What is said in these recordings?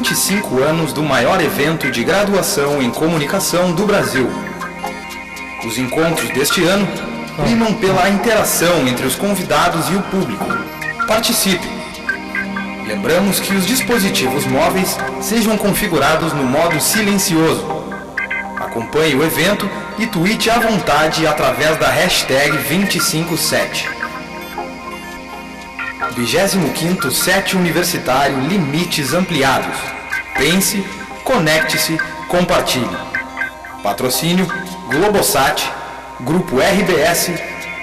25 anos do maior evento de graduação em comunicação do Brasil. Os encontros deste ano primam pela interação entre os convidados e o público. Participe! Lembramos que os dispositivos móveis sejam configurados no modo silencioso. Acompanhe o evento e tweete à vontade através da hashtag 257. 25º SET Universitário Limites Ampliados. Pense, conecte-se, compartilhe. Patrocínio Globosat, Grupo RBS,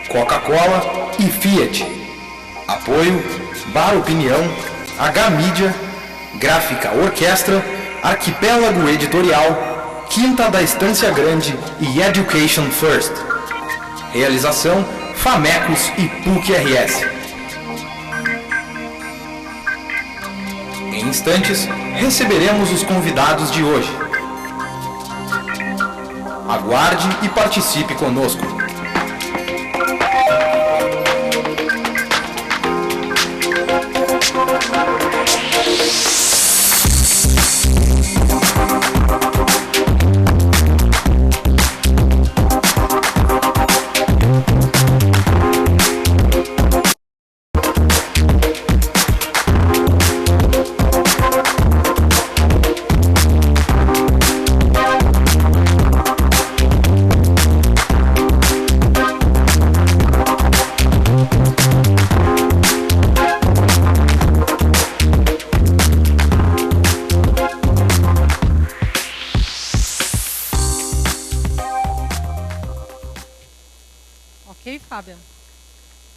Coca-Cola e Fiat. Apoio Bar Opinião, H-Mídia, Gráfica Orquestra, Arquipélago Editorial, Quinta da Estância Grande e Education First. Realização Famecos e PUC-RS. Em instantes, receberemos os convidados de hoje. Aguarde e participe conosco.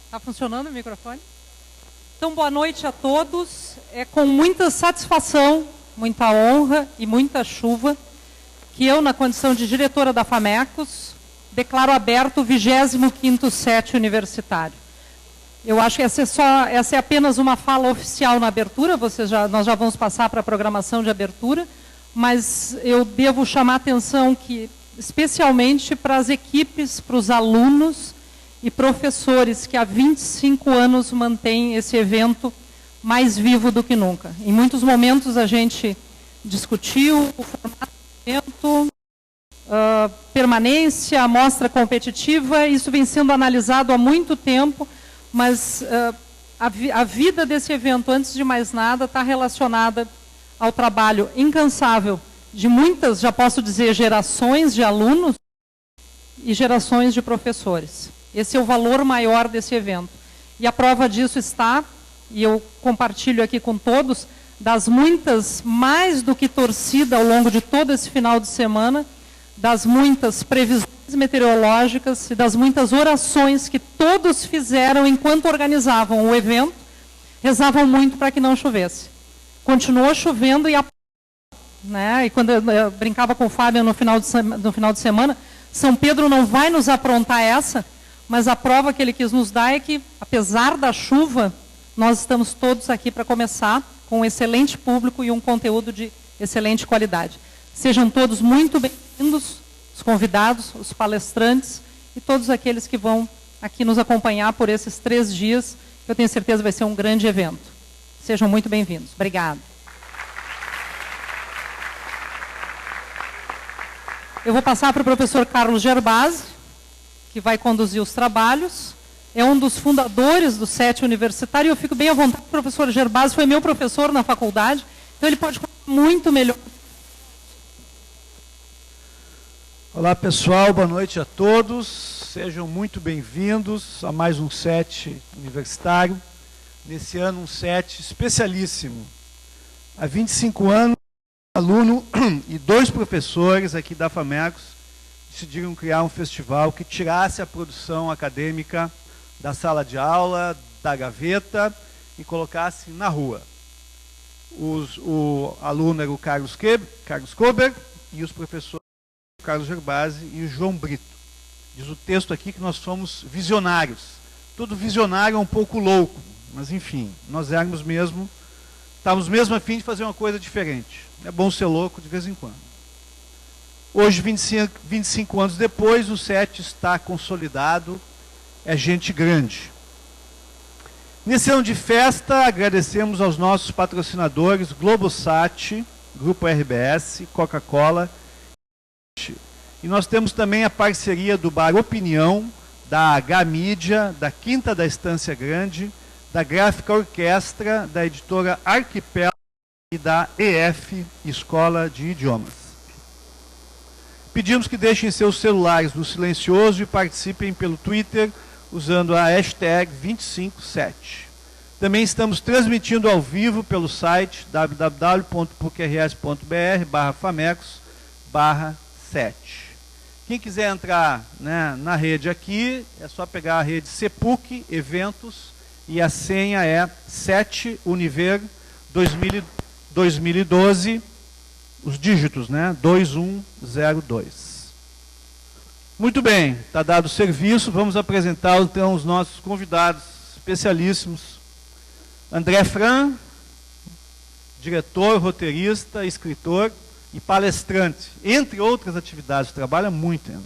Está funcionando o microfone? Então, boa noite a todos. É com muita satisfação, muita honra e muita chuva que eu, na condição de diretora da Famecos, declaro aberto o 25º SET Universitário. Eu acho que essa é apenas uma fala oficial na abertura, nós já vamos passar para a programação de abertura, mas eu devo chamar a atenção que, especialmente para as equipes, para os alunos e professores que há 25 anos mantêm esse evento mais vivo do que nunca. Em muitos momentos a gente discutiu o formato do evento, permanência, amostra competitiva, isso vem sendo analisado há muito tempo, mas a vida desse evento, antes de mais nada, está relacionada ao trabalho incansável de muitas, já posso dizer, gerações de alunos e gerações de professores. Esse é o valor maior desse evento. E a prova disso está, e eu compartilho aqui com todos, das muitas, mais do que torcida ao longo de todo esse final de semana, das muitas previsões meteorológicas e das muitas orações que todos fizeram enquanto organizavam o evento, rezavam muito para que não chovesse. Continuou chovendo e quando eu brincava com o Fábio no final de semana, São Pedro não vai nos aprontar essa, mas a prova que ele quis nos dar é que, apesar da chuva, nós estamos todos aqui para começar com um excelente público e um conteúdo de excelente qualidade. Sejam todos muito bem-vindos, os convidados, os palestrantes e todos aqueles que vão aqui nos acompanhar por esses 3 dias, que eu tenho certeza vai ser um grande evento. Sejam muito bem-vindos. Obrigada. Eu vou passar para o professor Carlos Gerbasi, que vai conduzir os trabalhos. É um dos fundadores do SET Universitário, e eu fico bem à vontade. O professor Gerbasi foi meu professor na faculdade, então ele pode falar muito melhor. Olá, pessoal, boa noite a todos. Sejam muito bem-vindos a mais um SET Universitário. Nesse ano, um SET especialíssimo. Há 25 anos, um aluno e 2 professores aqui da Famecos decidiram criar um festival que tirasse a produção acadêmica da sala de aula, da gaveta e colocasse na rua. O aluno era o Carlos Kober e os professores o Carlos Gerbasi e o João Brito. Diz o texto aqui que nós somos visionários. Todo visionário é um pouco louco, mas enfim, nós estávamos mesmo a fim de fazer uma coisa diferente. É bom ser louco de vez em quando. Hoje, 25 anos depois, o SET está consolidado, é gente grande. Nesse ano de festa, agradecemos aos nossos patrocinadores Globosat, Grupo RBS, Coca-Cola. E nós temos também a parceria do Bar Opinião, da H-Mídia, da Quinta da Estância Grande, da Gráfica Orquestra, da editora Arquipélago e da EF, Escola de Idiomas. Pedimos que deixem seus celulares no silencioso e participem pelo Twitter usando a hashtag 257. Também estamos transmitindo ao vivo pelo site www.pucrs.br/famecos/7. Quem quiser entrar, né, na rede aqui, é só pegar a rede CPUC Eventos e a senha é 7univer 2012, os dígitos, né, 2102. Muito bem, está dado o serviço, vamos apresentar então os nossos convidados especialíssimos. André Fran, diretor, roteirista, escritor e palestrante, entre outras atividades, trabalha muito ainda.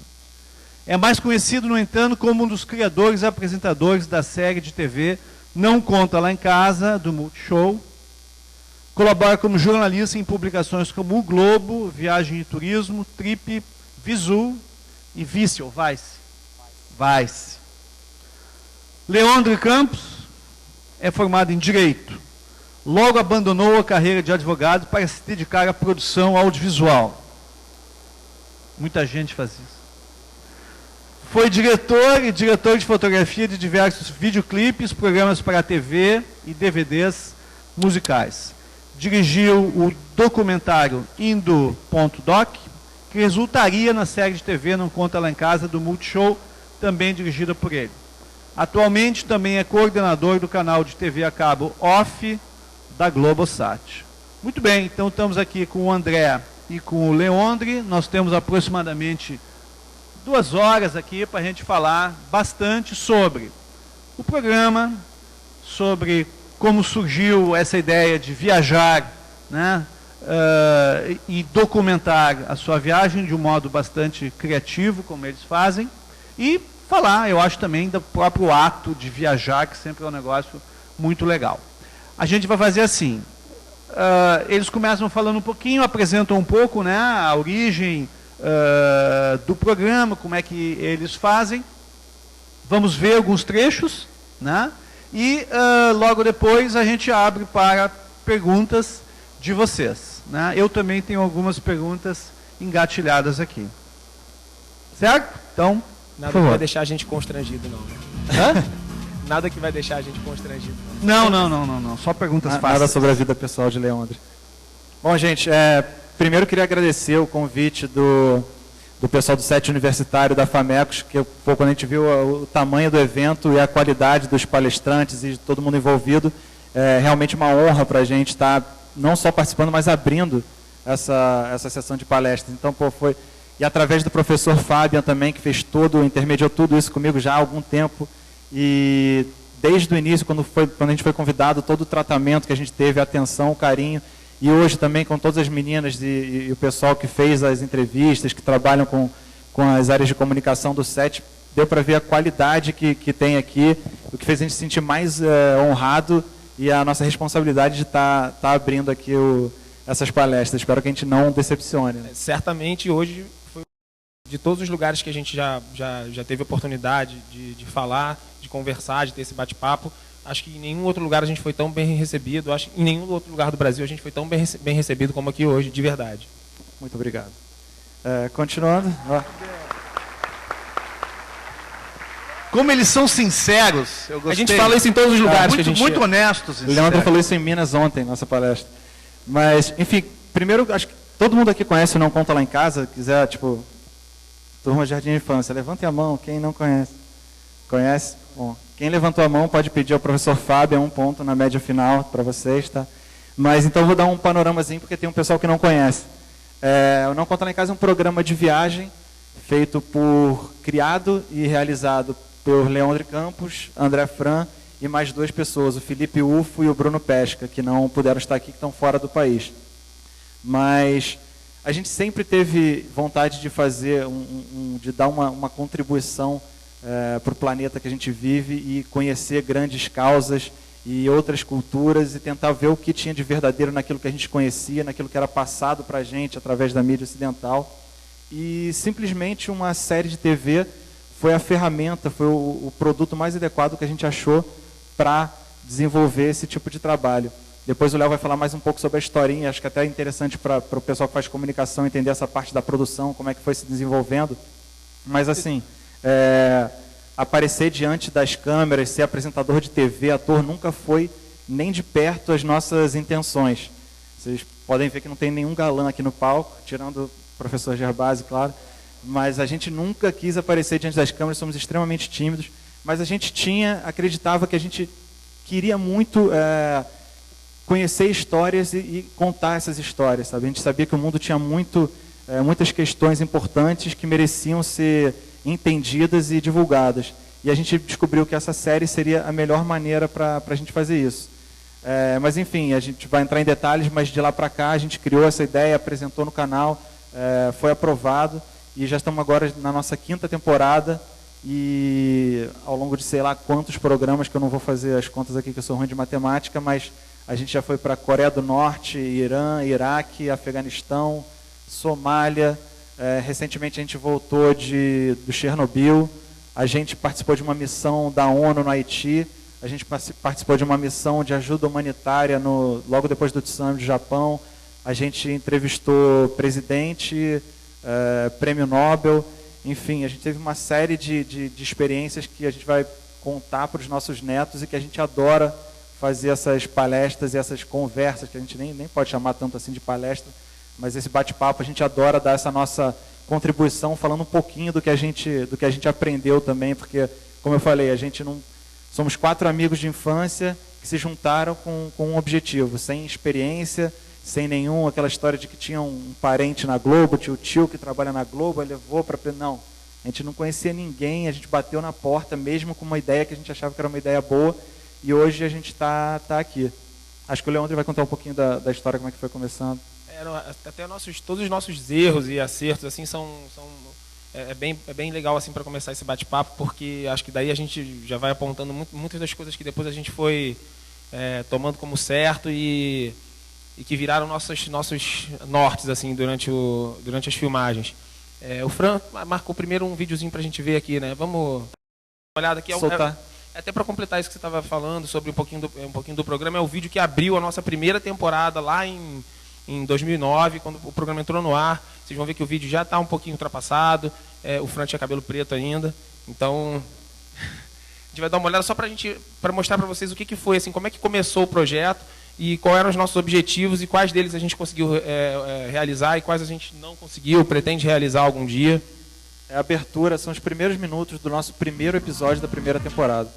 É mais conhecido, no entanto, como um dos criadores e apresentadores da série de TV Não Conta Lá em Casa, do Multishow. Colabora como jornalista em publicações como O Globo, Viagem e Turismo, Trip, Visu e Vice, ou Vice. Leandro Campos é formado em Direito. Logo abandonou a carreira de advogado para se dedicar à produção audiovisual. Muita gente faz isso. Foi diretor e diretor de fotografia de diversos videoclipes, programas para a TV e DVDs musicais. Dirigiu o documentário Indo.doc, que resultaria na série de TV Não Conta Lá em Casa, do Multishow, também dirigida por ele. Atualmente também é coordenador do canal de TV a cabo Off da Globosat. Muito bem, então estamos aqui com o André e com o Leandre. Nós temos aproximadamente 2 horas aqui para a gente falar bastante sobre o programa, sobre como surgiu essa ideia de viajar, né, e documentar a sua viagem de um modo bastante criativo, como eles fazem, e falar, eu acho, também do próprio ato de viajar, que sempre é um negócio muito legal. A gente vai fazer assim, eles começam falando um pouquinho, apresentam um pouco, né, a origem do programa, como é que eles fazem. Vamos ver alguns trechos, né, e logo depois a gente abre para perguntas de vocês, né. Eu também tenho algumas perguntas engatilhadas aqui. Certo? Então, nada que vai deixar a gente constrangido, não. Hã? Nada que vai deixar a gente constrangido. Não. Só perguntas fáceis. Nada sobre a vida pessoal de Leandro. Bom, gente, primeiro eu queria agradecer o convite do pessoal do SET Universitário da Famecos, que quando a gente viu o tamanho do evento e a qualidade dos palestrantes e de todo mundo envolvido, é realmente uma honra para a gente estar não só participando, mas abrindo essa sessão de palestras. Então, foi... E através do professor Fabian também, que intermediou tudo isso comigo já há algum tempo. E desde o início, quando a gente foi convidado, todo o tratamento que a gente teve, a atenção, o carinho. E hoje também com todas as meninas e o pessoal que fez as entrevistas, que trabalham com as áreas de comunicação do SET, deu para ver a qualidade que tem aqui, o que fez a gente se sentir mais honrado e a nossa responsabilidade de estar abrindo aqui essas palestras. Espero que a gente não decepcione. Né? Certamente hoje foi de todos os lugares que a gente já teve oportunidade de falar, de conversar, de ter esse bate-papo. Acho que em nenhum outro lugar a gente foi tão bem recebido. Acho que em nenhum outro lugar do Brasil a gente foi tão bem recebido como aqui hoje, de verdade. Muito obrigado. Continuando. Como eles são sinceros, eu gostei. A gente fala isso em todos os lugares que a gente... Muito honestos. O Leandro falou isso em Minas ontem, nossa palestra. Mas, enfim, primeiro, acho que todo mundo aqui conhece o Não Conta Lá em Casa. Quiser, tipo, turma de Jardim de Infância, levantem a mão, quem não conhece. Conhece? Bom, quem levantou a mão pode pedir ao professor Fábio 1 ponto na média final para vocês, tá? Mas então vou dar um panoramazinho, porque tem um pessoal que não conhece. O Não Conta Lá em Casa é um programa de viagem feito criado e realizado por Leandro Campos, André Fran e mais 2 pessoas, o Felipe Ufo e o Bruno Pesca, que não puderam estar aqui, que estão fora do país. Mas a gente sempre teve vontade de fazer, de dar uma contribuição para o planeta que a gente vive e conhecer grandes causas e outras culturas e tentar ver o que tinha de verdadeiro naquilo que a gente conhecia, naquilo que era passado para a gente através da mídia ocidental. E simplesmente uma série de TV foi a ferramenta, foi o produto mais adequado que a gente achou para desenvolver esse tipo de trabalho. Depois o Léo vai falar mais um pouco sobre a historinha, acho que até é interessante para o pessoal que faz comunicação entender essa parte da produção, como é que foi se desenvolvendo. Mas assim, aparecer diante das câmeras, ser apresentador de TV, ator, nunca foi nem de perto as nossas intenções. Vocês podem ver que não tem nenhum galã aqui no palco, tirando o professor Gerbasi, claro, mas a gente nunca quis aparecer diante das câmeras, somos extremamente tímidos, mas a gente acreditava que a gente queria muito conhecer histórias e contar essas histórias, sabe? A gente sabia que o mundo tinha muitas questões importantes que mereciam ser entendidas e divulgadas. E a gente descobriu que essa série seria a melhor maneira para a gente fazer isso. Mas, enfim, a gente vai entrar em detalhes, mas de lá para cá a gente criou essa ideia, apresentou no canal, foi aprovado, e já estamos agora na nossa 5ª temporada, e ao longo de sei lá quantos programas, que eu não vou fazer as contas aqui, que eu sou ruim de matemática, mas a gente já foi para Coreia do Norte, Irã, Iraque, Afeganistão, Somália. Recentemente a gente voltou do Chernobyl, a gente participou de uma missão da ONU no Haiti, a gente participou de uma missão de ajuda humanitária logo depois do tsunami do Japão, a gente entrevistou presidente, prêmio Nobel, enfim, a gente teve uma série de experiências que a gente vai contar para os nossos netos e que a gente adora fazer essas palestras e essas conversas, que a gente nem pode chamar tanto assim de palestra, mas esse bate-papo a gente adora dar essa nossa contribuição, falando um pouquinho do que a gente aprendeu também, porque, como eu falei, a gente não somos 4 amigos de infância que se juntaram com um objetivo, sem experiência, sem aquela história de que tinha um parente na Globo, tinha o tio que trabalha na Globo, ele levou para... Não, a gente não conhecia ninguém, a gente bateu na porta, mesmo com uma ideia que a gente achava que era uma ideia boa, e hoje a gente está aqui. Acho que o Leandro vai contar um pouquinho da história, como é que foi começando. Até todos os nossos erros e acertos assim é bem legal assim para começar esse bate-papo, porque acho que daí a gente já vai apontando muitas das coisas que depois a gente foi tomando como certo e que viraram nossos nortes assim durante as filmagens. O Fran marcou primeiro um videozinho para a gente ver aqui, né? Vamos dar uma olhada aqui. Soltar. Até para completar isso que você estava falando sobre um pouquinho do programa, é o vídeo que abriu a nossa primeira temporada lá em 2009, quando o programa entrou no ar. Vocês vão ver que o vídeo já está um pouquinho ultrapassado, o Fran tinha cabelo preto ainda, então a gente vai dar uma olhada só para mostrar para vocês o que foi, assim, como é que começou o projeto e quais eram os nossos objetivos e quais deles a gente conseguiu realizar e quais a gente não conseguiu, pretende realizar algum dia. A abertura, são os primeiros minutos do nosso primeiro episódio da primeira temporada.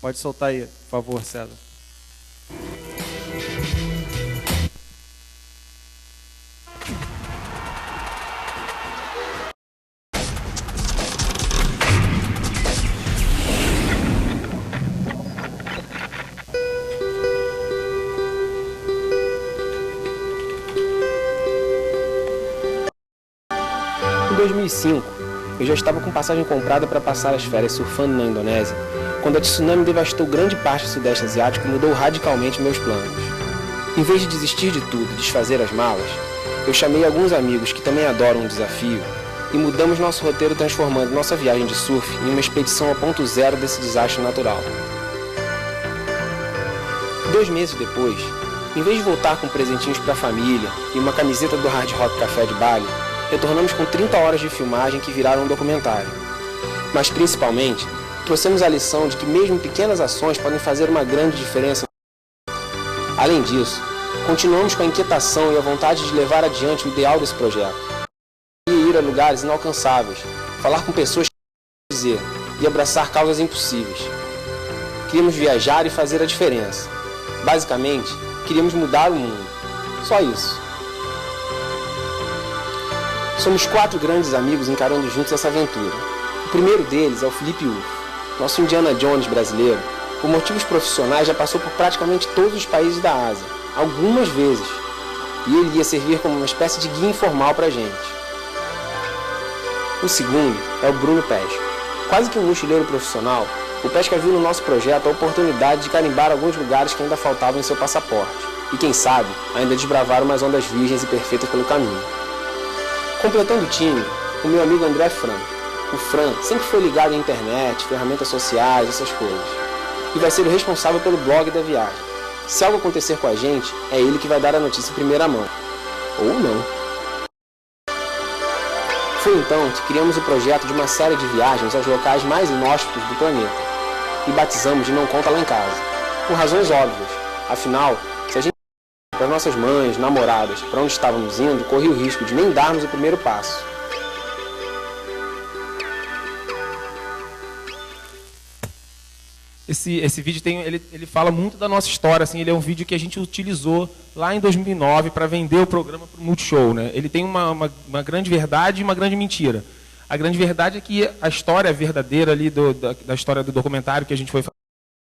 Pode soltar aí, por favor, César. Em 2005, eu já estava com passagem comprada para passar as férias surfando na Indonésia, quando a tsunami devastou grande parte do Sudeste Asiático e mudou radicalmente meus planos. Em vez de desistir de tudo e desfazer as malas, eu chamei alguns amigos que também adoram um desafio e mudamos nosso roteiro, transformando nossa viagem de surf em uma expedição a ponto zero desse desastre natural. 2 meses depois, em vez de voltar com presentinhos para a família e uma camiseta do Hard Rock Café de Bali, retornamos com 30 horas de filmagem que viraram um documentário. Mas, principalmente, trouxemos a lição de que mesmo pequenas ações podem fazer uma grande diferença. Além disso, continuamos com a inquietação e a vontade de levar adiante o ideal desse projeto. E ir a lugares inalcançáveis, falar com pessoas que não dizer e abraçar causas impossíveis. Queríamos viajar e fazer a diferença. Basicamente, queríamos mudar o mundo. Só isso. Somos 4 grandes amigos encarando juntos essa aventura. O primeiro deles é o Felipe Uf, nosso Indiana Jones brasileiro. Por motivos profissionais já passou por praticamente todos os países da Ásia, algumas vezes. E ele ia servir como uma espécie de guia informal pra gente. O segundo é o Bruno Pesce. Quase que um mochileiro profissional, O Pesca viu no nosso projeto a oportunidade de carimbar alguns lugares que ainda faltavam em seu passaporte. E quem sabe, ainda desbravar umas ondas virgens e perfeitas pelo caminho. Completando o time, o meu amigo André Fran. O Fran sempre foi ligado à internet, ferramentas sociais, essas coisas. E vai ser o responsável pelo blog da viagem. Se algo acontecer com a gente, é ele que vai dar a notícia em primeira mão. Ou não. Foi então que criamos o projeto de uma série de viagens aos locais mais inóspitos do planeta. E batizamos de Não Conta Lá em Casa. Por razões óbvias. Afinal, se a gente para nossas mães, namoradas, para onde estávamos indo, corria o risco de nem darmos o primeiro passo. Esse vídeo ele fala muito da nossa história, assim, ele é um vídeo que a gente utilizou lá em 2009 para vender o programa para o Multishow, né? Ele tem uma grande verdade e uma grande mentira. A grande verdade é que a história verdadeira ali da história do documentário que a gente foi fazer,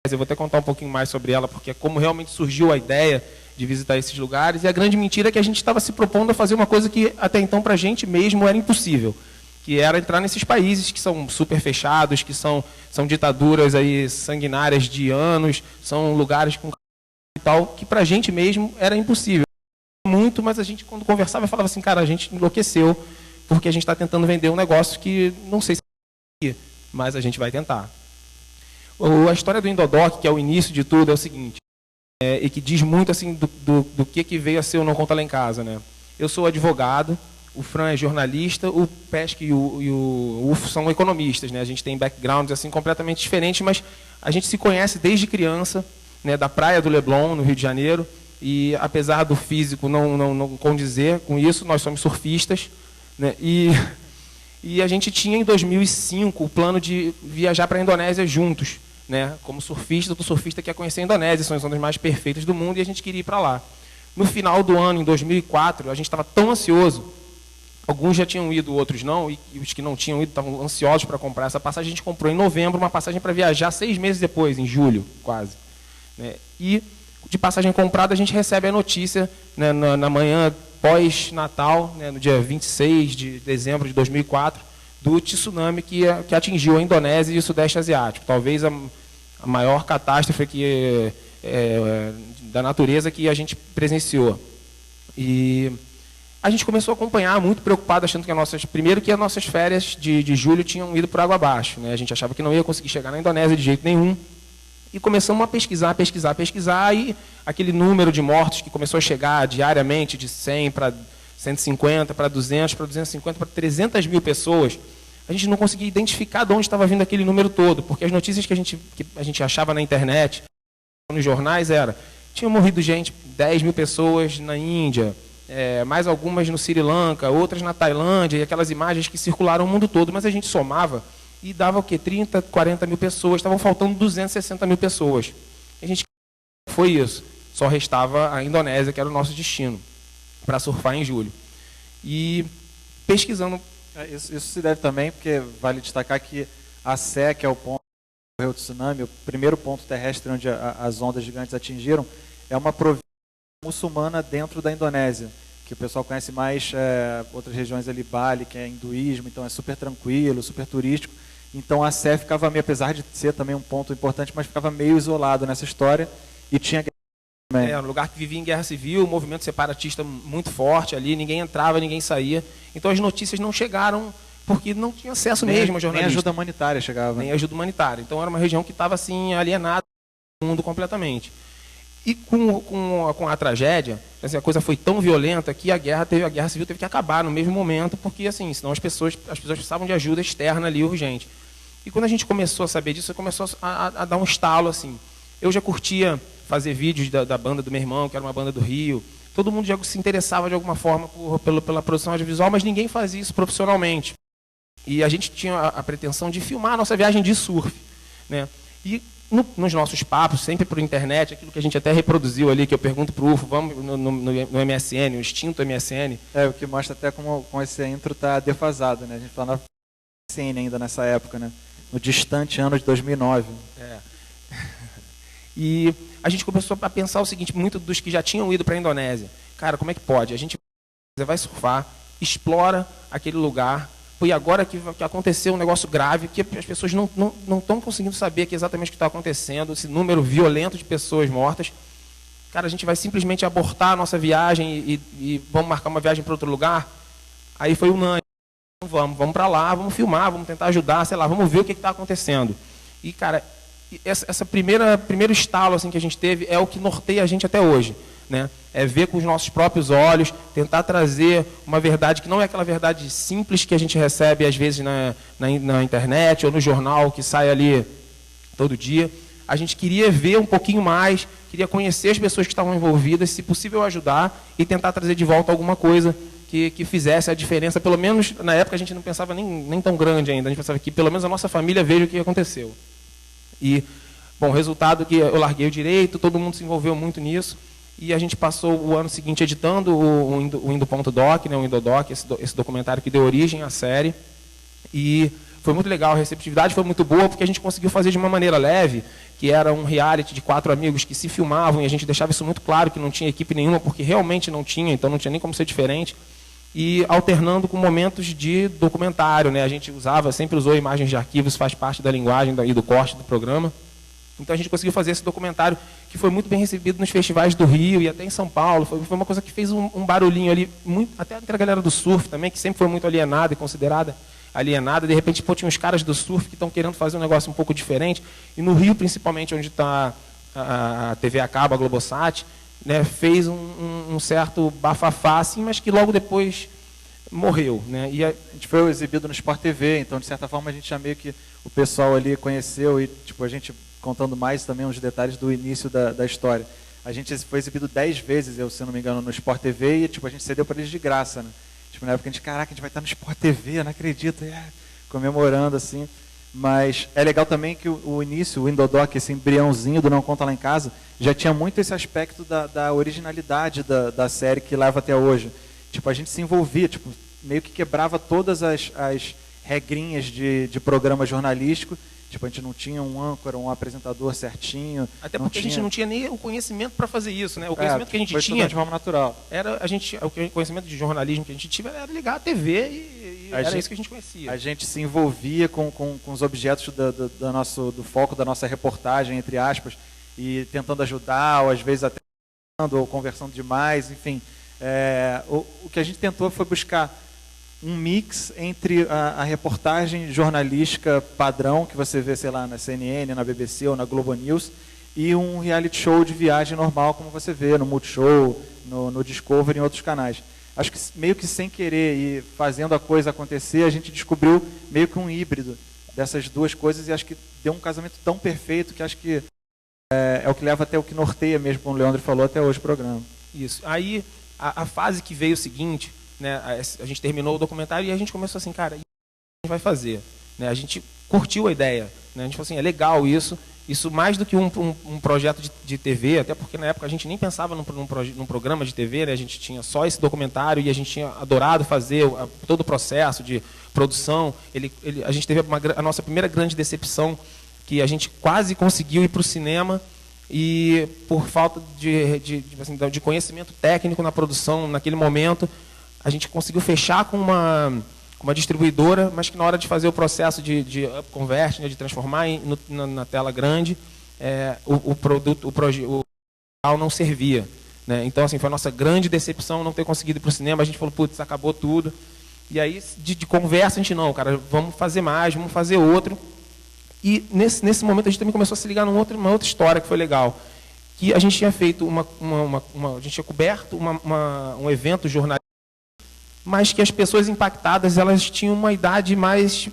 eu vou até contar um pouquinho mais sobre ela, porque é como realmente surgiu a ideia de visitar esses lugares, e a grande mentira é que a gente estava se propondo a fazer uma coisa que até então para a gente mesmo era impossível, que era entrar nesses países que são super fechados, que são ditaduras aí sanguinárias de anos, são lugares com e tal, que para a gente mesmo era impossível. Muito, mas a gente quando conversava falava assim, cara, a gente enlouqueceu, porque a gente está tentando vender um negócio que não sei se é, mas a gente vai tentar. A história do Indodoc, que é o início de tudo, é o seguinte, e que diz muito assim do que veio a ser o Não Conta Lá em Casa, né? Eu sou advogado, o Fran é jornalista, o Pesca e o UFO são economistas, né? A gente tem backgrounds assim completamente diferentes, mas a gente se conhece desde criança, né? Da praia do Leblon, no Rio de Janeiro, e apesar do físico não condizer com isso, nós somos surfistas, né? E a gente tinha em 2005 o plano de viajar para a Indonésia juntos, né? Como surfista, todo surfista quer conhecer a Indonésia, são as ondas mais perfeitas do mundo, e a gente queria ir para lá. No final do ano, em 2004, a gente estava tão ansioso, alguns já tinham ido, outros não, e os que não tinham ido estavam ansiosos para comprar essa passagem. A gente comprou em novembro uma passagem para viajar 6 meses depois, em julho, quase, né? E de passagem comprada, a gente recebe a notícia, né, na manhã pós-Natal, né, no dia 26 de dezembro de 2004, do tsunami que atingiu a Indonésia e o Sudeste Asiático. Talvez a maior catástrofe da natureza que a gente presenciou. E a gente começou a acompanhar, muito preocupado, achando que as nossas férias de julho tinham ido por água abaixo, né? A gente achava que não ia conseguir chegar na Indonésia de jeito nenhum. E começamos a pesquisar, e aquele número de mortos que começou a chegar diariamente, de 100 para 150, para 200, para 250, para 300 mil pessoas, a gente não conseguia identificar de onde estava vindo aquele número todo, porque as notícias que a gente achava na internet, nos jornais, tinha morrido gente, 10 mil pessoas na Índia, mais algumas no Sri Lanka, outras na Tailândia, e aquelas imagens que circularam o mundo todo, mas a gente somava e dava o quê? 30, 40 mil pessoas, estavam faltando 260 mil pessoas. E a gente foi isso. Só restava a Indonésia, que era o nosso destino, para surfar em julho. E pesquisando... Isso se deve também, porque vale destacar que a Sé, que é o ponto que ocorreu o tsunami, o primeiro ponto terrestre onde as ondas gigantes atingiram, é uma província muçulmana dentro da Indonésia, que o pessoal conhece mais outras regiões ali, Bali, que é hinduísmo, então é super tranquilo, super turístico. Então a Sé ficava meio, apesar de ser também um ponto importante, mas ficava meio isolado nessa história, e tinha também. Um lugar que vivia em guerra civil, um movimento separatista muito forte ali, ninguém entrava, ninguém saía. Então as notícias não chegaram, porque não tinha acesso mesmo a jornalistas. Nem ajuda humanitária chegava. Nem ajuda humanitária. Então era uma região que estava assim, alienada do mundo completamente. E com a tragédia, assim, a coisa foi tão violenta que a guerra civil teve que acabar no mesmo momento, porque assim, senão as pessoas precisavam de ajuda externa ali, urgente. E quando a gente começou a saber disso, começou a dar um estalo, assim. Eu já curtia fazer vídeos da banda do meu irmão, que era uma banda do Rio. Todo mundo já se interessava de alguma forma pela produção audiovisual, mas ninguém fazia isso profissionalmente. E a gente tinha a pretensão de filmar a nossa viagem de surf, né? E nos nossos papos, sempre por internet, aquilo que a gente até reproduziu ali, que eu pergunto para o UFO, vamos no MSN, o extinto MSN. O que mostra até como esse intro está defasado, né? A gente falava MSN ainda nessa época, né? No distante ano de 2009. E a gente começou a pensar o seguinte, muitos dos que já tinham ido para a Indonésia, cara, como é que pode? A gente vai surfar, explora aquele lugar, e agora que aconteceu um negócio grave, que as pessoas não estão conseguindo saber que exatamente o que está acontecendo, esse número violento de pessoas mortas. Cara, a gente vai simplesmente abortar a nossa viagem e vamos marcar uma viagem para outro lugar? Aí foi unânime. Vamos para lá, vamos filmar, vamos tentar ajudar, sei lá, vamos ver o que está acontecendo. E, cara, essa primeiro estalo assim, que a gente teve é o que norteia a gente até hoje. Né? É ver com os nossos próprios olhos, tentar trazer uma verdade que não é aquela verdade simples que a gente recebe às vezes na internet ou no jornal que sai ali todo dia. A gente queria ver um pouquinho mais, queria conhecer as pessoas que estavam envolvidas, se possível ajudar e tentar trazer de volta alguma coisa que fizesse a diferença. Pelo menos na época a gente não pensava nem tão grande ainda, a gente pensava que pelo menos a nossa família veja o que aconteceu. E, bom, resultado que eu larguei o direito, todo mundo se envolveu muito nisso. E a gente passou o ano seguinte editando o Indo.doc, né, o Indodoc, esse documentário que deu origem à série. E foi muito legal, a receptividade foi muito boa, porque a gente conseguiu fazer de uma maneira leve, que era um reality de 4 amigos que se filmavam, e a gente deixava isso muito claro, que não tinha equipe nenhuma, porque realmente não tinha, então não tinha nem como ser diferente. E alternando com momentos de documentário, né? A gente sempre usou imagens de arquivos, faz parte da linguagem e do corte do programa. Então a gente conseguiu fazer esse documentário que foi muito bem recebido nos festivais do Rio e até em São Paulo. Foi uma coisa que fez um barulhinho ali, até entre a galera do surf também, que sempre foi muito alienada e considerada alienada. De repente, tinha uns caras do surf que estão querendo fazer um negócio um pouco diferente. E no Rio, principalmente, onde está a TV a cabo, a Globosat, né, fez um certo bafafá, assim, mas que logo depois morreu. Né? E a gente foi exibido no Sport TV, então, de certa forma, a gente já meio que o pessoal ali conheceu e tipo, a gente contando mais também uns detalhes do início da história. A gente foi exibido 10 vezes, se não me engano, no Sport TV e tipo, a gente cedeu para eles de graça. Né? Tipo, na época a gente, caraca, a gente vai estar no Sport TV, eu não acredito, comemorando assim. Mas é legal também que o início, o Indodoc, esse embriãozinho do Não Conta Lá em Casa, já tinha muito esse aspecto da originalidade da série que leva até hoje. Tipo, a gente se envolvia, tipo, meio que quebrava todas as regrinhas de programa jornalístico. Tipo, a gente não tinha um âncora, um apresentador certinho. Até porque a gente não tinha nem o conhecimento para fazer isso, né? O conhecimento que a gente tinha de forma natural. O conhecimento de jornalismo que a gente tinha era ligar a TV e era isso que a gente conhecia. A gente se envolvia com os objetos do foco da nossa reportagem, entre aspas, e tentando ajudar, ou às vezes até ou conversando demais, enfim. O que a gente tentou foi buscar um mix entre a reportagem jornalística padrão, que você vê, sei lá, na CNN, na BBC ou na Globo News, e um reality show de viagem normal, como você vê no Multishow, no Discovery e em outros canais. Acho que meio que sem querer e fazendo a coisa acontecer, a gente descobriu meio que um híbrido dessas duas coisas e acho que deu um casamento tão perfeito que acho que é o que leva até o que norteia mesmo, como o Leandro falou, até hoje o programa. Isso. Aí, a fase que veio o seguinte, né, a gente terminou o documentário e a gente começou assim, cara, o que a gente vai fazer? Né, a gente curtiu a ideia. Né, a gente falou assim, é legal isso mais do que um projeto de TV, até porque na época a gente nem pensava num programa de TV, né, a gente tinha só esse documentário e a gente tinha adorado fazer todo o processo de produção. A gente teve a nossa primeira grande decepção, que a gente quase conseguiu ir para o cinema e por falta de conhecimento técnico na produção, naquele momento, a gente conseguiu fechar com uma distribuidora, mas que na hora de fazer o processo de upconvert, né, de transformar na tela grande, o produto não servia. Né? Então, assim, foi a nossa grande decepção não ter conseguido ir para o cinema. A gente falou, putz, acabou tudo. E aí, de conversa, a gente, não, cara, vamos fazer mais, vamos fazer outro. E nesse momento a gente também começou a se ligar numa outra história que foi legal. Que a gente tinha feito a gente tinha coberto um evento jornalístico, mas que as pessoas impactadas, elas tinham uma idade mais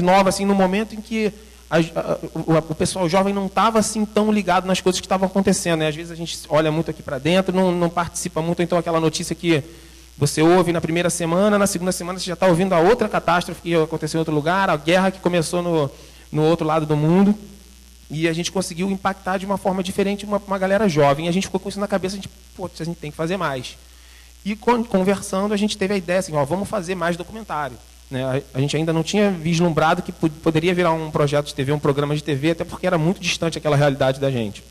nova, assim, no momento em que o pessoal jovem não estava assim tão ligado nas coisas que estavam acontecendo. Né? Às vezes a gente olha muito aqui para dentro, não participa muito, então aquela notícia que você ouve na primeira semana, na segunda semana você já está ouvindo a outra catástrofe que aconteceu em outro lugar, a guerra que começou no outro lado do mundo, e a gente conseguiu impactar de uma forma diferente uma galera jovem. E a gente ficou com isso na cabeça, a gente tem que fazer mais. E conversando, a gente teve a ideia assim, vamos fazer mais documentário. Né? A gente ainda não tinha vislumbrado que poderia virar um projeto de TV, um programa de TV, até porque era muito distante aquela realidade da gente.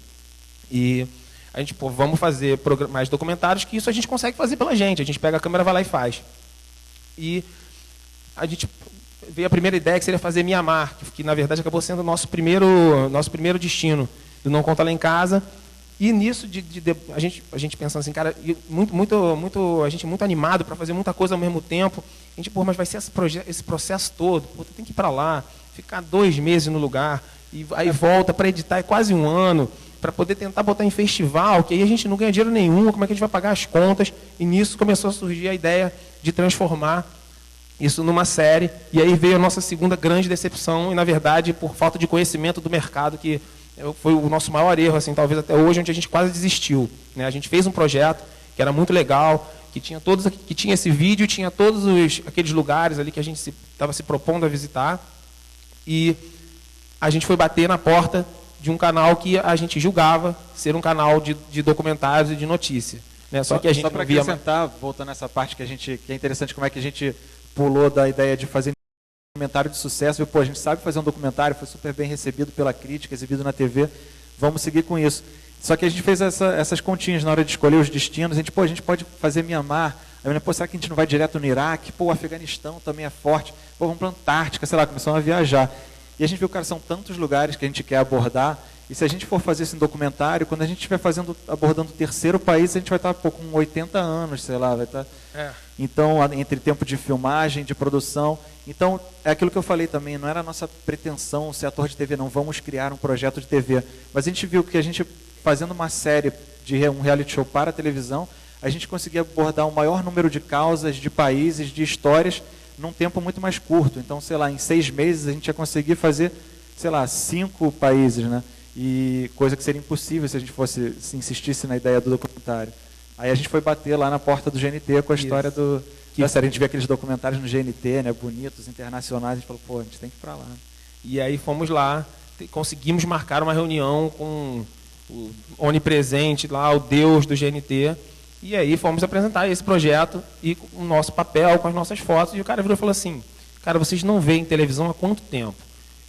E a gente, vamos fazer mais documentários, que isso a gente consegue fazer pela gente. A gente pega a câmera, vai lá e faz. E a gente veio a primeira ideia que seria fazer Mianmar, que na verdade acabou sendo o nosso primeiro destino, do Não Conta Lá em Casa. E nisso, a gente pensando assim, cara, a gente muito animado para fazer muita coisa ao mesmo tempo. A gente, mas vai ser esse processo todo, tu tem que ir para lá, ficar 2 meses no lugar, e aí volta para editar, é quase 1 ano, para poder tentar botar em festival, que aí a gente não ganha dinheiro nenhum, como é que a gente vai pagar as contas? E nisso começou a surgir a ideia de transformar isso numa série, e aí veio a nossa segunda grande decepção, e na verdade, por falta de conhecimento do mercado, que foi o nosso maior erro, assim, talvez até hoje, onde a gente quase desistiu, né? A gente fez um projeto que era muito legal, que tinha esse vídeo, tinha todos aqueles lugares ali que a gente estava se propondo a visitar, e a gente foi bater na porta de um canal que a gente julgava ser um canal de documentários e de notícia, né? Só que a gente só para acrescentar, voltando nessa parte que é interessante, como é que a gente pulou da ideia de fazer documentário de sucesso, a gente sabe fazer um documentário, foi super bem recebido pela crítica, exibido na TV, vamos seguir com isso. Só que a gente fez essas continhas na hora de escolher os destinos, a gente pode fazer Mianmar, será que a gente não vai direto no Iraque? O Afeganistão também é forte, vamos para a Antártica, sei lá, começamos a viajar. E a gente viu, cara, são tantos lugares que a gente quer abordar, e se a gente for fazer esse documentário, quando a gente estiver abordando o 3º país, a gente vai estar com 80 anos, sei lá, vai estar... Então, entre tempo de filmagem, de produção. Então, é aquilo que eu falei também, não era a nossa pretensão ser ator de TV, não, vamos criar um projeto de TV. Mas a gente viu que a gente, fazendo uma série de um reality show para a televisão, a gente conseguia abordar o maior número de causas, de países, de histórias, num tempo muito mais curto. Então, sei lá, em 6 meses a gente ia conseguir fazer, sei lá, 5 países, né? E coisa que seria impossível se a gente se insistisse na ideia do documentário. Aí a gente foi bater lá na porta do GNT com a história da série. A gente vê aqueles documentários no GNT, né, bonitos, internacionais, a gente falou, a gente tem que ir para lá. E aí fomos lá, conseguimos marcar uma reunião com o onipresente lá, o Deus do GNT, e aí fomos apresentar esse projeto e o nosso papel, com as nossas fotos, e o cara virou e falou assim, cara, vocês não veem televisão há quanto tempo?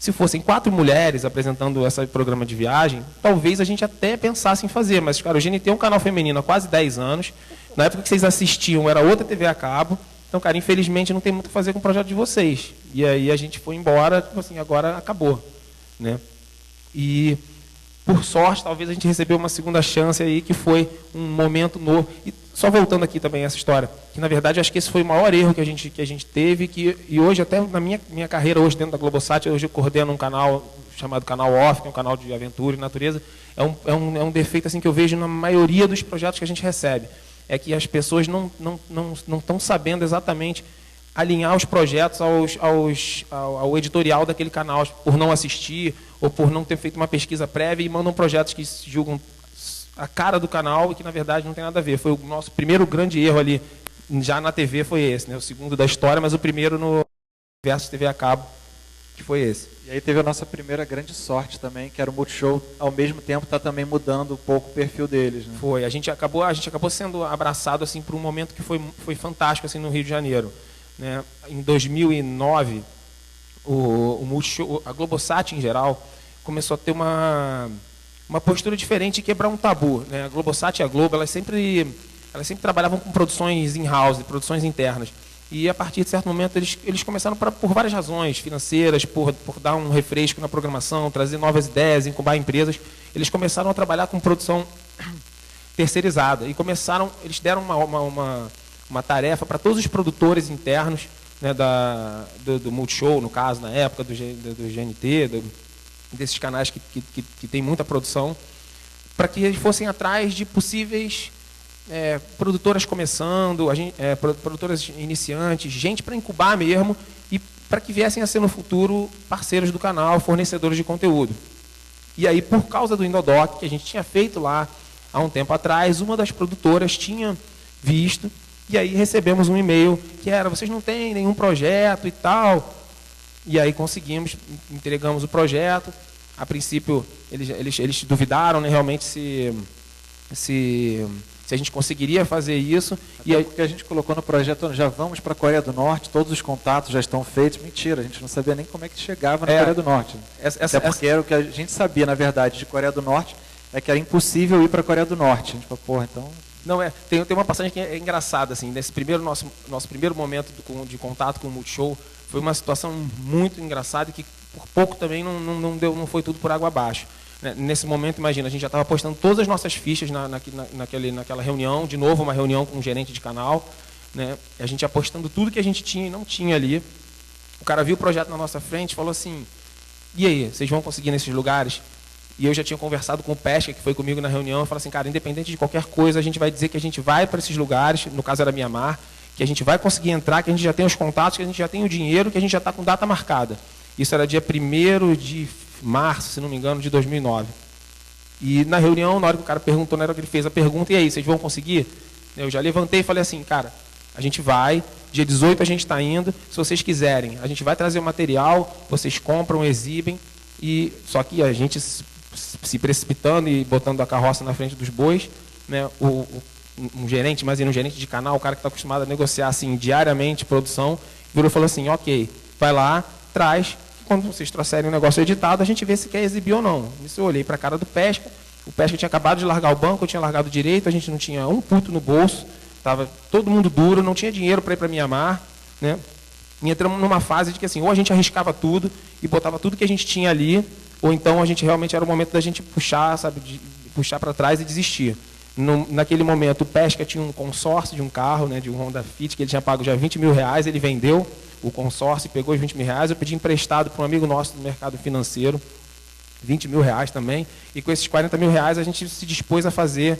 Se fossem 4 mulheres apresentando esse programa de viagem, talvez a gente até pensasse em fazer. Mas, cara, o GNT é um canal feminino há quase 10 anos. Na época que vocês assistiam, era outra TV a cabo. Então, cara, infelizmente, não tem muito o que fazer com o projeto de vocês. E aí a gente foi embora, tipo assim, agora acabou, né? E, por sorte, talvez a gente recebeu uma segunda chance aí, que foi um momento novo. E só voltando aqui também essa história, que na verdade eu acho que esse foi o maior erro que a gente teve, e hoje até na minha carreira hoje dentro da Globosat, hoje eu coordeno um canal chamado Canal Off, que é um canal de aventura e natureza, é um defeito assim que eu vejo na maioria dos projetos que a gente recebe, é que as pessoas não estão sabendo exatamente alinhar os projetos ao editorial daquele canal, por não assistir ou por não ter feito uma pesquisa prévia, e mandam projetos que se julgam a cara do canal e que na verdade não tem nada a ver. Foi o nosso primeiro grande erro ali, já na TV foi esse, né? O segundo da história, mas o primeiro no universo TV a cabo, que foi esse. E aí teve a nossa primeira grande sorte também, que era o Multishow, ao mesmo tempo está também mudando um pouco o perfil deles, né? Foi, a gente acabou sendo abraçado assim por um momento que foi fantástico assim no Rio de Janeiro, né? Em 2009, o Multishow, a Globosat em geral, começou a ter uma postura diferente e quebrar um tabu, né? A Globosat e a Globo, elas sempre trabalhavam com produções in-house, produções internas. E a partir de certo momento eles começaram por várias razões financeiras, por dar um refresco na programação, trazer novas ideias, incubar empresas. Eles começaram a trabalhar com produção terceirizada e eles deram uma tarefa para todos os produtores internos, né, do Multishow, no caso, na época do GNT, desses canais que tem muita produção, para que eles fossem atrás de possíveis produtoras começando, produtoras iniciantes, gente para incubar mesmo, e para que viessem a ser no futuro parceiros do canal, fornecedores de conteúdo. E aí, por causa do Indodoc, que a gente tinha feito lá há um tempo atrás, uma das produtoras tinha visto, e aí recebemos um e-mail que era, vocês não têm nenhum projeto e tal. E aí entregamos o projeto. A princípio, eles duvidaram, né, realmente se a gente conseguiria fazer isso. Até e aí, porque a gente colocou no projeto, já vamos para a Coreia do Norte, todos os contatos já estão feitos. Mentira, a gente não sabia nem como é que chegava na Coreia do Norte. Até porque era o que a gente sabia, na verdade, de Coreia do Norte, é que era impossível ir para a Coreia do Norte. A gente falou, porra, então... Não, tem uma passagem que é engraçada, assim, nesse nosso primeiro momento de contato com o Multishow, foi uma situação muito engraçada e que por pouco também não foi tudo por água abaixo. Nesse momento, imagina, a gente já estava postando todas as nossas fichas naquela reunião, de novo uma reunião com o gerente de canal, né? A gente apostando tudo que a gente tinha e não tinha ali. O cara viu o projeto na nossa frente e falou assim, e aí, vocês vão conseguir nesses lugares? E eu já tinha conversado com o Pesca, que foi comigo na reunião, e falou assim, cara, independente de qualquer coisa, a gente vai dizer que a gente vai para esses lugares, no caso era Mianmar, que a gente vai conseguir entrar, que a gente já tem os contatos, que a gente já tem o dinheiro, que a gente já está com data marcada. Isso era dia 1º de março, se não me engano, de 2009. E na reunião, na hora que o cara perguntou, na hora que ele fez a pergunta, e aí, vocês vão conseguir? Eu já levantei e falei assim, cara, a gente vai, dia 18 a gente está indo, se vocês quiserem, a gente vai trazer o material, vocês compram, exibem, e só que a gente se precipitando e botando a carroça na frente dos bois, né, um gerente, mas um gerente de canal, o cara que está acostumado a negociar assim, diariamente produção, virou e falou assim, ok, vai lá, traz, quando vocês trouxerem o negócio editado, a gente vê se quer exibir ou não. Isso eu olhei para a cara do Pesca, o Pesca tinha acabado de largar o banco, eu tinha largado direito, a gente não tinha um puto no bolso, estava todo mundo duro, não tinha dinheiro para ir para Mianmar, né? E entramos numa fase de que assim, ou a gente arriscava tudo e botava tudo que a gente tinha ali, ou então a gente realmente era o momento da gente puxar, sabe, de puxar para trás e desistir. Naquele momento, o Pesca tinha um consórcio de um carro, né, de um Honda Fit, que ele tinha pago já 20 mil reais, ele vendeu o consórcio e pegou os 20 mil reais, eu pedi emprestado para um amigo nosso do mercado financeiro, 20 mil reais também, e com esses 40 mil reais a gente se dispôs a fazer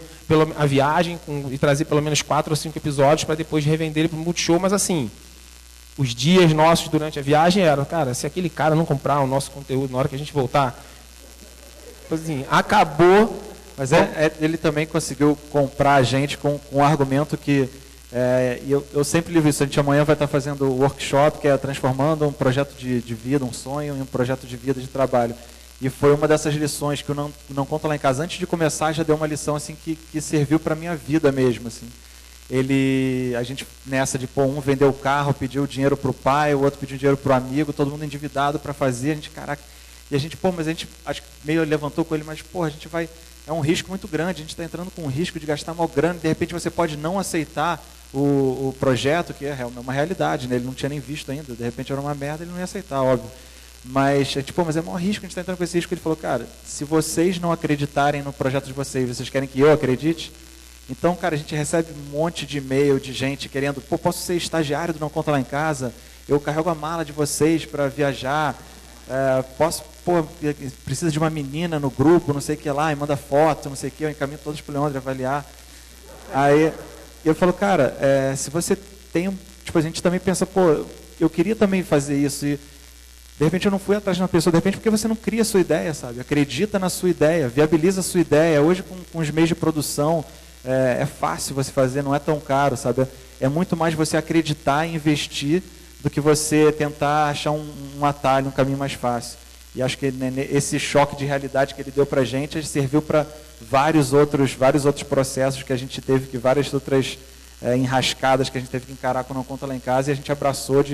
a viagem e trazer pelo menos 4 ou 5 episódios para depois revender ele para o Multishow, mas assim, os dias nossos durante a viagem eram, cara, se aquele cara não comprar o nosso conteúdo na hora que a gente voltar, assim, acabou. Mas ele também conseguiu comprar a gente com um argumento que, eu sempre ligo isso, a gente amanhã vai estar fazendo o workshop, que é transformando um projeto de vida, um sonho, em um projeto de vida, de trabalho. E foi uma dessas lições que o Não Conta Lá em Casa, antes de começar, já deu uma lição assim, que serviu para a minha vida mesmo. Assim. A gente, nessa de, um vendeu o carro, pediu dinheiro para o pai, o outro pediu dinheiro para o amigo, todo mundo endividado para fazer, a gente, caraca. E a gente, mas a gente, acho que meio levantou com ele, mas, a gente vai... É um risco muito grande, a gente está entrando com o risco de gastar mal grana, de repente você pode não aceitar o projeto, que é uma realidade, né? Ele não tinha nem visto ainda, de repente era uma merda, ele não ia aceitar, óbvio. Mas, mas é o maior risco, a gente está entrando com esse risco. Ele falou, cara, se vocês não acreditarem no projeto de vocês querem que eu acredite? Então, cara, a gente recebe um monte de e-mail de gente querendo, posso ser estagiário do Não Conta Lá em Casa, eu carrego a mala de vocês para viajar, precisa de uma menina no grupo, não sei o que lá, e manda foto, não sei o que, eu encaminho todos para o Leandro avaliar. Aí eu falo, cara, se você tem, a gente também pensa, eu queria também fazer isso, e de repente eu não fui atrás de uma pessoa, de repente porque você não cria a sua ideia, sabe? Acredita na sua ideia, viabiliza a sua ideia. Hoje com os meios de produção é fácil você fazer, não é tão caro, sabe? É muito mais você acreditar e investir do que você tentar achar um atalho, um caminho mais fácil. E acho que esse choque de realidade que ele deu para a gente serviu para vários outros processos que a gente teve, várias outras enrascadas que a gente teve que encarar com Não Conta Lá em Casa, e a gente abraçou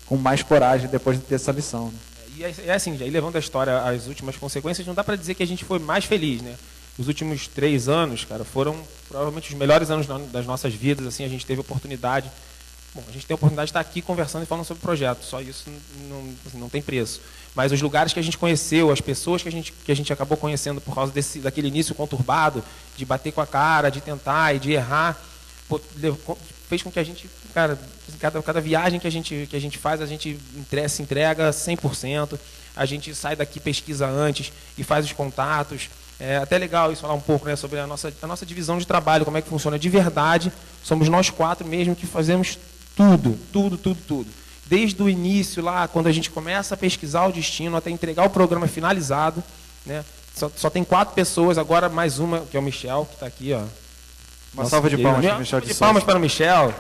com mais coragem depois de ter essa lição. Né? E assim, aí levando a história às últimas consequências, não dá para dizer que a gente foi mais feliz, né? Os últimos 3 anos, cara, foram provavelmente os melhores anos das nossas vidas. Assim, a gente teve a oportunidade de estar aqui conversando e falando sobre o projeto. Só isso não tem preço. Mas os lugares que a gente conheceu, as pessoas que a gente acabou conhecendo por causa daquele início conturbado, de bater com a cara, de tentar e de errar, fez com que a gente, cara, cada viagem que a gente faz, a gente se entrega 100%, a gente sai daqui, pesquisa antes e faz os contatos. É até legal isso, falar um pouco, né, sobre a nossa divisão de trabalho, como é que funciona de verdade. Somos nós 4 mesmo que fazemos tudo. Desde o início lá, quando a gente começa a pesquisar o destino, até entregar o programa finalizado, né? Só tem 4 pessoas, agora mais uma, que é o Michel, que está aqui, ó. Uma salva de palmas para o Michel. De palmas para o Michel,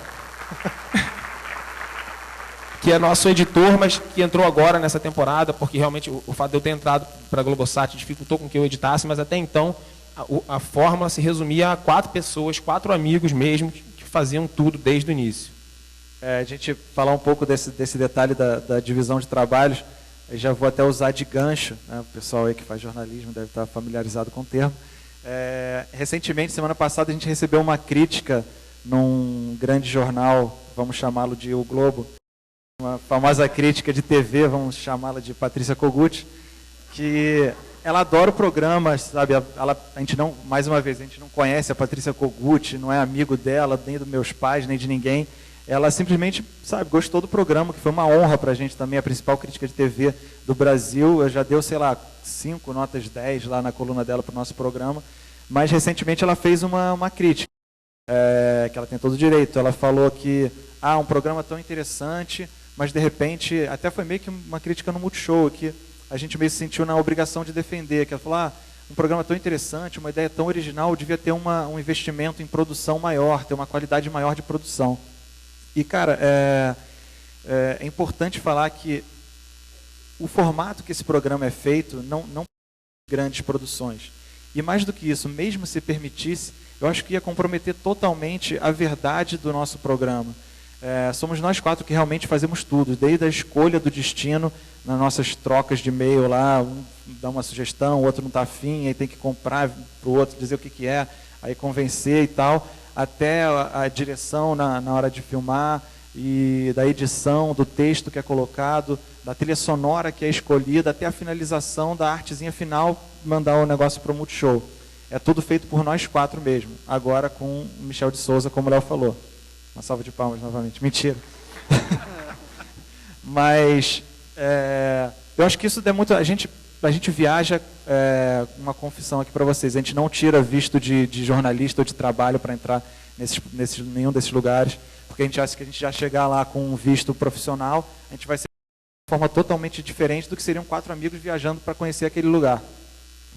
que é nosso editor, mas que entrou agora nessa temporada, porque realmente o fato de eu ter entrado para a Globosat dificultou com que eu editasse, mas até então a fórmula se resumia a 4 pessoas, 4 amigos mesmo, que faziam tudo desde o início. A gente falar um pouco desse detalhe da divisão de trabalhos, eu já vou até usar de gancho, né? O pessoal aí que faz jornalismo deve estar familiarizado com o termo. Recentemente, semana passada, a gente recebeu uma crítica num grande jornal, vamos chamá-lo de O Globo, uma famosa crítica de TV, vamos chamá-la de Patrícia Kogut, que ela adora o programa, sabe? A gente não, mais uma vez, a gente não conhece a Patrícia Kogut, não é amigo dela, nem dos meus pais, nem de ninguém. Ela simplesmente, sabe, gostou do programa, que foi uma honra para a gente também, a principal crítica de TV do Brasil. Eu já deu, sei lá, 5 notas 10 lá na coluna dela para o nosso programa. Mas recentemente ela fez uma crítica, que ela tem todo o direito. Ela falou que, um programa tão interessante, mas de repente, até foi meio que uma crítica no Multishow, que a gente meio se sentiu na obrigação de defender, que ela falou, um programa tão interessante, uma ideia tão original, devia ter um investimento em produção maior, ter uma qualidade maior de produção. E, cara, é importante falar que o formato que esse programa é feito não grandes produções. E mais do que isso, mesmo se permitisse, eu acho que ia comprometer totalmente a verdade do nosso programa. Somos nós 4 que realmente fazemos tudo, desde a escolha do destino, nas nossas trocas de e-mail lá, um dá uma sugestão, o outro não está afim, aí tem que comprar para o outro, dizer o que é, aí convencer e tal, até a direção na hora de filmar, e da edição, do texto que é colocado, da trilha sonora que é escolhida, até a finalização da artezinha final, mandar o negócio para o Multishow. É tudo feito por nós 4 mesmo, agora com o Michel de Souza, como o Léo falou. Uma salva de palmas novamente. Mentira. Mas eu acho que isso é muito... A gente viaja, uma confissão aqui para vocês, a gente não tira visto de jornalista ou de trabalho para entrar nenhum desses lugares, porque a gente acha que a gente já chegar lá com um visto profissional, a gente vai ser de forma totalmente diferente do que seriam 4 amigos viajando para conhecer aquele lugar,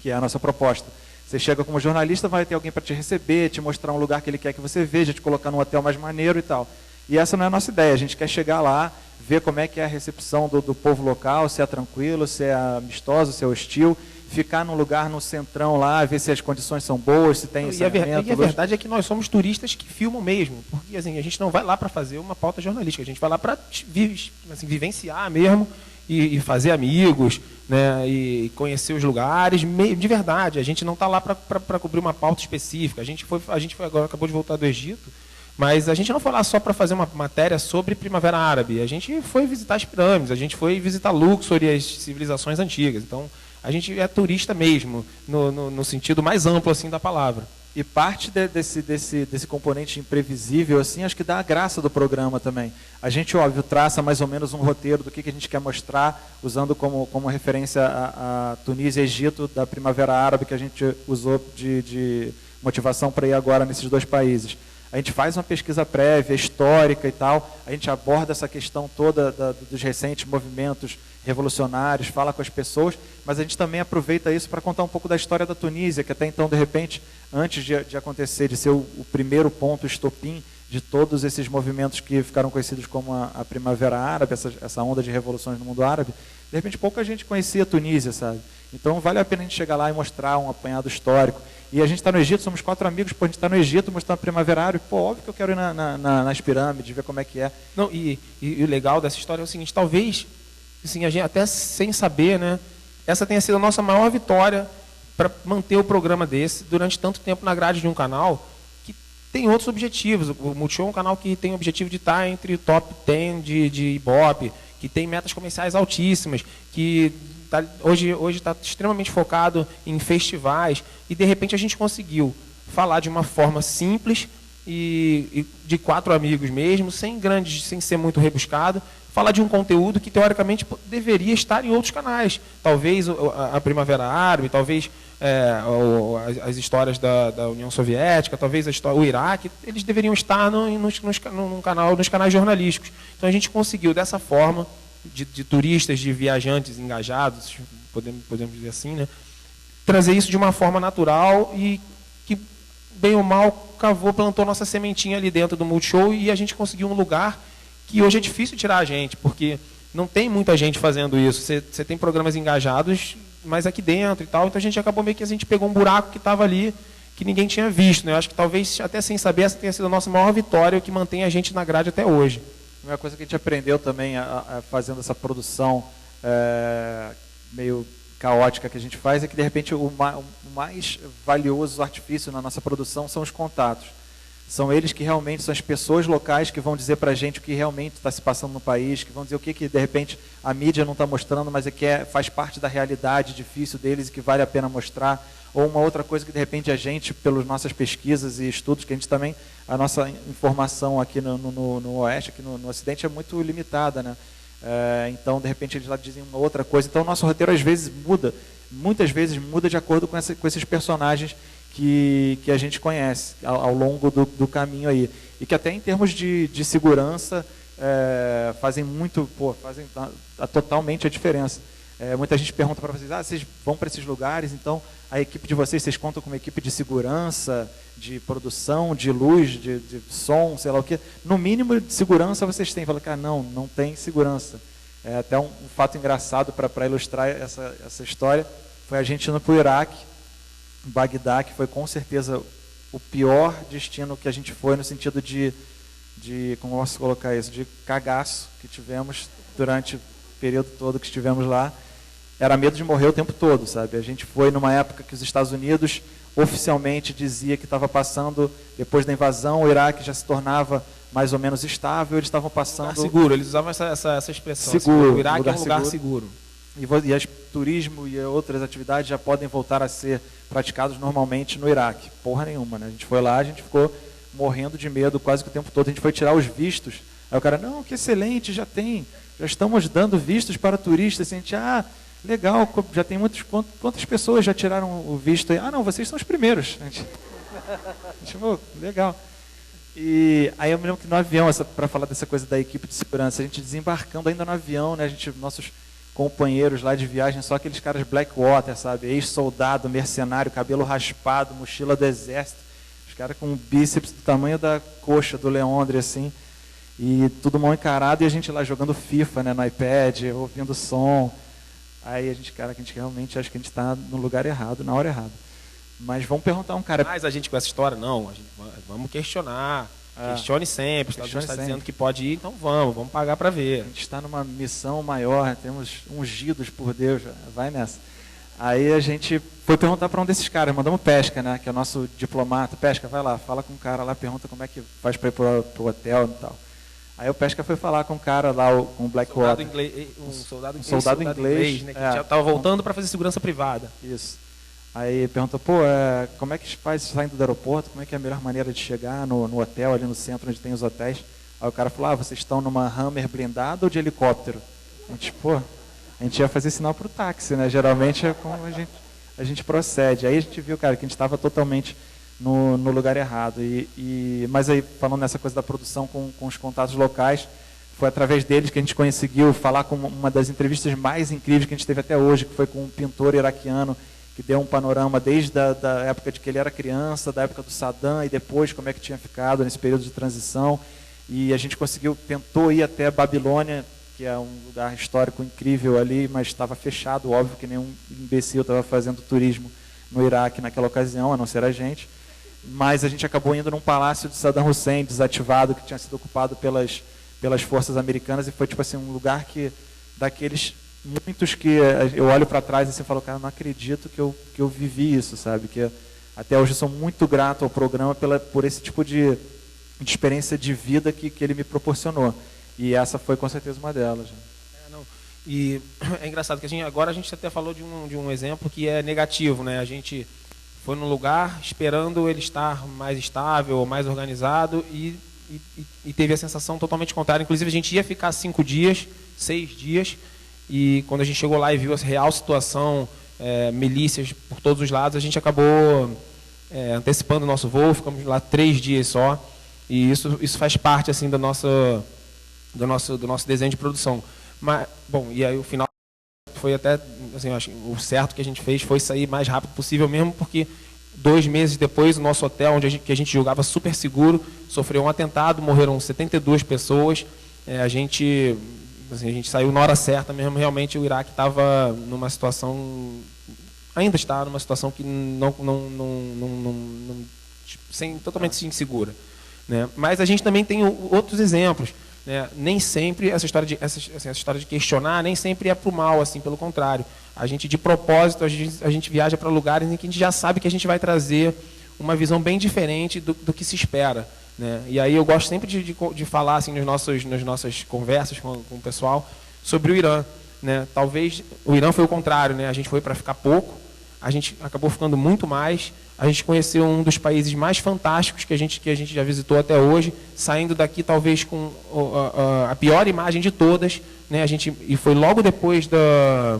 que é a nossa proposta. Você chega como jornalista, vai ter alguém para te receber, te mostrar um lugar que ele quer que você veja, te colocar num hotel mais maneiro e tal. E essa não é a nossa ideia, a gente quer chegar lá, ver como é que é a recepção do povo local, se é tranquilo, se é amistoso, se é hostil, ficar num lugar no centrão lá, ver se as condições são boas, se tem saneamento. E a verdade é que nós somos turistas que filmam mesmo, porque assim, a gente não vai lá para fazer uma pauta jornalística, a gente vai lá para vivenciar mesmo, e fazer amigos, né, e conhecer os lugares, de verdade. A gente não está lá para cobrir uma pauta específica. A gente foi agora, acabou de voltar do Egito, mas a gente não foi lá só para fazer uma matéria sobre Primavera Árabe. A gente foi visitar as pirâmides, a gente foi visitar Luxor e as civilizações antigas. Então, a gente é turista mesmo, no sentido mais amplo assim da palavra. E parte desse componente imprevisível, assim, acho que dá a graça do programa também. A gente, óbvio, traça mais ou menos um roteiro do que a gente quer mostrar, usando como referência a Tunísia e Egito, da Primavera Árabe, que a gente usou de motivação para ir agora nesses 2 países. A gente faz uma pesquisa prévia, histórica e tal, a gente aborda essa questão toda dos recentes movimentos revolucionários, fala com as pessoas, mas a gente também aproveita isso para contar um pouco da história da Tunísia, que até então, de repente, antes de acontecer, de ser o primeiro ponto estopim de todos esses movimentos que ficaram conhecidos como a Primavera Árabe, essa onda de revoluções no mundo árabe, de repente pouca gente conhecia a Tunísia, sabe? Então vale a pena a gente chegar lá e mostrar um apanhado histórico. E a gente está no Egito, somos 4 amigos, a gente está no Egito mostrando a Primavera Árabe, óbvio que eu quero ir nas pirâmides, ver como é que é. Não, e o legal dessa história é o seguinte, talvez, assim, a gente, até sem saber, né, essa tenha sido a nossa maior vitória para manter o programa desse durante tanto tempo na grade de um canal que tem outros objetivos. O Multishow é um canal que tem o objetivo de estar entre o top 10 de Ibope, que tem metas comerciais altíssimas, que hoje está extremamente focado em festivais, e de repente a gente conseguiu falar de uma forma simples e de 4 amigos mesmo, sem ser muito rebuscado, falar de um conteúdo que teoricamente deveria estar em outros canais. Talvez a Primavera Árabe, talvez as histórias da União Soviética, talvez o Iraque, eles deveriam estar nos canais jornalísticos. Então a gente conseguiu dessa forma, de turistas, de viajantes engajados, podemos dizer assim, né, trazer isso de uma forma natural e que, bem ou mal, plantou nossa sementinha ali dentro do Multishow, e a gente conseguiu um lugar que hoje é difícil tirar a gente, porque não tem muita gente fazendo isso. Você tem programas engajados, mas aqui dentro e tal, então a gente acabou meio que a gente pegou um buraco que estava ali, que ninguém tinha visto, né? Eu acho que talvez, até sem saber, essa tenha sido a nossa maior vitória, o que mantém a gente na grade até hoje. Uma coisa que a gente aprendeu também fazendo essa produção meio caótica que a gente faz é que, de repente, o mais valioso artifício na nossa produção são os contatos. São eles que realmente são as pessoas locais que vão dizer para a gente o que realmente está se passando no país, que vão dizer o que de repente a mídia não está mostrando, mas faz parte da realidade difícil deles e que vale a pena mostrar. Ou uma outra coisa que de repente a gente, pelas nossas pesquisas e estudos, que a gente também, a nossa informação aqui no Oeste, aqui no Ocidente é muito limitada, né? Então, de repente, eles lá dizem uma outra coisa. Então, o nosso roteiro às vezes muda, muitas vezes muda de acordo com esses personagens que a gente conhece ao longo do caminho aí. E que até em termos de segurança fazem totalmente a diferença. Muita gente pergunta para vocês, vocês vão para esses lugares, então a equipe de vocês contam com uma equipe de segurança, de produção, de luz, de som, sei lá o quê. No mínimo de segurança vocês têm. Fala, cara, não tem segurança. Até um fato engraçado para ilustrar essa história, foi a gente indo para o Iraque, Bagdá, que foi com certeza o pior destino que a gente foi, no sentido de como posso colocar isso, de cagaço que tivemos durante o período todo que estivemos lá. Era medo de morrer o tempo todo, sabe? A gente foi numa época que os Estados Unidos oficialmente dizia que estava passando, depois da invasão, o Iraque já se tornava mais ou menos estável, eles estavam passando... Lugar seguro, eles usavam essa expressão. Seguro, o Iraque é um lugar seguro. E turismo e outras atividades já podem voltar a ser praticados normalmente no Iraque. Porra nenhuma, né? A gente foi lá, a gente ficou morrendo de medo quase que o tempo todo. A gente foi tirar os vistos. Aí o cara, não, que excelente, já estamos dando vistos para turistas. A gente, legal, já tem quantas pessoas já tiraram o visto aí? Não, vocês são os primeiros. A gente legal. E aí eu me lembro que no avião, para falar dessa coisa da equipe de segurança, a gente desembarcando ainda no avião, né? Nossos companheiros lá de viagem, só aqueles caras Blackwater, sabe? Ex-soldado, mercenário, cabelo raspado, mochila do exército, os caras com um bíceps do tamanho da coxa do Leandre, assim, e tudo mal encarado, e a gente lá jogando FIFA, né, no iPad, ouvindo som. Aí a gente realmente acha que a gente está no lugar errado, na hora errada. Mas vamos perguntar um cara... Mas a gente com essa história, não, vamos questionar. Questione sempre, a gente está dizendo que pode ir, então vamos pagar para ver. A gente está numa missão maior, temos ungidos por Deus, vai nessa. Aí a gente foi perguntar para um desses caras, mandamos Pesca, né, que é o nosso diplomata. Pesca, vai lá, fala com o cara lá, pergunta como é que faz para ir pro hotel e tal. Aí o Pesca foi falar com o cara lá, com o Blackwater. Um soldado inglês, né, que já estava voltando para fazer segurança privada. Isso. Aí perguntou, como é que faz saindo do aeroporto, como é que é a melhor maneira de chegar no hotel, ali no centro, onde tem os hotéis? Aí o cara falou, vocês estão numa Hammer blindada ou de helicóptero? A gente ia fazer sinal para o táxi, né? Geralmente é como a gente procede. Aí a gente viu, cara, que a gente estava totalmente no lugar errado. Mas aí, falando nessa coisa da produção com os contatos locais, foi através deles que a gente conseguiu falar com uma das entrevistas mais incríveis que a gente teve até hoje, que foi com um pintor iraquiano, que deu um panorama desde da época de que ele era criança, da época do Saddam, e depois como é que tinha ficado nesse período de transição. E a gente tentou ir até Babilônia, que é um lugar histórico incrível ali, mas estava fechado, óbvio que nenhum imbecil estava fazendo turismo no Iraque naquela ocasião, a não ser a gente. Mas a gente acabou indo num palácio de Saddam Hussein, desativado, que tinha sido ocupado pelas forças americanas, e foi tipo assim, um lugar daqueles... muitos que eu olho para trás e falo, cara, não acredito que eu vivi isso, sabe? Que até hoje eu sou muito grato ao programa por esse tipo de experiência de vida que ele me proporcionou. E essa foi com certeza uma delas. E é engraçado que agora a gente até falou de um exemplo que é negativo, né? A gente foi num lugar esperando ele estar mais estável, ou mais organizado e teve a sensação totalmente contrária. Inclusive a gente ia ficar 5 dias, 6 dias, e quando a gente chegou lá e viu a real situação, milícias por todos os lados, a gente acabou antecipando o nosso voo, ficamos lá 3 dias só, e isso faz parte assim do nosso desenho de produção. Mas, bom, e aí o final foi até, assim, acho que o certo que a gente fez foi sair mais rápido possível mesmo, porque 2 meses depois o nosso hotel, que a gente julgava super seguro, sofreu um atentado, morreram 72 pessoas, a gente saiu na hora certa mesmo. Realmente o Iraque estava numa situação, ainda está numa situação que totalmente insegura, né? Mas a gente também tem outros exemplos, né? Nem sempre essa história de questionar nem sempre é para o mal, assim, pelo contrário. A gente, de propósito, a gente viaja para lugares em que a gente já sabe que a gente vai trazer uma visão bem diferente do que se espera, né? E aí eu gosto sempre de falar assim, nas nossas conversas com o pessoal sobre o Irã, né? Talvez o Irã foi o contrário, né? A gente foi para ficar pouco, a gente acabou ficando muito mais. A gente conheceu um dos países mais fantásticos que a gente já visitou até hoje, saindo daqui talvez com a pior imagem de todas, né? E foi logo depois da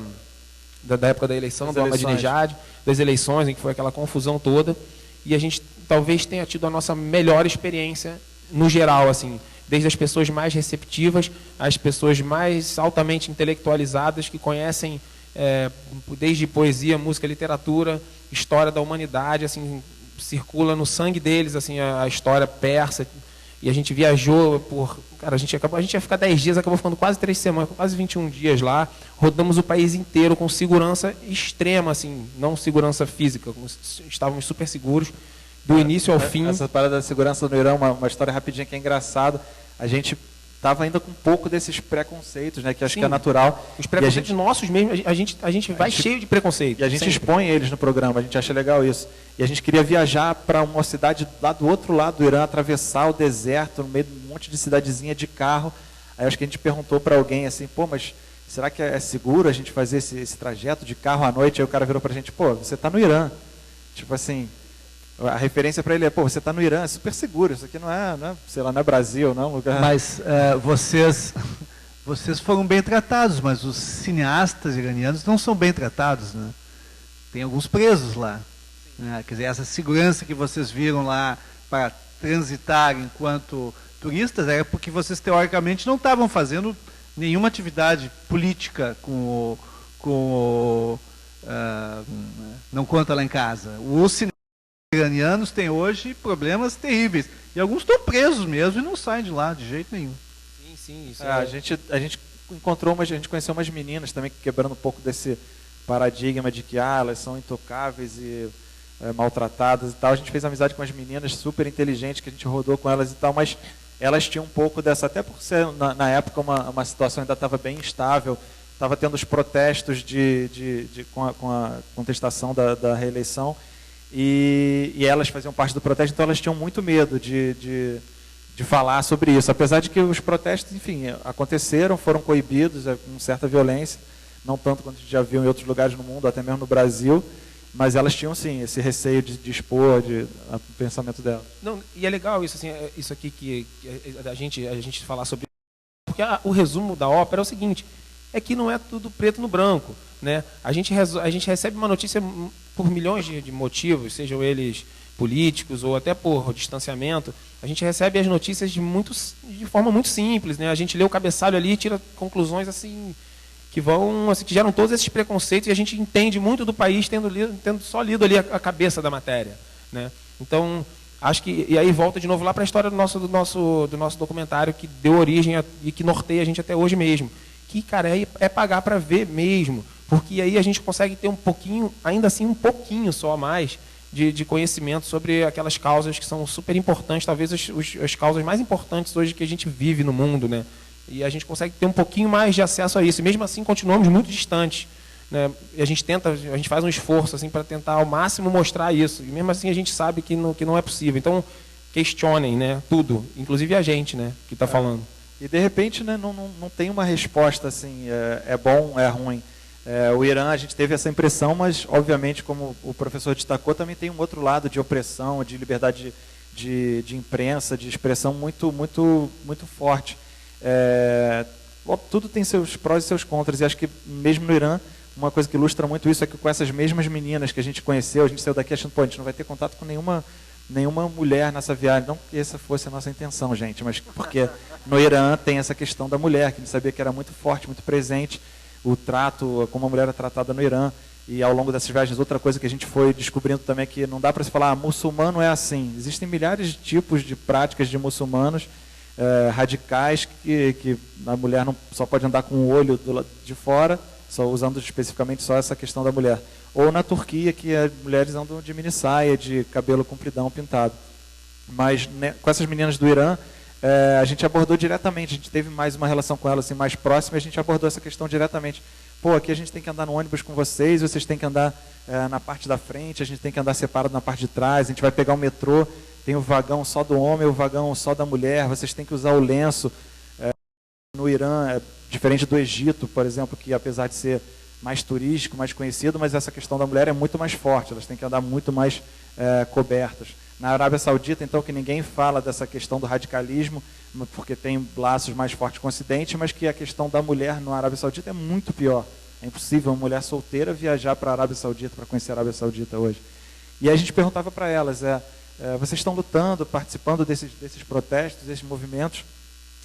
época da eleição do Ahmadinejad, das eleições, em que foi aquela confusão toda, e a gente talvez tenha tido a nossa melhor experiência no geral, assim, desde as pessoas mais receptivas, as pessoas mais altamente intelectualizadas, que conhecem desde poesia, música, literatura, história da humanidade, assim, circula no sangue deles, assim, a história persa. E a gente viajou cara, a gente ia ficar 10 dias, acabou ficando quase 3 semanas, quase 21 dias lá. Rodamos o país inteiro com segurança extrema, assim, não segurança física, estávamos super seguros do início ao fim. Essa parada da segurança no Irã, uma história rapidinha que é engraçado. A gente estava ainda com um pouco desses preconceitos, né, que acho que é natural. Os preconceitos nossos mesmo, a gente vai cheio de preconceito. E a gente sempre expõe eles no programa, a gente acha legal isso. E a gente queria viajar para uma cidade lá do outro lado do Irã, atravessar o deserto, no meio de um monte de cidadezinha de carro. Aí acho que a gente perguntou para alguém assim, pô, mas será que é seguro a gente fazer esse trajeto de carro à noite? Aí o cara virou para a gente, pô, você está no Irã. Tipo assim, a referência para ele é, pô, você está no Irã, é super seguro, isso aqui não é, sei lá, não é Brasil, não é um lugar... Mas vocês foram bem tratados, mas os cineastas iranianos não são bem tratados, né? Tem alguns presos lá. Né? Quer dizer, essa segurança que vocês viram lá para transitar enquanto turistas era porque vocês, teoricamente, não estavam fazendo nenhuma atividade política não conta lá em casa. Os cineastas iranianos têm hoje problemas terríveis. E alguns estão presos mesmo e não saem de lá de jeito nenhum. Sim, isso a gente conheceu umas meninas também, quebrando um pouco desse paradigma de que elas são intocáveis e maltratadas e tal. A gente fez amizade com as meninas super inteligentes, que a gente rodou com elas e tal, mas elas tinham um pouco dessa, até por ser na época uma situação ainda estava bem instável, estava tendo os protestos com a contestação da reeleição, e elas faziam parte do protesto, então elas tinham muito medo de falar sobre isso, apesar de que os protestos, enfim, aconteceram, foram coibidos com certa violência, não tanto quanto a gente já viu em outros lugares no mundo, até mesmo no Brasil, mas elas tinham, sim, esse receio de expor o pensamento delas. Não, e é legal isso, assim, isso aqui que a gente falar sobre, porque o resumo da ópera é o seguinte, é que não é tudo preto no branco, né? A gente recebe uma notícia por milhões de motivos, sejam eles políticos ou até por distanciamento. A gente recebe as notícias de forma muito simples, né? A gente lê o cabeçalho ali e tira conclusões assim que geram todos esses preconceitos, e a gente entende muito do país tendo só lido ali a cabeça da matéria, né? Então, acho que, e aí volta de novo lá para a história do nosso documentário, que deu origem e que norteia a gente até hoje mesmo. Que, cara, é pagar para ver mesmo, porque aí a gente consegue ter um pouquinho, ainda assim um pouquinho só a mais, de conhecimento sobre aquelas causas que são super importantes, talvez as causas mais importantes hoje que a gente vive no mundo, né? E a gente consegue ter um pouquinho mais de acesso a isso, e mesmo assim continuamos muito distantes, né? E a gente faz um esforço assim, para tentar ao máximo mostrar isso, e mesmo assim a gente sabe que não é possível. Então, questionem, né, tudo, inclusive a gente, né, que está falando. E de repente, né, não tem uma resposta assim, é bom, é ruim. O Irã, a gente teve essa impressão, mas obviamente, como o professor destacou, também tem um outro lado de opressão, de liberdade de imprensa, de expressão muito, muito, muito forte. Tudo tem seus prós e seus contras, e acho que mesmo no Irã, uma coisa que ilustra muito isso é que com essas mesmas meninas que a gente conheceu, a gente saiu daqui achando, pô, a gente não vai ter contato com nenhuma mulher nessa viagem, não que essa fosse a nossa intenção, gente, mas porque no Irã tem essa questão da mulher, que a gente sabia que era muito forte, muito presente, o trato, como a mulher é tratada no Irã, e ao longo dessas viagens, outra coisa que a gente foi descobrindo também é que não dá para se falar, muçulmano é assim, existem milhares de tipos de práticas de muçulmanos radicais, que a mulher não só pode andar com o olho de fora, só usando especificamente só essa questão da mulher. Ou na Turquia, que as mulheres andam de mini saia, de cabelo compridão, pintado. Mas, né, com essas meninas do Irã, a gente abordou diretamente, a gente teve mais uma relação com elas assim, mais próxima, e a gente abordou essa questão diretamente. pô, aqui a gente tem que andar no ônibus com vocês têm que andar na parte da frente, a gente tem que andar separado na parte de trás, a gente vai pegar o metrô, tem o vagão só do homem, o vagão só da mulher, vocês têm que usar o lenço. No Irã, é diferente do Egito, por exemplo, que apesar de ser mais turístico, mais conhecido, mas essa questão da mulher é muito mais forte, elas têm que andar muito mais cobertas. Na Arábia Saudita, então, que ninguém fala dessa questão do radicalismo, porque tem laços mais fortes com o Ocidente, mas que a questão da mulher na Arábia Saudita é muito pior. É impossível uma mulher solteira viajar para a Arábia Saudita, para conhecer a Arábia Saudita hoje. E aí a gente perguntava para elas, vocês estão lutando, participando desses protestos, desses movimentos,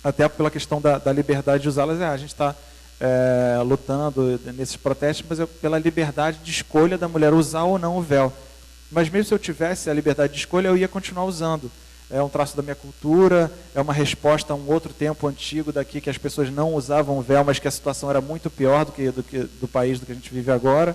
até pela questão da liberdade de usá-las, a gente está lutando nesses protestos, mas pela liberdade de escolha da mulher usar ou não o véu. Mas mesmo se eu tivesse a liberdade de escolha, eu ia continuar usando. É um traço da minha cultura, é uma resposta a um outro tempo antigo daqui, que as pessoas não usavam véu, mas que a situação era muito pior do país do que a gente vive agora.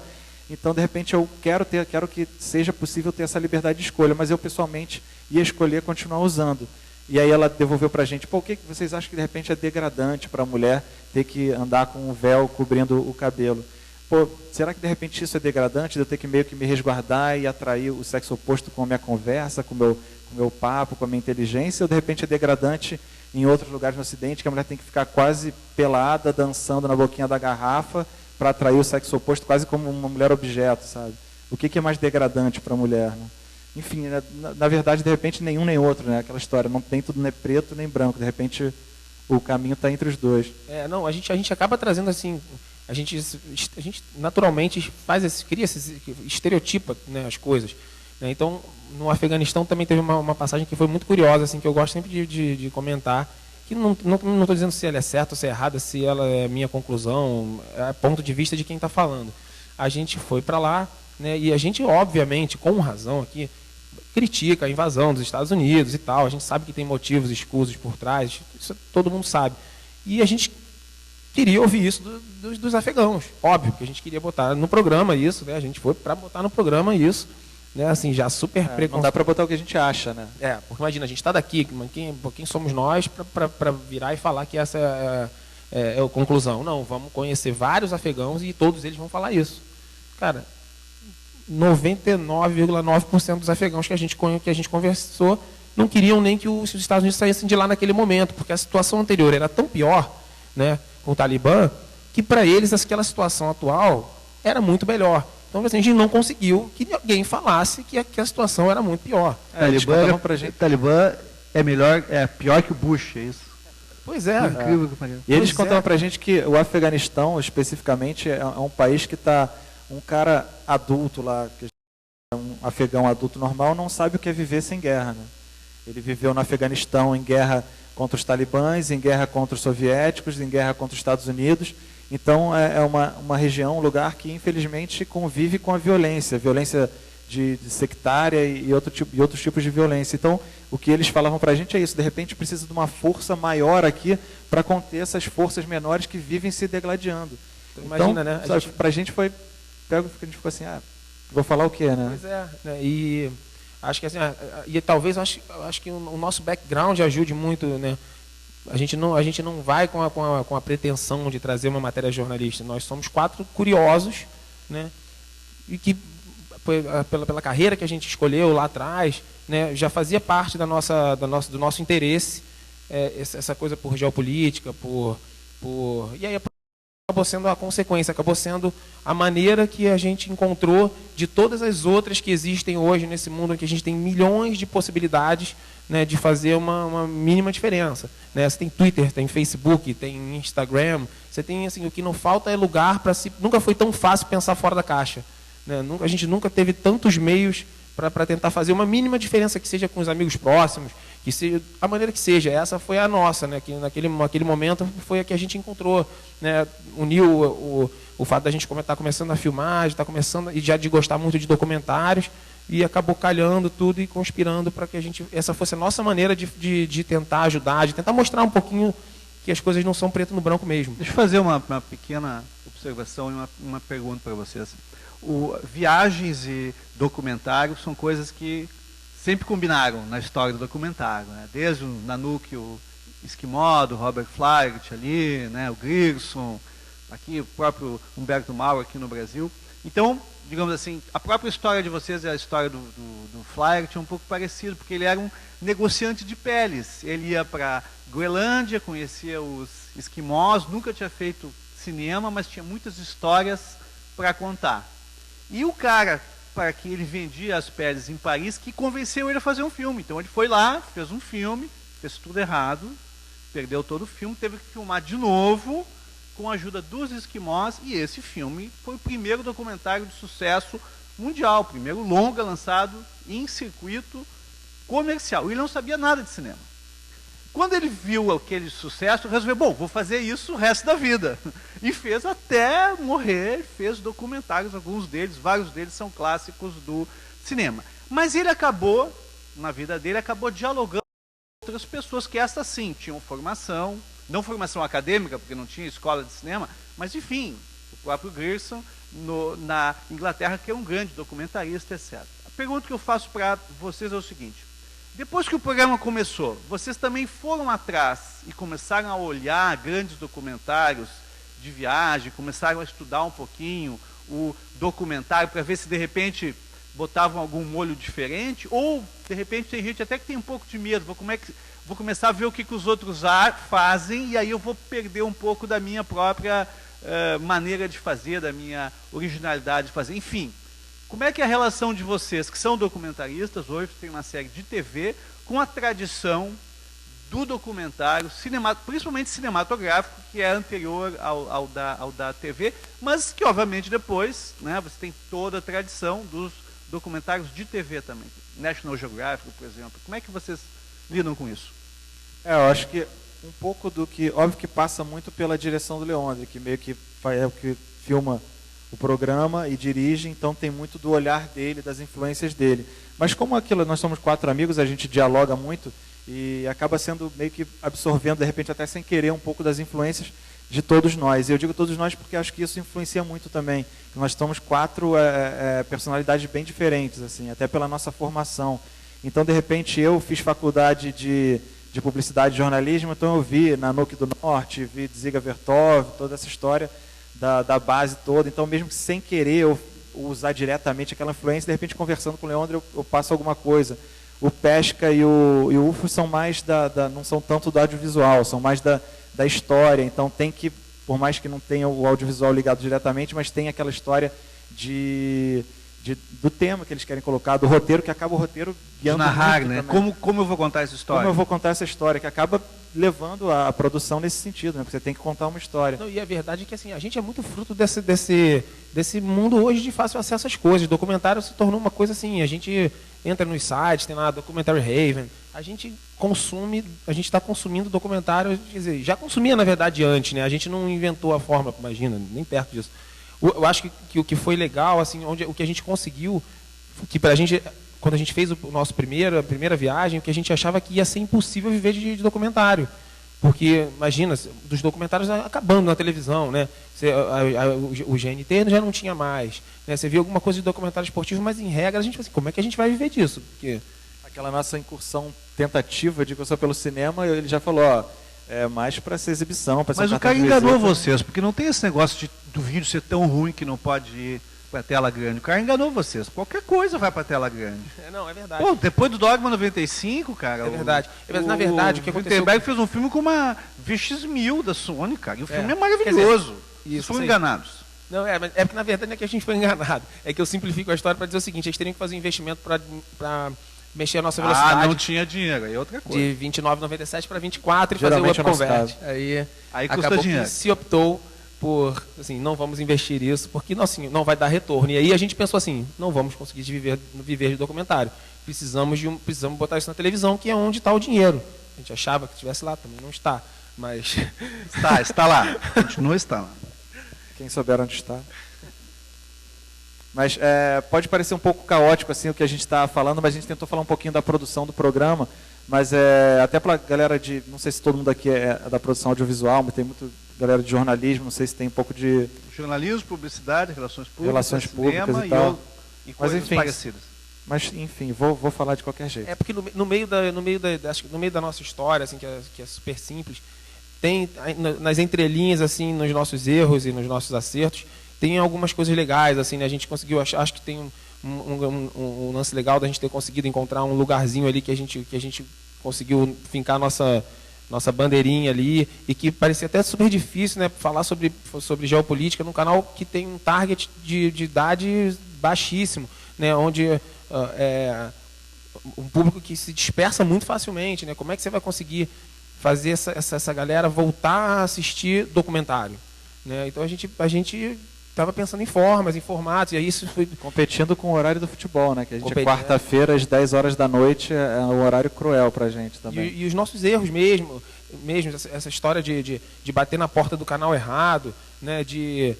Então, de repente, eu quero que seja possível ter essa liberdade de escolha, mas eu, pessoalmente, ia escolher continuar usando. E aí ela devolveu para a gente, o que vocês acham que, de repente, é degradante para a mulher ter que andar com um véu cobrindo o cabelo? Será que, de repente, isso é degradante, de eu ter que meio que me resguardar e atrair o sexo oposto com a minha conversa, com o meu papo, com a minha inteligência, ou, de repente, é degradante em outros lugares no Ocidente, que a mulher tem que ficar quase pelada, dançando na boquinha da garrafa, para atrair o sexo oposto, quase como uma mulher objeto, sabe? O que é mais degradante para a mulher, né? Enfim, na verdade, de repente, nenhum nem outro, né? Aquela história, não tem tudo nem preto nem branco, de repente, o caminho está entre os dois. Não, a gente acaba trazendo assim, a gente naturalmente cria esse estereotipa, né, as coisas. Né? Então, no Afeganistão também teve uma passagem que foi muito curiosa, assim, que eu gosto sempre de comentar, que não estou dizendo se ela é certa ou se é errada, se ela é minha conclusão, é ponto de vista de quem está falando. A gente foi para lá, né, e a gente, obviamente, com razão aqui, critica a invasão dos Estados Unidos e tal. A gente sabe que tem motivos escusos por trás, isso todo mundo sabe. E a gente queria ouvir isso dos afegãos. Óbvio que a gente queria botar no programa isso, né? A gente foi para botar no programa isso, né? Assim, já super preconceito. Não dá para botar o que a gente acha, né? Porque imagina, a gente está daqui, quem somos nós para virar e falar que essa é a conclusão? Não, vamos conhecer vários afegãos e todos eles vão falar isso. Cara, 99,9% dos afegãos que a gente conversou não queriam nem que os Estados Unidos saíssem de lá naquele momento, porque a situação anterior era tão pior, né, com o Talibã, que para eles aquela situação atual era muito melhor. Então assim, a gente não conseguiu que alguém falasse que a situação era muito pior. O Talibã é pior que o Bush, é isso? Pois é. Incrível que pareça. E eles contaram para a gente que o Afeganistão, especificamente, é um país que está... Um cara adulto lá, um afegão adulto normal, não sabe o que é viver sem guerra. Né? Ele viveu no Afeganistão em guerra contra os talibãs, em guerra contra os soviéticos, em guerra contra os Estados Unidos. Então, é uma região, um lugar que, infelizmente, convive com a violência de sectária e outros tipos de violência. Então, o que eles falavam para a gente é isso, de repente precisa de uma força maior aqui para conter essas forças menores que vivem se degladiando. Então, imagina, né? Para a gente foi... a gente ficou assim, vou falar o quê, né? Pois é, né? E acho que assim, e talvez acho que o nosso background ajude muito, né? A gente não vai com a pretensão de trazer uma matéria jornalística. Nós somos 4 curiosos, né? E que pela carreira que a gente escolheu lá atrás, né, já fazia parte do nosso interesse, essa coisa por geopolítica, e aí acabou sendo a consequência, acabou sendo a maneira que a gente encontrou de todas as outras que existem hoje nesse mundo, em que a gente tem milhões de possibilidades, né, de fazer uma mínima diferença. Né? Você tem Twitter, tem Facebook, tem Instagram, você tem, assim, o que não falta é lugar para se... Nunca foi tão fácil pensar fora da caixa. Né? A gente nunca teve tantos meios para tentar fazer uma mínima diferença, que seja com os amigos próximos, que seja a maneira que seja. Essa foi a nossa, né? Que naquele momento foi a que a gente encontrou, né? Uniu o fato da gente estar começando a filmar, estar começando e já de gostar muito de documentários, e acabou calhando tudo e conspirando para que essa fosse a nossa maneira de tentar ajudar, de tentar mostrar um pouquinho que as coisas não são preto no branco mesmo. Deixa eu fazer uma pequena observação e uma pergunta para vocês. Viagens e documentários são coisas que sempre combinaram na história do documentário, né? Desde o Nanook, o Esquimó, do Robert Flaherty ali, né? O Grierson, aqui, o próprio Humberto Mauro aqui no Brasil. Então, digamos assim, a própria história de vocês e a história do Flyer tinha um pouco parecido, porque ele era um negociante de peles. Ele ia para Groenlândia, conhecia os esquimós, nunca tinha feito cinema, mas tinha muitas histórias para contar. E o cara, para que ele vendia as peles em Paris, que convenceu ele a fazer um filme. Então ele foi lá, fez um filme, fez tudo errado, perdeu todo o filme, teve que filmar de novo, com a ajuda dos esquimós, e esse filme foi o primeiro documentário de sucesso mundial, o primeiro longa lançado em circuito comercial. Ele não sabia nada de cinema. Quando ele viu aquele sucesso, resolveu, bom, vou fazer isso o resto da vida. E fez até morrer, fez documentários, alguns deles, vários deles são clássicos do cinema. Mas ele acabou, na vida dele, acabou dialogando com outras pessoas que essas sim tinham formação, não formação acadêmica, porque não tinha escola de cinema, mas enfim, o próprio Grierson, na Inglaterra, que é um grande documentarista, etc. A pergunta que eu faço para vocês é o seguinte: depois que o programa começou, vocês também foram atrás e começaram a olhar grandes documentários de viagem, começaram a estudar um pouquinho o documentário para ver se de repente botavam algum molho diferente? Ou de repente tem gente até que tem um pouco de medo, vou começar a ver o que os outros fazem e aí eu vou perder um pouco da minha própria maneira de fazer, da minha originalidade de fazer, enfim. Como é que é a relação de vocês, que são documentaristas, hoje tem uma série de TV, com a tradição do documentário, principalmente cinematográfico, que é anterior ao da TV, mas que, obviamente, depois, né, você tem toda a tradição dos documentários de TV também. National Geographic, por exemplo. Como é que vocês lidam com isso? Eu acho que um pouco do que... Óbvio que passa muito pela direção do Leandro, que meio que é o que filma o programa e dirige, então tem muito do olhar dele, das influências dele. Mas como nós somos 4 amigos, a gente dialoga muito e acaba sendo meio que absorvendo, de repente até sem querer, um pouco das influências de todos nós. E eu digo todos nós porque acho que isso influencia muito também. Nós somos 4 personalidades bem diferentes, assim, até pela nossa formação. Então, de repente, eu fiz faculdade de publicidade e jornalismo, então eu vi Nanook do Norte, vi Dziga Vertov, toda essa história da base toda, então mesmo que sem querer eu usar diretamente aquela influência, de repente conversando com o Leandro eu passo alguma coisa. O Pesca e o UFO são mais não são tanto do audiovisual, são mais da história, então tem que, por mais que não tenha o audiovisual ligado diretamente, mas tem aquela história do tema que eles querem colocar, do roteiro, que acaba o roteiro guiando narrar, né? Como eu vou contar essa história? Como eu vou contar essa história, que acaba levando a produção nesse sentido, né? Porque você tem que contar uma história. Não, e a verdade é que assim, a gente é muito fruto desse mundo hoje de fácil acesso às coisas. O documentário se tornou uma coisa assim, a gente entra nos sites, tem lá Documentary Haven, a gente está consumindo documentário, quer dizer, já consumia na verdade antes, né? A gente não inventou a forma, imagina, nem perto disso. Eu acho que o que foi legal, assim, o que a gente conseguiu, que pra gente, quando a gente fez a nossa primeira viagem, o que a gente achava que ia ser impossível viver de documentário. Porque, imagina, dos documentários acabando na televisão, né? O GNT já não tinha mais. Né? Você via alguma coisa de documentário esportivo, mas em regra a gente fala assim, como é que a gente vai viver disso? Porque aquela nossa incursão tentativa de incursão pelo cinema, ele já falou, é mais para ser exibição. Mas o cara enganou vocês, porque não tem esse negócio do vídeo ser tão ruim que não pode ir para a tela grande. O cara enganou vocês. Qualquer coisa vai para a tela grande. Não, é verdade. Pô, depois do Dogma 95, cara... É verdade. Na verdade, o que aconteceu... O Wittenberg fez um filme com uma VX-1000 da Sony, cara. E o filme é maravilhoso. Vocês foram enganados. Não, é porque na verdade não é que a gente foi enganado. É que eu simplifico a história para dizer o seguinte, a gente teria que fazer um investimento para mexer a nossa velocidade. Não tinha dinheiro, aí é outra coisa. De 29,97 para 24 e geralmente fazer o upconvert. Aí custa acabou dinheiro. Que se optou por, assim, não vamos investir isso, porque assim, não vai dar retorno. E aí a gente pensou assim, não vamos conseguir viver de documentário. Precisamos botar isso na televisão, que é onde está o dinheiro. A gente achava que estivesse lá, também não está. Mas está lá. Continua está lá. Quem souber onde está. Mas pode parecer um pouco caótico assim o que a gente está falando, mas a gente tentou falar um pouquinho da produção do programa, mas até para a galera não sei se todo mundo aqui é da produção audiovisual, mas tem muita galera de jornalismo, não sei se tem um pouco de... Jornalismo, publicidade, relações públicas cinema e tal. E coisas mas, enfim, parecidas. Mas, enfim, vou falar de qualquer jeito. É porque no meio da nossa história, assim, que é super simples, tem nas entrelinhas, assim, nos nossos erros e nos nossos acertos, tem algumas coisas legais, assim, né? A gente conseguiu, acho que tem um lance legal da gente ter conseguido encontrar um lugarzinho ali que a gente conseguiu fincar a nossa bandeirinha ali, e que parecia até super difícil, né, falar sobre geopolítica num canal que tem um target de idade baixíssimo, né, onde um público que se dispersa muito facilmente, né? Como é que você vai conseguir fazer essa galera voltar a assistir documentário, né? Então a gente estava pensando em formas, em formatos, e aí isso foi competindo com o horário do futebol, né? Que a gente quarta-feira às 10 horas da noite é um horário cruel pra gente também. E os nossos erros mesmo essa história de bater na porta do canal errado, né? De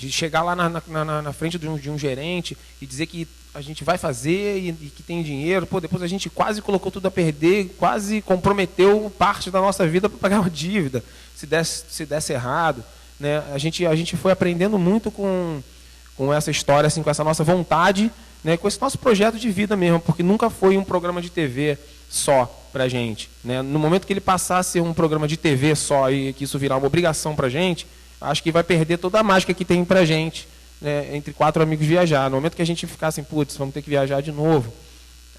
chegar lá na frente de um gerente e dizer que a gente vai fazer e que tem dinheiro. Pô, depois a gente quase colocou tudo a perder, quase comprometeu parte da nossa vida para pagar uma dívida, se desse errado, né? A gente foi aprendendo muito com essa história, assim, com essa nossa vontade, né? Com esse nosso projeto de vida mesmo, porque nunca foi um programa de TV só para a gente, né? No momento que ele passar a ser um programa de TV só e que isso virar uma obrigação para a gente, acho que vai perder toda a mágica que tem para a gente, né, entre 4 amigos viajar. No momento que a gente ficar assim, putz, vamos ter que viajar de novo,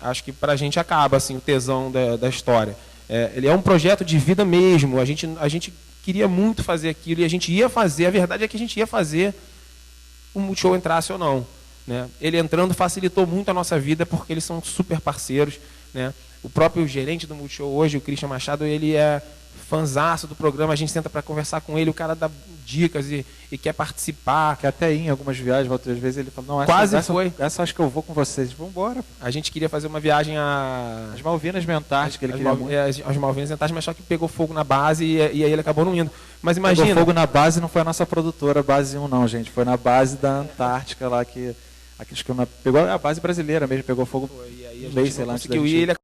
acho que para a gente acaba assim, o tesão da história. Ele é um projeto de vida mesmo. A gente queria muito fazer aquilo e a gente ia fazer. A verdade é que a gente ia fazer o Multishow entrasse ou não, né? Ele entrando facilitou muito a nossa vida porque eles são super parceiros, né? O próprio gerente do Multishow hoje, o Christian Machado, ele é fanzaço do programa, a gente senta para conversar com ele, o cara dá dicas e quer participar. Que até em algumas viagens, outras vezes ele fala, não, essa acho que eu vou com vocês, vamos embora. A gente queria fazer uma viagem as Malvinas Antárticas, ele queria muito. As Malvinas Antárticas, mas só que pegou fogo na base e aí ele acabou não indo. Mas imagina... Pegou fogo na base, não foi a nossa produtora, Base 1 não, gente, foi na base da Antártica lá, que pegou a base brasileira mesmo, pegou fogo. E aí a gente conseguiu ir.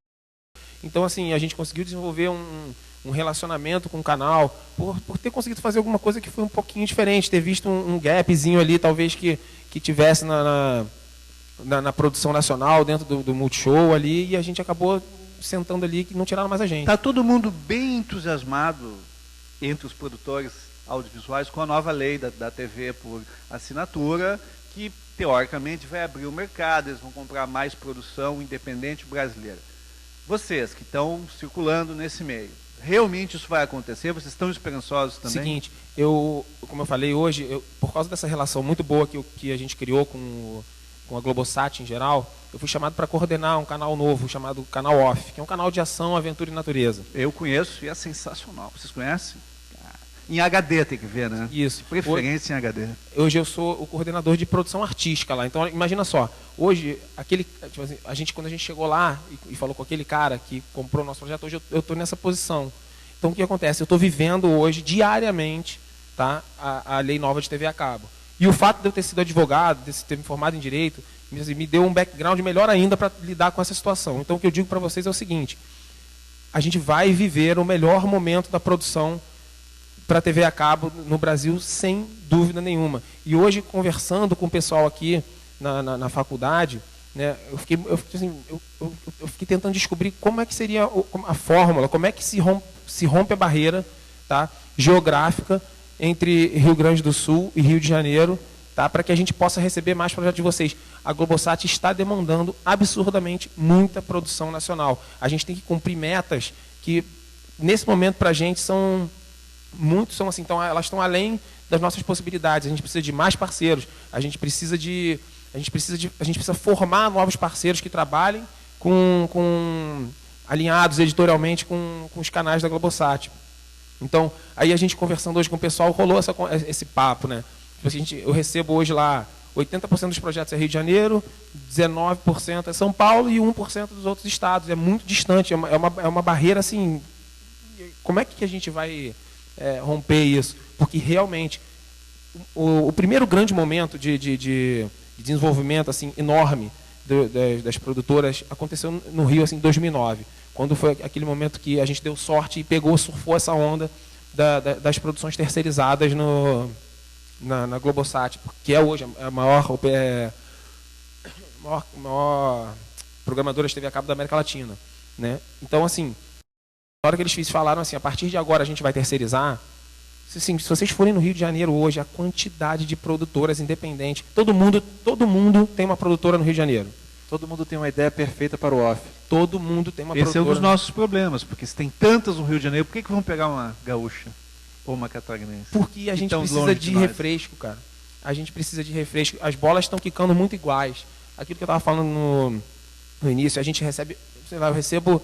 Então, assim, a gente conseguiu desenvolver um relacionamento com o canal, por ter conseguido fazer alguma coisa que foi um pouquinho diferente, ter visto um gapzinho ali, talvez que tivesse na produção nacional, dentro do Multishow ali, e a gente acabou sentando ali que não tiraram mais a gente. Está todo mundo bem entusiasmado entre os produtores audiovisuais com a nova lei da TV por assinatura, que teoricamente vai abrir o mercado, eles vão comprar mais produção independente brasileira. Vocês que estão circulando nesse meio, realmente isso vai acontecer? Vocês estão esperançosos também? Seguinte, como eu falei hoje, por causa dessa relação muito boa que a gente criou com a Globosat em geral, eu fui chamado para coordenar um canal novo chamado Canal Off, que é um canal de ação, aventura e natureza. Eu conheço e é sensacional. Vocês conhecem? Em HD tem que ver, né? Isso. Preferência em HD. Hoje eu sou o coordenador de produção artística lá. Então, imagina só, hoje, tipo assim, quando a gente chegou lá e falou com aquele cara que comprou o nosso projeto, hoje eu estou nessa posição. Então, o que acontece? Eu estou vivendo hoje, diariamente, tá, a lei nova de TV a cabo. E o fato de eu ter sido advogado, de ter me formado em direito, me deu um background melhor ainda para lidar com essa situação. Então, o que eu digo para vocês é o seguinte: a gente vai viver o melhor momento da produção para a TV a cabo no Brasil, sem dúvida nenhuma. E hoje, conversando com o pessoal aqui na faculdade, né, eu fiquei tentando descobrir como é que seria a fórmula, como é que se rompe a barreira, tá, geográfica entre Rio Grande do Sul e Rio de Janeiro, tá, para que a gente possa receber mais projetos de vocês. A Globosat está demandando absurdamente muita produção nacional. A gente tem que cumprir metas que, nesse momento, para a gente, são assim, então elas estão além das nossas possibilidades. A gente precisa de mais parceiros. A gente precisa formar novos parceiros que trabalhem alinhados editorialmente com os canais da Globosat. Então, aí a gente conversando hoje com o pessoal, rolou esse papo, né? Eu recebo hoje lá 80% dos projetos é Rio de Janeiro, 19% é São Paulo e 1% dos outros estados. É muito distante, é uma barreira assim. Como é que a gente vai romper isso? Porque realmente o primeiro grande momento de desenvolvimento assim enorme das produtoras aconteceu no Rio assim, em 2009, quando foi aquele momento que a gente deu sorte e surfou essa onda das produções terceirizadas na Globosat, que é hoje a maior programadora de TV a cabo da América Latina, né? Então, assim, Na hora que eles falaram assim, a partir de agora a gente vai terceirizar, assim, se vocês forem no Rio de Janeiro hoje, a quantidade de produtoras independentes, todo mundo tem uma produtora no Rio de Janeiro. Todo mundo tem uma ideia perfeita para o off. Todo mundo tem uma Esse produtora. é um dos nossos problemas, porque se tem tantas no Rio de Janeiro, por que vão pegar uma gaúcha ou uma catarinense? Porque a gente tão precisa longe de de nós? refresco, cara. A gente precisa de refresco. As bolas estão quicando muito iguais. Aquilo que eu estava falando no início, a gente recebe, sei lá, eu recebo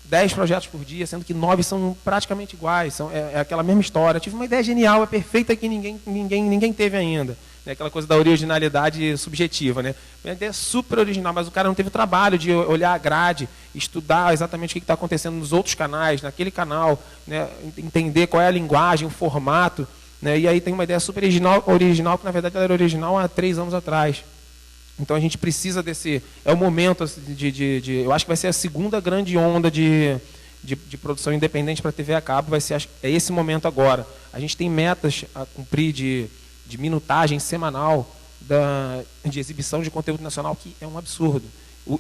10 projetos por dia, sendo que 9 são praticamente iguais. É aquela mesma história. Eu tive uma ideia genial, é perfeita, que ninguém teve ainda. É aquela coisa da originalidade subjetiva, né? Uma ideia super original, mas o cara não teve o trabalho de olhar a grade, estudar exatamente o que está acontecendo nos outros canais, naquele canal, né? Entender qual é a linguagem, o formato, né? E aí tem uma ideia super original, que na verdade ela era original há 3 anos atrás. Então a gente precisa desse... É o momento eu acho que vai ser a segunda grande onda de produção independente para a TV a cabo, é esse momento agora. A gente tem metas a cumprir de minutagem semanal de exibição de conteúdo nacional, que é um absurdo.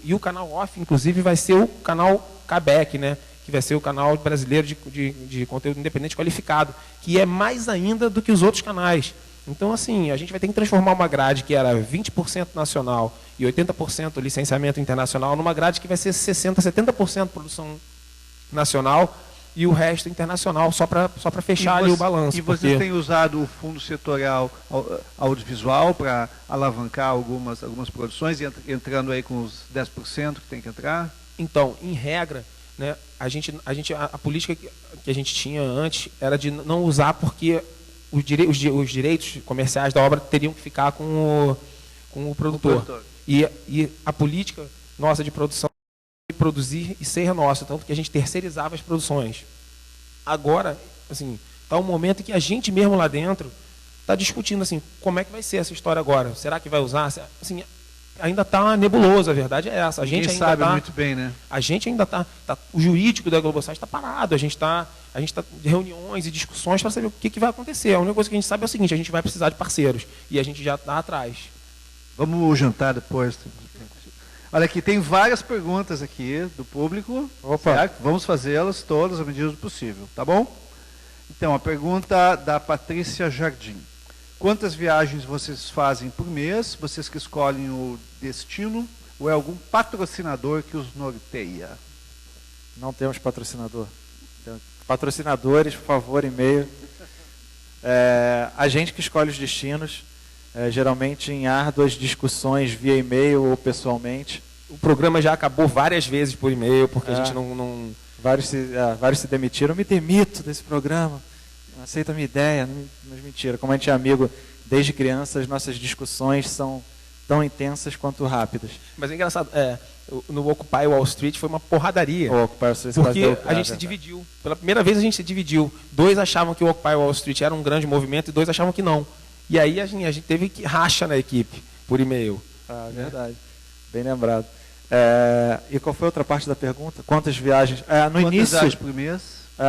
E o canal off, inclusive, vai ser o canal CABEC, né? Que vai ser o canal brasileiro de conteúdo independente qualificado, que é mais ainda do que os outros canais. Então, assim, a gente vai ter que transformar uma grade que era 20% nacional e 80% licenciamento internacional numa grade que vai ser 60%, 70% produção nacional e o resto internacional, só para fechar ali o balanço. E vocês têm usado o fundo setorial audiovisual para alavancar algumas produções, entrando aí com os 10% que tem que entrar? Então, em regra, né, a política que a gente tinha antes era de não usar, porque os direitos comerciais da obra teriam que ficar com o produtor. E a política nossa de produção é produzir e ser nossa, tanto que a gente terceirizava as produções. Agora, assim, está um momento em que a gente mesmo lá dentro está discutindo assim, como é que vai ser essa história agora? Será que vai usar? Assim, ainda está nebuloso, a verdade é essa. Ninguém sabe muito bem, né? A gente ainda está... O jurídico da Globosat está parado. A gente está em reuniões e discussões para saber o que vai acontecer. A única coisa que a gente sabe é o seguinte, a gente vai precisar de parceiros. E a gente já está atrás. Vamos jantar depois. Olha aqui, tem várias perguntas aqui do público. Opa. Certo? Vamos fazê-las todas à medida do possível, tá bom? Então, a pergunta da Patrícia Jardim. Quantas viagens vocês fazem por mês? Vocês que escolhem o destino ou é algum patrocinador que os norteia? Não temos patrocinador. Patrocinadores, por favor, e-mail. A gente que escolhe os destinos, geralmente em árduas discussões via e-mail ou pessoalmente. O programa já acabou várias vezes por e-mail, porque a gente não... Vários se demitiram. Eu me demito desse programa. Não aceito a minha ideia. Mas mentira. Como a gente é amigo desde criança, as nossas discussões são tão intensas quanto rápidas. Mas é engraçado, no Occupy Wall Street foi uma porradaria. O Occupy Wall Street porque a gente se dividiu. Pela primeira vez a gente se dividiu. 2 achavam que o Occupy Wall Street era um grande movimento e 2 achavam que não. E aí a gente teve que racha na equipe, por e-mail. Verdade. Bem lembrado. E qual foi a outra parte da pergunta? Quantas viagens? Quantas viagens por mês?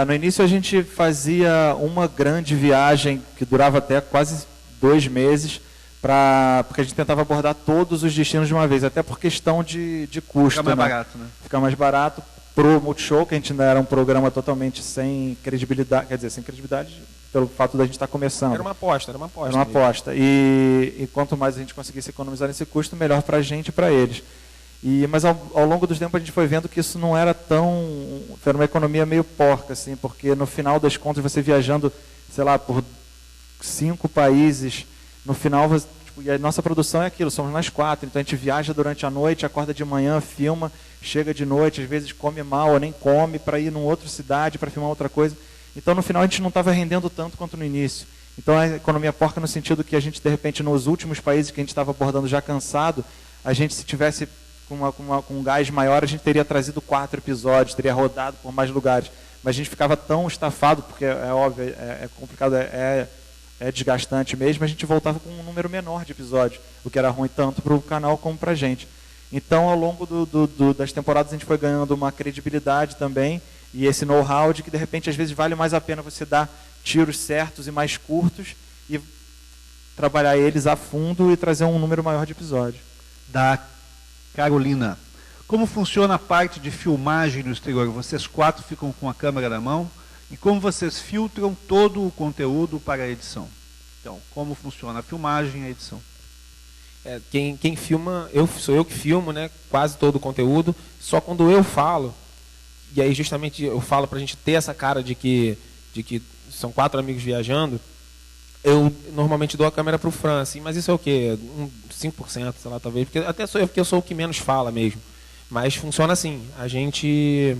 No início a gente fazia uma grande viagem que durava até quase 2 meses, porque a gente tentava abordar todos os destinos de uma vez, até por questão de custo. Fica mais barato, né? Fica mais barato. Pro Multishow, que a gente ainda era um programa totalmente sem credibilidade, quer dizer, sem credibilidade pelo fato da gente estar começando. Era uma aposta. Era uma aposta. E quanto mais a gente conseguisse economizar nesse custo, melhor para a gente e para eles. Mas ao longo do tempo a gente foi vendo que isso não era tão... Era uma economia meio porca, assim, porque no final das contas, você viajando, sei lá, por 5 países, no final, e a nossa produção é aquilo, somos nós 4, então a gente viaja durante a noite, acorda de manhã, filma, chega de noite, às vezes come mal ou nem come, para ir numa outra cidade, para filmar outra coisa. Então, no final, a gente não estava rendendo tanto quanto no início. Então, a economia porca no sentido que a gente, de repente, nos últimos países que a gente estava abordando já cansado, a gente, se tivesse com um gás maior, a gente teria trazido 4 episódios, teria rodado por mais lugares. Mas a gente ficava tão estafado, porque é óbvio, é complicado, é desgastante mesmo, a gente voltava com um número menor de episódios, o que era ruim tanto para o canal como para a gente. Então, ao longo das temporadas, a gente foi ganhando uma credibilidade também, e esse know-how de que, de repente, às vezes vale mais a pena você dar tiros certos e mais curtos e trabalhar eles a fundo e trazer um número maior de episódios. Da Carolina. Como funciona a parte de filmagem no exterior? Vocês 4 ficam com a câmera na mão e como vocês filtram todo o conteúdo para a edição? Então, como funciona a filmagem e a edição? Quem filma, sou eu que filmo, né, quase todo o conteúdo, só quando eu falo, e aí justamente eu falo para a gente ter essa cara de que são 4 amigos viajando, eu normalmente dou a câmera para o Fran, assim, mas isso é o quê? 5%, sei lá, talvez, porque até sou eu, porque eu sou o que menos fala mesmo. Mas funciona assim, a gente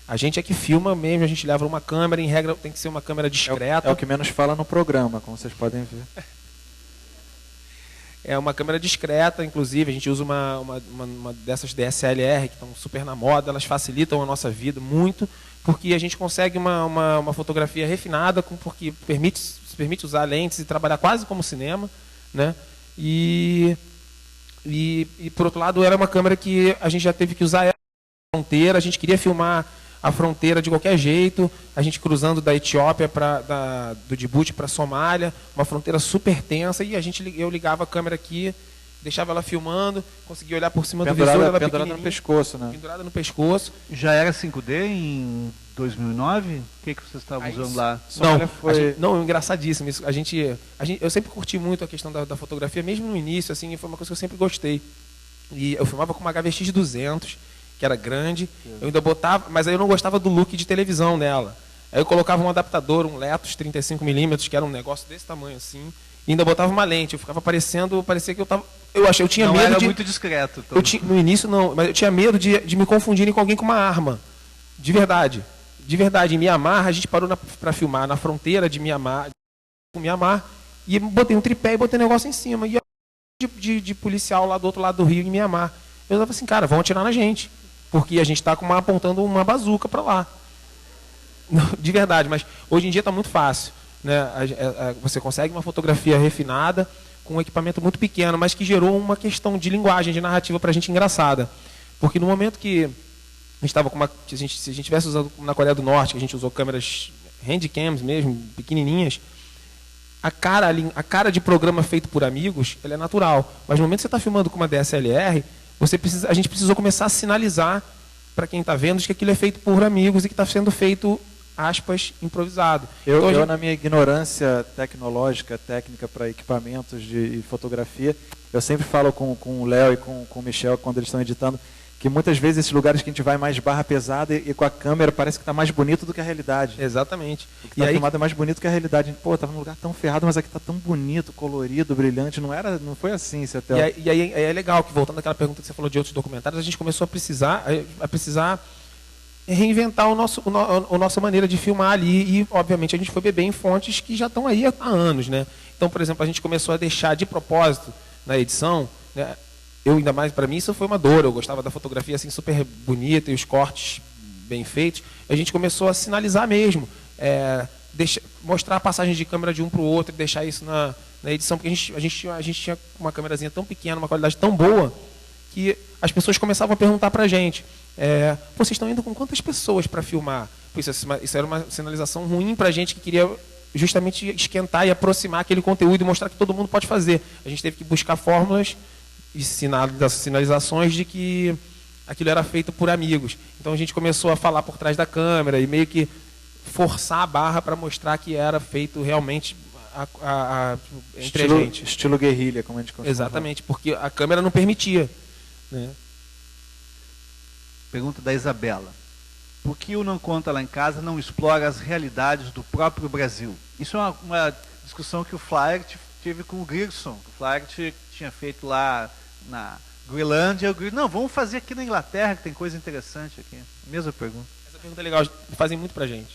é que filma mesmo, a gente leva uma câmera, em regra tem que ser uma câmera discreta. É o que menos fala no programa, como vocês podem ver. É uma câmera discreta, inclusive, a gente usa uma dessas DSLR que estão super na moda, elas facilitam a nossa vida muito, porque a gente consegue uma fotografia refinada, porque permite usar lentes e trabalhar quase como cinema, né? E por outro lado, era uma câmera que a gente já teve que usar a fronteira, a gente queria filmar a fronteira de qualquer jeito, a gente cruzando da Etiópia do Djibouti para a Somália, uma fronteira super tensa, e eu ligava a câmera aqui, deixava ela filmando, conseguia olhar por cima do visor, ela pendurada no pescoço, né? Pendurada no pescoço. Já era 5D em 2009? O que vocês estavam usando lá? Não, engraçadíssimo isso. Eu sempre curti muito a questão da fotografia, mesmo no início, assim, foi uma coisa que eu sempre gostei. E eu filmava com uma HVX 200, que era grande, eu ainda botava, mas aí eu não gostava do look de televisão nela. Aí eu colocava um adaptador, um Letos 35mm, que era um negócio desse tamanho assim, e ainda botava uma lente. Eu ficava parecia que eu tinha não medo era muito discreto. Então. No início não, mas eu tinha medo de me confundirem com alguém com uma arma. De verdade. De verdade, em Mianmar, a gente parou para filmar na fronteira de Mianmar, e botei um tripé e botei um negócio em cima. E de policial lá do outro lado do rio, em Mianmar. Eu estava assim, cara, vão atirar na gente. Porque a gente está apontando uma bazuca para lá. De verdade, mas hoje em dia está muito fácil. Né? Você consegue uma fotografia refinada com um equipamento muito pequeno, mas que gerou uma questão de linguagem, de narrativa para a gente engraçada. Porque no momento que a gente estava se a gente estivesse usando na Coreia do Norte, que a gente usou câmeras handcams mesmo, pequenininhas, a cara de programa feito por amigos, ela é natural. Mas no momento que você está filmando com uma DSLR, a gente precisou começar a sinalizar para quem está vendo que aquilo é feito por amigos e que está sendo feito, aspas, improvisado. Eu, na minha ignorância tecnológica, técnica para equipamentos de fotografia, eu sempre falo com o Léo e com o Michel, quando eles estão editando, que muitas vezes esses lugares que a gente vai mais barra pesada e com a câmera parece que está mais bonito do que a realidade. Exatamente. O que está filmado é mais bonito que a realidade. Pô, estava num lugar tão ferrado, mas aqui está tão bonito, colorido, brilhante. Não foi assim, até. E aí é legal que, voltando àquela pergunta que você falou de outros documentários, a gente começou a precisar reinventar a nossa maneira de filmar ali. E, obviamente, a gente foi beber em fontes que já estão aí há anos. Né? Então, por exemplo, a gente começou a deixar de propósito na edição, né? Ainda mais, para mim, isso foi uma dor. Eu gostava da fotografia assim super bonita e os cortes bem feitos. A gente começou a sinalizar mesmo, mostrar a passagem de câmera de um para o outro e deixar isso na edição, porque a gente tinha uma câmerazinha tão pequena, uma qualidade tão boa, que as pessoas começavam a perguntar para a gente, vocês estão indo com quantas pessoas para filmar? Isso era uma sinalização ruim para a gente que queria justamente esquentar e aproximar aquele conteúdo e mostrar que todo mundo pode fazer. A gente teve que buscar fórmulas e sinalizações de que aquilo era feito por amigos. Então a gente começou a falar por trás da câmera e meio que forçar a barra para mostrar que era feito realmente entre a gente. Estilo guerrilha, como a gente costuma Exatamente, porque a câmera não permitia. Né? Pergunta da Isabela. Por que o Não Conta Lá em Casa não explora as realidades do próprio Brasil? Isso é uma discussão que o Flyer teve com o Grierson. O Flyer tinha feito lá na Groenlândia. Não, vamos fazer aqui na Inglaterra, que tem coisa interessante aqui. Mesma pergunta. Essa pergunta é legal, fazem muito pra gente.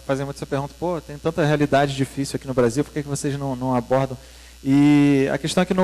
Fazem muito essa pergunta, tem tanta realidade difícil aqui no Brasil, por que vocês não abordam? E a questão é que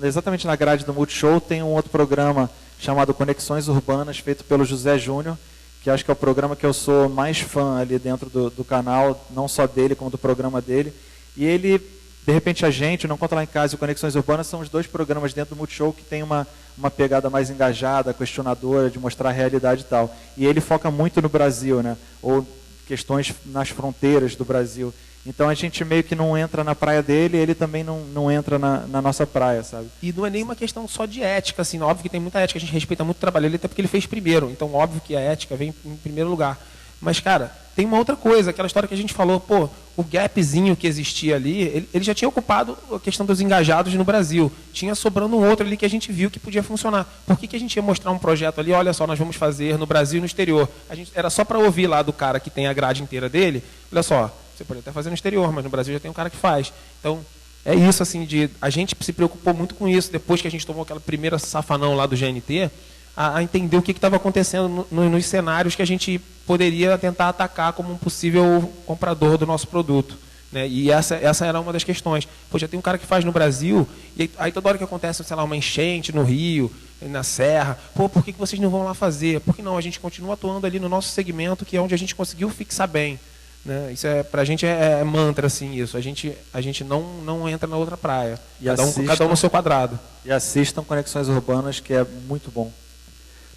exatamente na grade do Multishow tem um outro programa chamado Conexões Urbanas, feito pelo José Júnior, que acho que é o programa que eu sou mais fã ali dentro do canal, não só dele, como do programa dele. E ele, de repente, o Não Conta Lá em Casa e o Conexões Urbanas são os 2 programas dentro do Multishow que tem uma pegada mais engajada, questionadora, de mostrar a realidade e tal. E ele foca muito no Brasil, né? Ou questões nas fronteiras do Brasil. Então a gente meio que não entra na praia dele, ele também não entra na nossa praia, sabe? E não é nenhuma questão só de ética, assim, óbvio que tem muita ética, a gente respeita muito o trabalho dele, até porque ele fez primeiro, então óbvio que a ética vem em primeiro lugar. Mas, cara, tem uma outra coisa, aquela história que a gente falou, pô, o gapzinho que existia ali, ele já tinha ocupado a questão dos engajados no Brasil. Tinha sobrando um outro ali que a gente viu que podia funcionar. Por que a gente ia mostrar um projeto ali, olha só, nós vamos fazer no Brasil e no exterior? Era só para ouvir lá do cara que tem a grade inteira dele, olha só, você pode até fazer no exterior, mas no Brasil já tem um cara que faz. Então, é isso, assim, a gente se preocupou muito com isso, depois que a gente tomou aquela primeira safanão lá do GNT, a entender o que estava acontecendo nos cenários que a gente poderia tentar atacar como um possível comprador do nosso produto. Né? E essa era uma das questões. Pô, já tem um cara que faz no Brasil, e aí toda hora que acontece, sei lá, uma enchente no Rio, na Serra, pô, por que vocês não vão lá fazer? Por que não? A gente continua atuando ali no nosso segmento, que é onde a gente conseguiu fixar bem. Né? Isso pra gente é mantra, assim, isso. A gente não entra na outra praia. Cada um no seu quadrado. E assistam Conexões Urbanas, que é muito bom.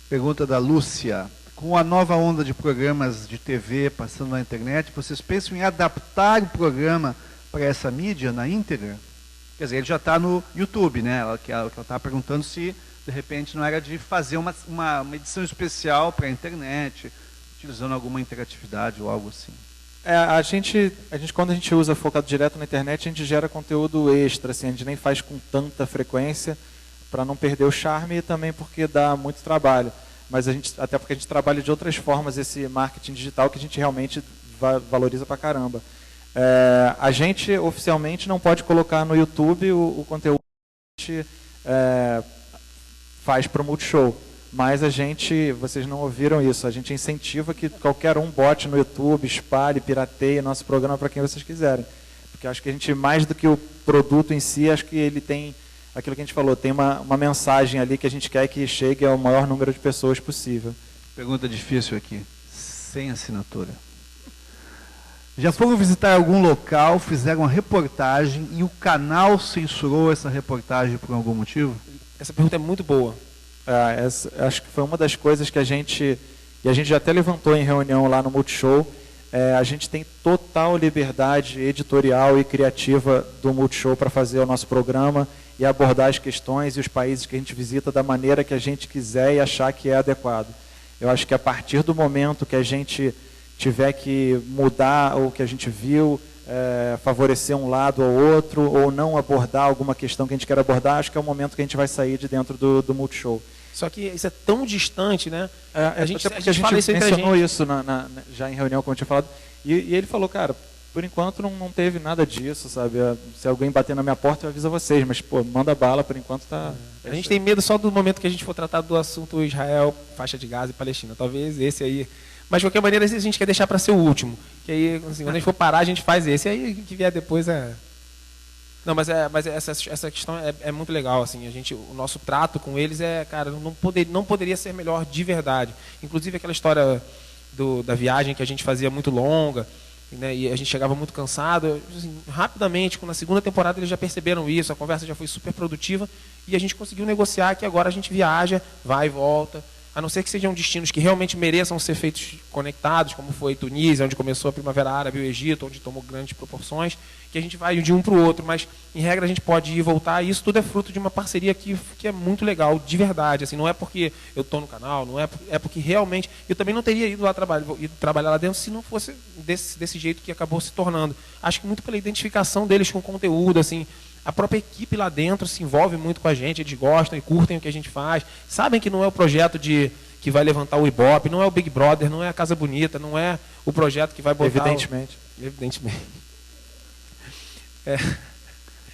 Pergunta da Lúcia. Com a nova onda de programas de TV passando na internet, vocês pensam em adaptar o programa para essa mídia na íntegra? Quer dizer, ele já está no YouTube, né? Ela está perguntando se, de repente, não era de fazer uma edição especial para a internet, utilizando alguma interatividade ou algo assim. A gente, quando a gente usa focado direto na internet, a gente gera conteúdo extra, assim, a gente nem faz com tanta frequência, para não perder o charme e também porque dá muito trabalho. Mas até porque a gente trabalha de outras formas esse marketing digital que a gente realmente valoriza pra caramba. A gente oficialmente não pode colocar no YouTube o conteúdo que a gente faz para o Multishow. Mas vocês não ouviram isso, a gente incentiva que qualquer um bote no YouTube, espalhe, pirateie nosso programa para quem vocês quiserem. Porque acho que a gente, mais do que o produto em si, acho que ele tem aquilo que a gente falou, tem uma mensagem ali que a gente quer que chegue ao maior número de pessoas possível. Pergunta difícil aqui, sem assinatura. Já foram visitar algum local, fizeram uma reportagem e o canal censurou essa reportagem por algum motivo? Essa pergunta é muito boa. Acho que foi uma das coisas que a gente já até levantou em reunião lá no Multishow. A gente tem total liberdade editorial e criativa do Multishow para fazer o nosso programa e abordar as questões e os países que a gente visita da maneira que a gente quiser e achar que é adequado. Eu acho que a partir do momento que a gente tiver que mudar o que a gente viu, favorecer um lado ou outro, ou não abordar alguma questão que a gente quer abordar, acho que é o momento que a gente vai sair de dentro do Multishow. Só que isso é tão distante, né? A gente mencionou isso já em reunião, como eu tinha falado, e ele falou, cara, por enquanto não teve nada disso, sabe? Se alguém bater na minha porta, eu aviso vocês, mas, pô, manda bala, por enquanto tá... A gente tem medo só do momento que a gente for tratar do assunto Israel, faixa de Gaza e Palestina. Talvez esse aí... Mas, de qualquer maneira, a gente quer deixar para ser o último. Que aí, assim, quando a gente for parar, a gente faz esse. Aí, o que vier depois é... Não, mas essa questão é muito legal, assim. O nosso trato com eles cara, não poderia ser melhor de verdade. Inclusive, aquela história da viagem que a gente fazia muito longa, né, e a gente chegava muito cansado. Assim, rapidamente, na segunda temporada, eles já perceberam isso, a conversa já foi super produtiva, e a gente conseguiu negociar que agora a gente viaja, vai e volta, a não ser que sejam destinos que realmente mereçam ser feitos conectados, como foi Tunísia, onde começou a Primavera Árabe, o Egito, onde tomou grandes proporções, que a gente vai de um para o outro, mas, em regra, a gente pode ir e voltar, e isso tudo é fruto de uma parceria que é muito legal, de verdade. Assim, não é porque eu estou no canal, não é porque realmente... Eu também não teria ido trabalhar lá dentro se não fosse desse jeito que acabou se tornando. Acho que muito pela identificação deles com o conteúdo, assim... A própria equipe lá dentro se envolve muito com a gente, eles gostam e curtem o que a gente faz, sabem que não é o projeto que vai levantar o Ibope, não é o Big Brother, não é a Casa Bonita, não é o projeto que vai botar... Evidentemente.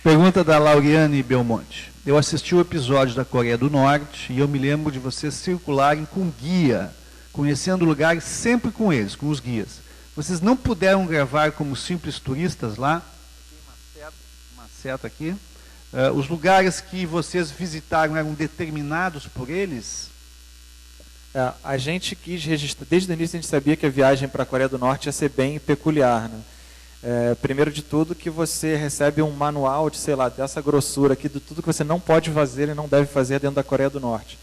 Pergunta da Lauriane Belmonte. Eu assisti o episódio da Coreia do Norte e eu me lembro de vocês circularem com guia, conhecendo lugares sempre com eles, com os guias. Vocês não puderam gravar como simples turistas lá? Seta aqui. Os lugares que vocês visitaram eram determinados por eles? A gente quis registrar, desde o início a gente sabia que a viagem para a Coreia do Norte ia ser bem peculiar, né? Primeiro de tudo que você recebe um manual de, sei lá, dessa grossura aqui, de tudo que você não pode fazer e não deve fazer dentro da Coreia do Norte.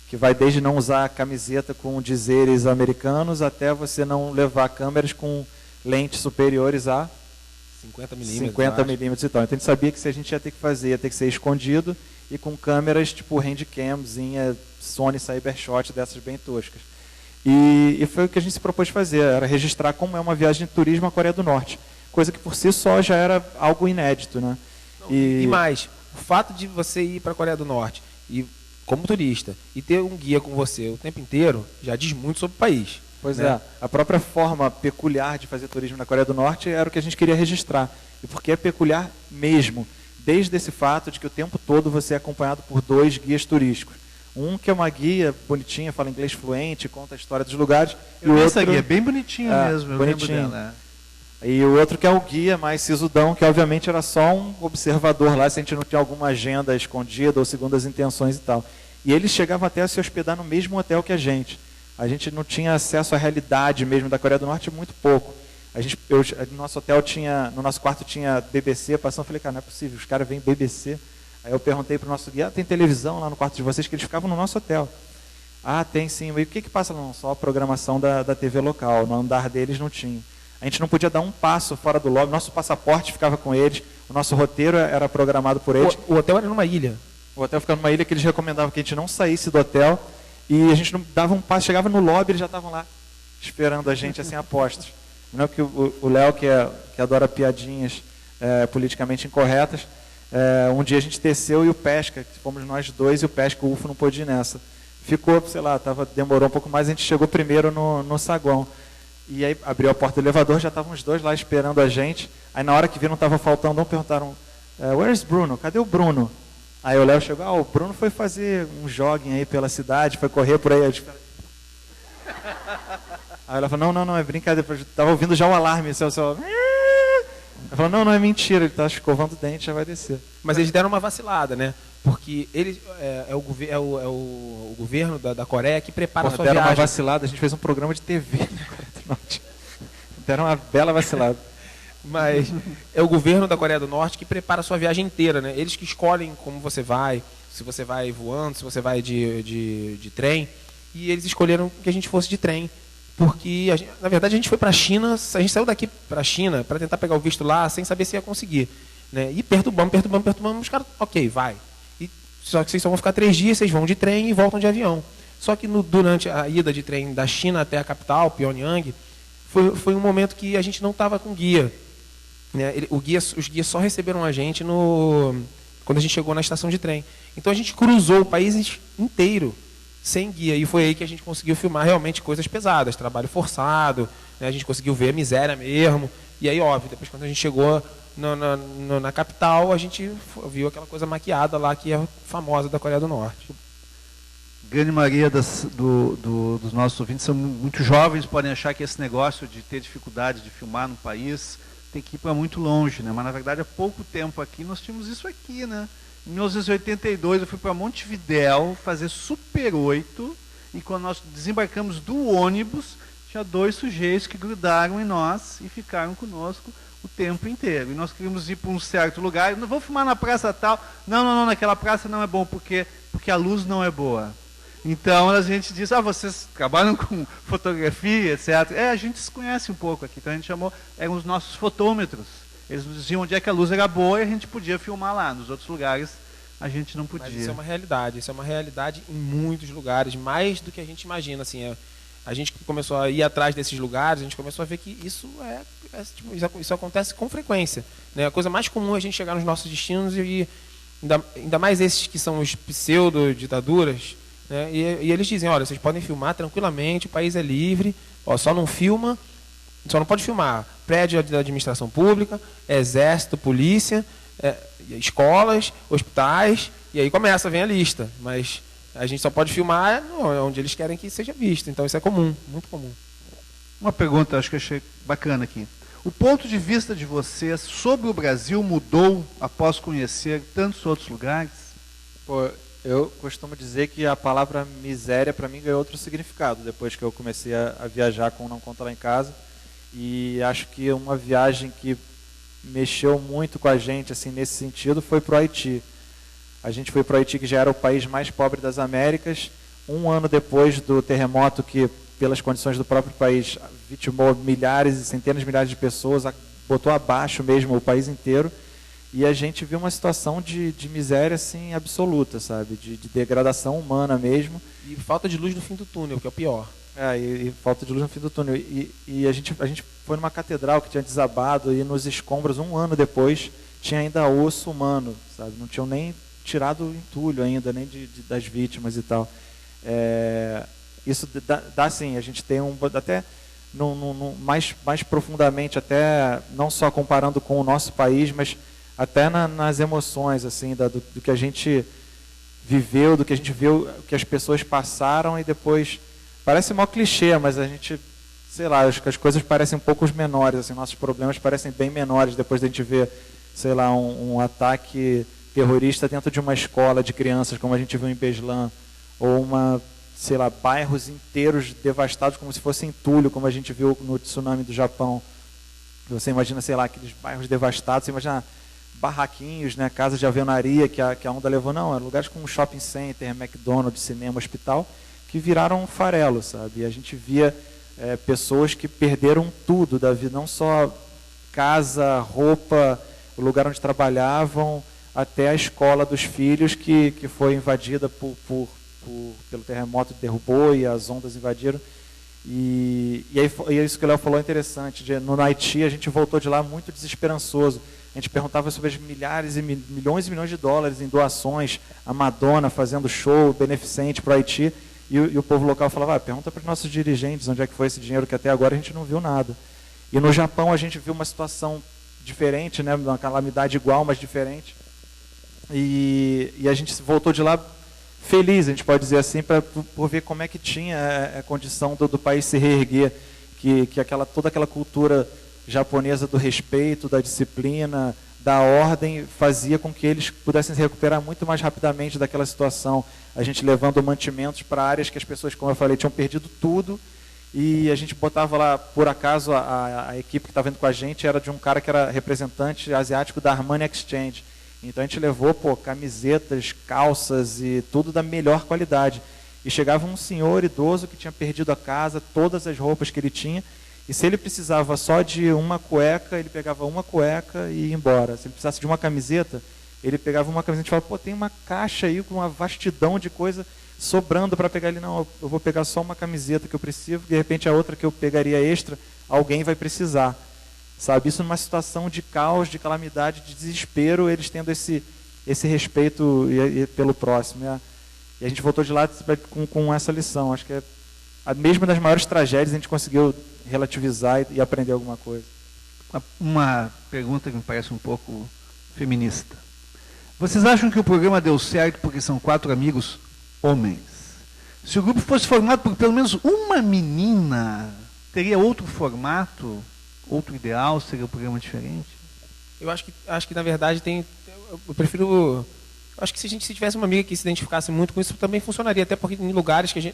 que vai desde não usar camiseta com dizeres americanos até você não levar câmeras com lentes superiores a 50 milímetros. 50 milímetros e tal. Então a gente sabia que se a gente ia ter que fazer, ia ter que ser escondido e com câmeras tipo handcamzinha, Sony Cybershot, dessas bem toscas. E foi o que a gente se propôs fazer, era registrar como é uma viagem de turismo à Coreia do Norte. Coisa que por si só já era algo inédito, né? E mais, o fato de você ir para a Coreia do Norte e como turista e ter um guia com você o tempo inteiro já diz muito sobre o país. Pois né? é, a própria forma peculiar de fazer turismo na Coreia do Norte era o que a gente queria registrar. E porque é peculiar mesmo, desde esse fato de que o tempo todo você é acompanhado por 2 guias turísticos. Um que é uma guia bonitinha, fala inglês fluente, conta a história dos lugares. E o outro, essa guia é bem bonitinho mesmo, eu bonitinho. lembro dela. E o outro que é o guia mais sisudão, que obviamente era só um observador lá, se a gente não tinha alguma agenda escondida ou segundo as intenções e tal. E eles chegavam até a se hospedar no mesmo hotel que a gente. A gente não tinha acesso à realidade mesmo da Coreia do Norte, muito pouco. No nosso hotel no nosso quarto tinha BBC passando, eu falei, cara, não é possível, os caras vêm BBC. Aí eu perguntei para o nosso guia, tem televisão lá no quarto de vocês, que eles ficavam no nosso hotel. Ah, tem sim. E o que passa? Não, só a programação da TV local, no andar deles não tinha. A gente não podia dar um passo fora do lobby, nosso passaporte ficava com eles, o nosso roteiro era programado por eles. O hotel era numa ilha. O hotel ficava numa ilha que eles recomendavam que a gente não saísse do hotel e a gente não dava um passo, chegava no lobby, eles já estavam lá esperando a gente assim, apostos. Não é que o Léo, que adora piadinhas politicamente incorretas, um dia a gente desceu e o Pesca, que fomos nós 2 e o Pesca, o UFO não pôde ir nessa. Ficou, sei lá, demorou um pouco mais, a gente chegou primeiro no saguão. E aí abriu a porta do elevador, já estavam os 2 lá esperando a gente. Aí na hora que viram, estava faltando um, perguntaram, where's Bruno? Cadê o Bruno? Aí o Léo chegou, o Bruno foi fazer um jogging aí pela cidade, foi correr por aí. Aí ela falou, não, é brincadeira, estava ouvindo já o alarme, seu. Ela falou, não, é mentira, ele está escovando o dente, já vai descer. Mas eles deram uma vacilada, né? Porque eles, o governo da Coreia que prepara a sua deram viagem. Uma vacilada, a gente fez um programa de TV na Coreia do Norte. Deram uma bela vacilada. Mas é o governo da Coreia do Norte que prepara a sua viagem inteira, né? Eles que escolhem como você vai, se você vai voando, se você vai de trem. E eles escolheram que a gente fosse de trem. Porque, na verdade, a gente foi para a China, a gente saiu daqui para a China para tentar pegar o visto lá sem saber se ia conseguir. Né? E perturbamos, os caras, ok, vai. Só que vocês só vão ficar 3 dias, vocês vão de trem e voltam de avião. Só que durante a ida de trem da China até a capital, Pyongyang, foi um momento que a gente não estava com guia. Né? Os guias só receberam a gente quando a gente chegou na estação de trem. Então a gente cruzou o país inteiro sem guia. E foi aí que a gente conseguiu filmar realmente coisas pesadas, trabalho forçado, né? A gente conseguiu ver a miséria mesmo. E aí, óbvio, depois quando a gente chegou na capital, a gente viu aquela coisa maquiada lá que é famosa da Coreia do Norte. Grande maioria dos nossos ouvintes são muito jovens, podem achar que esse negócio de ter dificuldade de filmar no país tem que ir para muito longe, né? Mas na verdade há pouco tempo aqui nós tínhamos isso aqui, né? Em 1982 eu fui para Montevidéu fazer Super 8 e quando nós desembarcamos do ônibus tinha 2 sujeitos que grudaram em nós e ficaram conosco o tempo inteiro. E nós queríamos ir para um certo lugar, não vou filmar na praça tal, não, naquela praça não é bom porque a luz não é boa. Então a gente diz, vocês trabalham com fotografia, etc. A gente se conhece um pouco aqui, então a gente chamou, eram os nossos fotômetros. Eles nos diziam onde é que a luz era boa e a gente podia filmar lá. Nos outros lugares a gente não podia. Mas isso é uma realidade em muitos lugares, mais do que a gente imagina. Assim, a gente que começou a ir atrás desses lugares, a gente começou a ver que isso isso acontece com frequência. Né? A coisa mais comum é a gente chegar nos nossos destinos e ainda mais esses que são os pseudo-ditaduras, né? E eles dizem, olha, vocês podem filmar tranquilamente, o país é livre, só não pode filmar prédio da administração pública, exército, polícia, escolas, hospitais, e aí vem a lista. Mas a gente só pode filmar onde eles querem que seja visto. Então isso é comum, muito comum. Uma pergunta, acho que achei bacana aqui. O ponto de vista de vocês sobre o Brasil mudou após conhecer tantos outros lugares? Eu costumo dizer que a palavra miséria para mim ganhou outro significado depois que eu comecei a viajar com Não Conta Lá em Casa. E acho que uma viagem que mexeu muito com a gente assim, nesse sentido foi para o Haiti. A gente foi para o Haiti, que já era o país mais pobre das Américas, um ano depois do terremoto que, pelas condições do próprio país, vitimou milhares e centenas de milhares de pessoas, botou abaixo mesmo o país inteiro, e a gente viu uma situação de miséria assim, absoluta, sabe? De degradação humana mesmo. E falta de luz no fim do túnel, que é o pior. E falta de luz no fim do túnel. E a gente foi numa catedral que tinha desabado, e nos escombros, um ano depois, tinha ainda osso humano, sabe? Não tinham nem tirado o entulho ainda, nem das vítimas e tal. Isso dá assim, a gente tem até mais profundamente, até não só comparando com o nosso país, mas até nas emoções assim, do que a gente viveu, do que a gente viu, que as pessoas passaram, e depois parece mó clichê, mas a gente, sei lá, acho que as coisas parecem um pouco menores, assim, nossos problemas parecem bem menores depois de a gente ver, sei lá, um ataque terrorista dentro de uma escola de crianças, como a gente viu em Beslan, ou sei lá, bairros inteiros devastados como se fosse entulho, como a gente viu no tsunami do Japão. Você imagina, sei lá, aqueles bairros devastados, você imagina barraquinhos, né, casas de alvenaria que a onda levou, não, eram lugares como shopping center, McDonald's, cinema, hospital, que viraram farelo, sabe? E a gente via pessoas que perderam tudo da vida, não só casa, roupa, o lugar onde trabalhavam, até a escola dos filhos que foi invadida pelo terremoto, derrubou, e as ondas invadiram. E aí isso que o Léo falou é interessante. No Haiti, a gente voltou de lá muito desesperançoso. A gente perguntava sobre as milhares e milhões de dólares em doações, a Madonna fazendo show beneficente para o Haiti, e o povo local falava, pergunta para os nossos dirigentes onde é que foi esse dinheiro, que até agora a gente não viu nada. E no Japão a gente viu uma situação diferente, né, uma calamidade igual, mas diferente. E a gente voltou de lá feliz, a gente pode dizer assim, por ver como é que tinha a condição do país se reerguer, que toda aquela cultura japonesa do respeito, da disciplina, da ordem, fazia com que eles pudessem se recuperar muito mais rapidamente daquela situação. A gente levando mantimentos para áreas que as pessoas, como eu falei, tinham perdido tudo, e a gente botava lá, por acaso, a equipe que estava indo com a gente era de um cara que era representante asiático da Armani Exchange. Então a gente levou camisetas, calças e tudo da melhor qualidade. E chegava um senhor idoso que tinha perdido a casa, todas as roupas que ele tinha, e se ele precisava só de uma cueca, ele pegava uma cueca e ia embora. Se ele precisasse de uma camiseta, ele pegava uma camiseta e falava, tem uma caixa aí com uma vastidão de coisa sobrando para pegar. Ele, não, eu vou pegar só uma camiseta que eu preciso, de repente a outra que eu pegaria extra, alguém vai precisar. Sabe, isso numa situação de caos, de calamidade, de desespero, eles tendo esse respeito pelo próximo. E a gente voltou de lá com essa lição. Acho que a mesma das maiores tragédias a gente conseguiu relativizar e aprender alguma coisa. Uma pergunta que me parece um pouco feminista. Vocês acham que o programa deu certo porque são 4 amigos homens? Se o grupo fosse formado por pelo menos uma menina, teria outro formato? Outro ideal? Seria um programa diferente? Eu acho que na verdade eu prefiro. Eu acho que se tivesse uma amiga que se identificasse muito com isso, também funcionaria, até porque em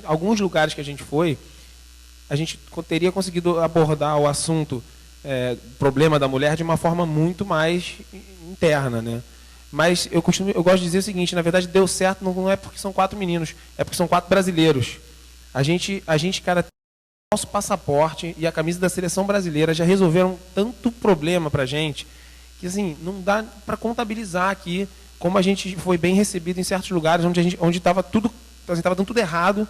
alguns lugares que a gente foi, a gente teria conseguido abordar o assunto, problema da mulher, de uma forma muito mais interna, né? Mas eu gosto de dizer o seguinte: na verdade deu certo não é porque são 4 meninos, é porque são 4 brasileiros. A gente, cara, nosso passaporte e a camisa da seleção brasileira já resolveram tanto problema para a gente, que assim, não dá para contabilizar aqui como a gente foi bem recebido em certos lugares onde estava tudo, dando tudo errado.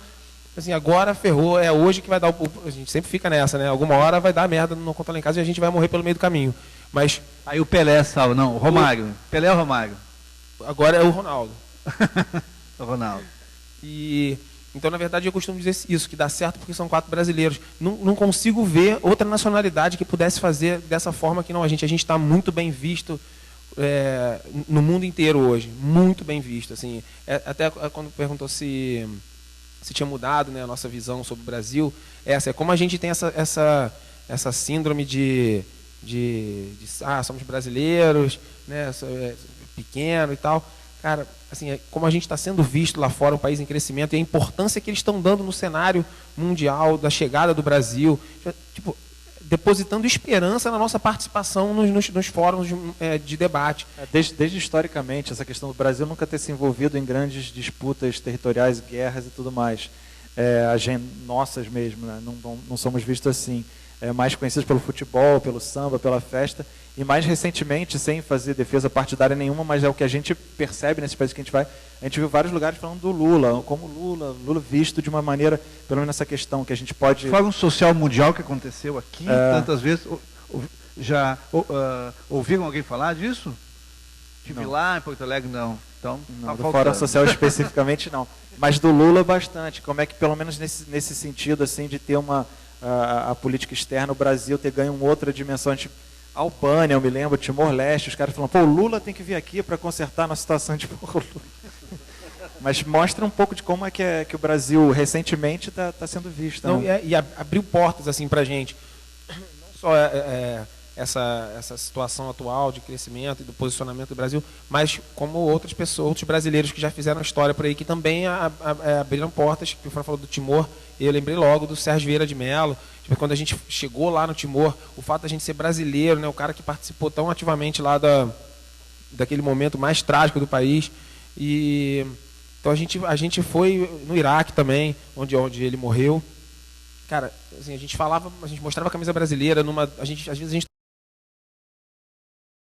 Assim, agora ferrou, é hoje que vai dar a gente sempre fica nessa, né? Alguma hora vai dar merda no Conta Lá em Casa e a gente vai morrer pelo meio do caminho. Mas aí o Pelé salva, não, o Romário. Pelé é o Romário. Agora é o Ronaldo. O Ronaldo. Então, na verdade, eu costumo dizer isso, que dá certo porque são 4 brasileiros. Não consigo ver outra nacionalidade que pudesse fazer dessa forma que não a gente. A gente está muito bem visto no mundo inteiro hoje. Muito bem visto. Assim, até quando perguntou se tinha mudado, né, a nossa visão sobre o Brasil, como a gente tem essa síndrome de somos brasileiros, né, pequeno e tal. Cara, assim, como a gente está sendo visto lá fora, um país em crescimento, e a importância que eles estão dando no cenário mundial, da chegada do Brasil. Tipo, depositando esperança na nossa participação nos fóruns de debate. Desde historicamente, essa questão do Brasil nunca ter se envolvido em grandes disputas territoriais, guerras e tudo mais. Nossas mesmo, né? Não somos vistos assim. Mais conhecidos pelo futebol, pelo samba, pela festa, e mais recentemente, sem fazer defesa partidária nenhuma, mas é o que a gente percebe nesses países que a gente vai, a gente viu vários lugares falando do Lula, como Lula visto de uma maneira, pelo menos essa questão que a gente pode... O Fórum Social Mundial que aconteceu aqui tantas vezes, já ouviram alguém falar disso? Estive lá em Porto Alegre, não. Então, não, do Fórum Social especificamente não, mas do Lula bastante, como é que pelo menos nesse sentido assim de ter a política externa, o Brasil ter ganho uma outra dimensão. Albânia, eu me lembro, Timor-Leste, os caras falam, pô, o Lula tem que vir aqui para consertar a nossa situação de Lula. Mas mostra um pouco de como é que o Brasil recentemente está sendo visto. Não, né? e abriu portas assim, para a gente. Não só essa situação atual de crescimento e do posicionamento do Brasil, mas como outras pessoas, outros brasileiros que já fizeram história por aí, que também abriram portas. O Fran falou do Timor, e eu lembrei logo do Sérgio Vieira de Mello. Tipo, quando a gente chegou lá no Timor, o fato da gente ser brasileiro, né, o cara que participou tão ativamente lá daquele momento mais trágico do país. E então a gente foi no Iraque também, onde ele morreu. Cara, assim, a gente mostrava a camisa brasileira, às vezes a gente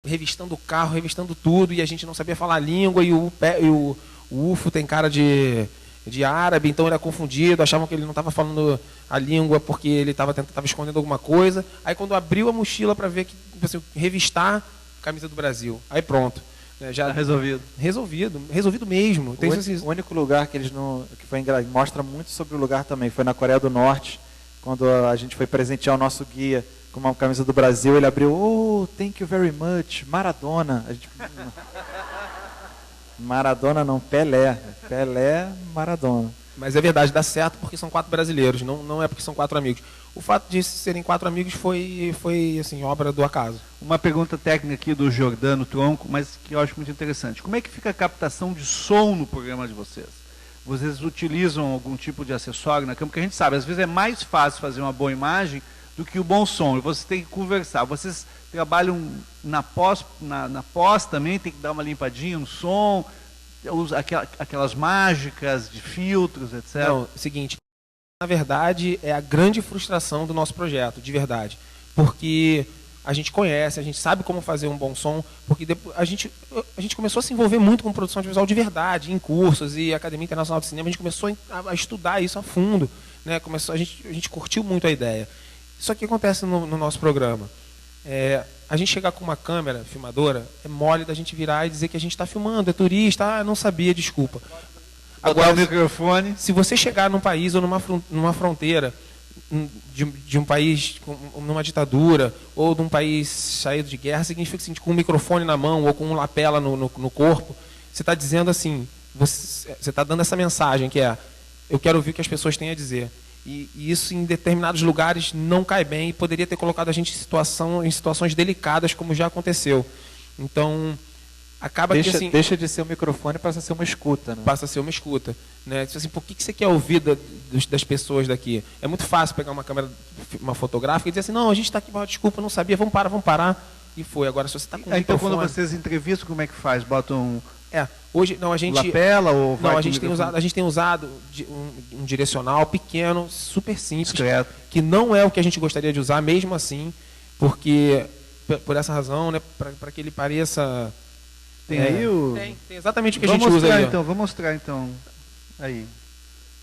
revistando o carro, revistando tudo, e a gente não sabia falar a língua, e o UFO tem cara de árabe, então ele era confundido, achavam que ele não estava falando a língua porque ele estava escondendo alguma coisa. Aí quando abriu a mochila para ver, assim, revistar a camisa do Brasil, aí pronto. Já resolvido. Resolvido mesmo. O único lugar que mostra muito sobre o lugar também, foi na Coreia do Norte, quando a gente foi presentear o nosso guia com uma camisa do Brasil, ele abriu, oh, thank you very much, Maradona. Maradona não, Pelé, Maradona. Mas é verdade, dá certo porque são 4 brasileiros, não é porque são 4 amigos. O fato de serem 4 amigos foi assim, obra do acaso. Uma pergunta técnica aqui do Jordano Tronco, mas que eu acho muito interessante. Como é que fica a captação de som no programa de vocês? Vocês utilizam algum tipo de acessório na câmera? Porque a gente sabe, às vezes é mais fácil fazer uma boa imagem do que o bom som. E vocês têm que conversar. Vocês trabalham na pós também, tem que dar uma limpadinha no som, aquelas mágicas de filtros, etc. Não, é o seguinte, na verdade, é a grande frustração do nosso projeto, de verdade. Porque a gente conhece, a gente sabe como fazer um bom som, porque a gente começou a se envolver muito com produção audiovisual de verdade, em cursos e Academia Internacional de Cinema, a gente começou a estudar isso a fundo, né? A gente curtiu muito a ideia. Só que o que acontece no nosso programa? A gente chegar com uma câmera filmadora, é mole da gente virar e dizer que a gente está filmando, é turista, não sabia, desculpa. Agora o microfone. Se você chegar num país ou numa fronteira de um país numa ditadura ou de um país saído de guerra, significa assim, com um microfone na mão ou com um lapela no corpo, você está dizendo assim, você está dando essa mensagem que eu quero ouvir o que as pessoas têm a dizer. E isso em determinados lugares não cai bem e poderia ter colocado a gente em situações delicadas, como já aconteceu. Então, acaba que assim... Deixa de ser um microfone e passa a ser uma escuta, né? Passa a ser uma escuta. Né? Assim, por que você quer ouvir das pessoas daqui? É muito fácil pegar uma fotográfica e dizer assim, não, a gente está aqui, desculpa, não sabia, vamos parar. E foi. Agora, se você está com um então, microfone... quando vocês entrevistam, como é que faz? Botam hoje não, a gente lapela ou vai não, a gente tem usado um direcional pequeno, super simples, discreto, que não é o que a gente gostaria de usar, mesmo assim, porque por essa razão, né, para que ele pareça tem aí o tem exatamente o que a gente usa aí. Vou mostrar então. Aí.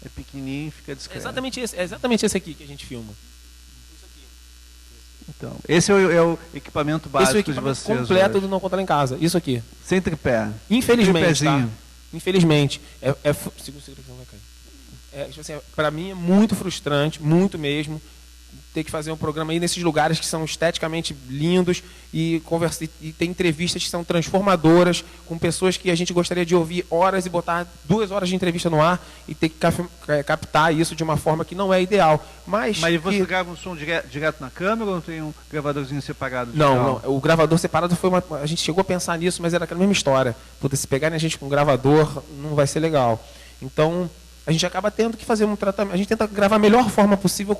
É pequenininho, fica discreto. É exatamente esse aqui que a gente filma. Então, esse é o equipamento básico esse é o equipamento de vocês completo hoje. do Não Controla em Casa. Isso aqui. Sem tripé. Infelizmente, tá? Infelizmente. Para mim é muito frustrante, muito mesmo, ter que fazer um programa aí nesses lugares que são esteticamente lindos e ter entrevistas que são transformadoras com pessoas que a gente gostaria de ouvir horas e botar 2 horas de entrevista no ar e ter que captar isso de uma forma que não é ideal. Mas você grava um som direto na câmera ou não tem um gravadorzinho separado? Não. O gravador separado foi a gente chegou a pensar nisso, mas era aquela mesma história. Se pegarem a gente com um gravador, não vai ser legal. Então, a gente acaba tendo que fazer um tratamento. A gente tenta gravar a melhor forma possível,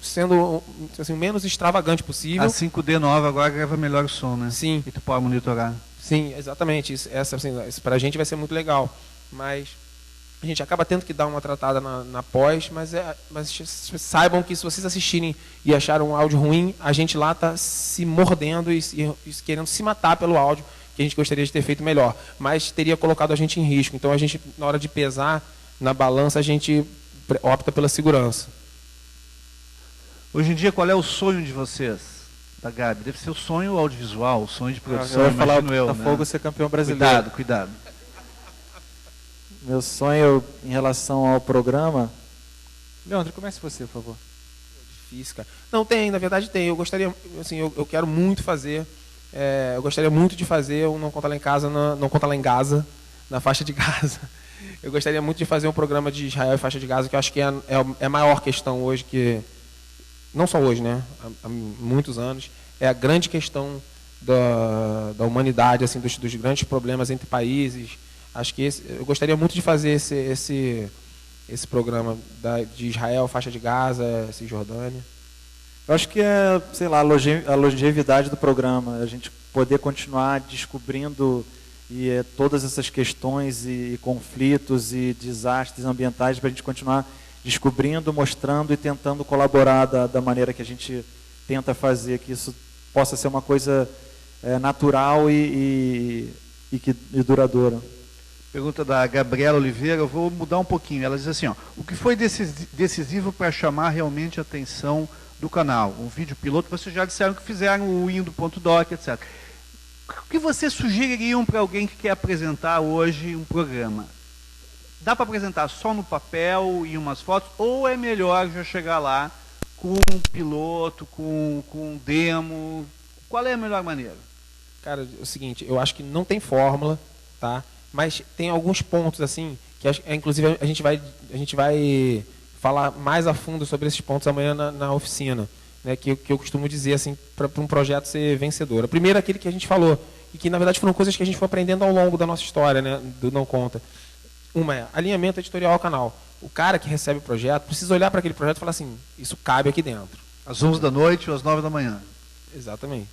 sendo assim, o menos extravagante possível. A 5D nova agora grava melhor o som, né? Sim. E tu pode monitorar. Sim, exatamente. Isso para a gente vai ser muito legal. Mas a gente acaba tendo que dar uma tratada na pós, mas saibam que se vocês assistirem e acharem um áudio ruim, a gente lá está se mordendo e querendo se matar pelo áudio, que a gente gostaria de ter feito melhor. Mas teria colocado a gente em risco. Então, a gente, na hora de pesar na balança, a gente opta pela segurança. Hoje em dia, qual é o sonho de vocês, da Gabi? Deve ser o sonho audiovisual, o sonho de produção, eu ia falar imagino eu, né? Botafogo ser campeão brasileiro. Cuidado, cuidado. Meu sonho em relação ao programa... Leandro, comece você, por favor. Difícil, cara. Não, na verdade tem. Eu gostaria, assim, eu quero muito fazer... eu gostaria muito de fazer um Não Conta Lá em Casa, Não Conta Lá em Gaza, na faixa de Gaza. Eu gostaria muito de fazer um programa de Israel e faixa de Gaza, que eu acho que é a maior questão hoje, que não só hoje, né? Há muitos anos, é a grande questão da humanidade, assim, dos grandes problemas entre países. Acho que eu gostaria muito de fazer esse programa de Israel, faixa de Gaza, Cisjordânia. Eu acho que é, sei lá, a longevidade do programa, a gente poder continuar descobrindo todas essas questões e conflitos e desastres ambientais, para a gente continuar descobrindo, mostrando e tentando colaborar da maneira que a gente tenta fazer, que isso possa ser uma coisa natural e duradoura. Pergunta da Gabriela Oliveira, eu vou mudar um pouquinho. Ela diz assim, ó, o que foi decisivo para chamar realmente a atenção do canal? Um vídeo piloto, vocês já disseram que fizeram o indo.doc, etc. O que vocês sugeririam para alguém que quer apresentar hoje um programa? Dá para apresentar só no papel e umas fotos, ou é melhor já chegar lá com um piloto, com um demo? Qual é a melhor maneira? Cara, é o seguinte, eu acho que não tem fórmula, tá? Mas tem alguns pontos, assim, que inclusive a gente vai falar mais a fundo sobre esses pontos amanhã na oficina, né, que eu costumo dizer, assim, para um projeto ser vencedor. O primeiro é aquele que a gente falou, e que na verdade foram coisas que a gente foi aprendendo ao longo da nossa história, né, do Não Conta. Uma é alinhamento editorial ao canal. O cara que recebe o projeto precisa olhar para aquele projeto e falar assim, isso cabe aqui dentro. Às 11 da noite ou às 9 da manhã. Exatamente.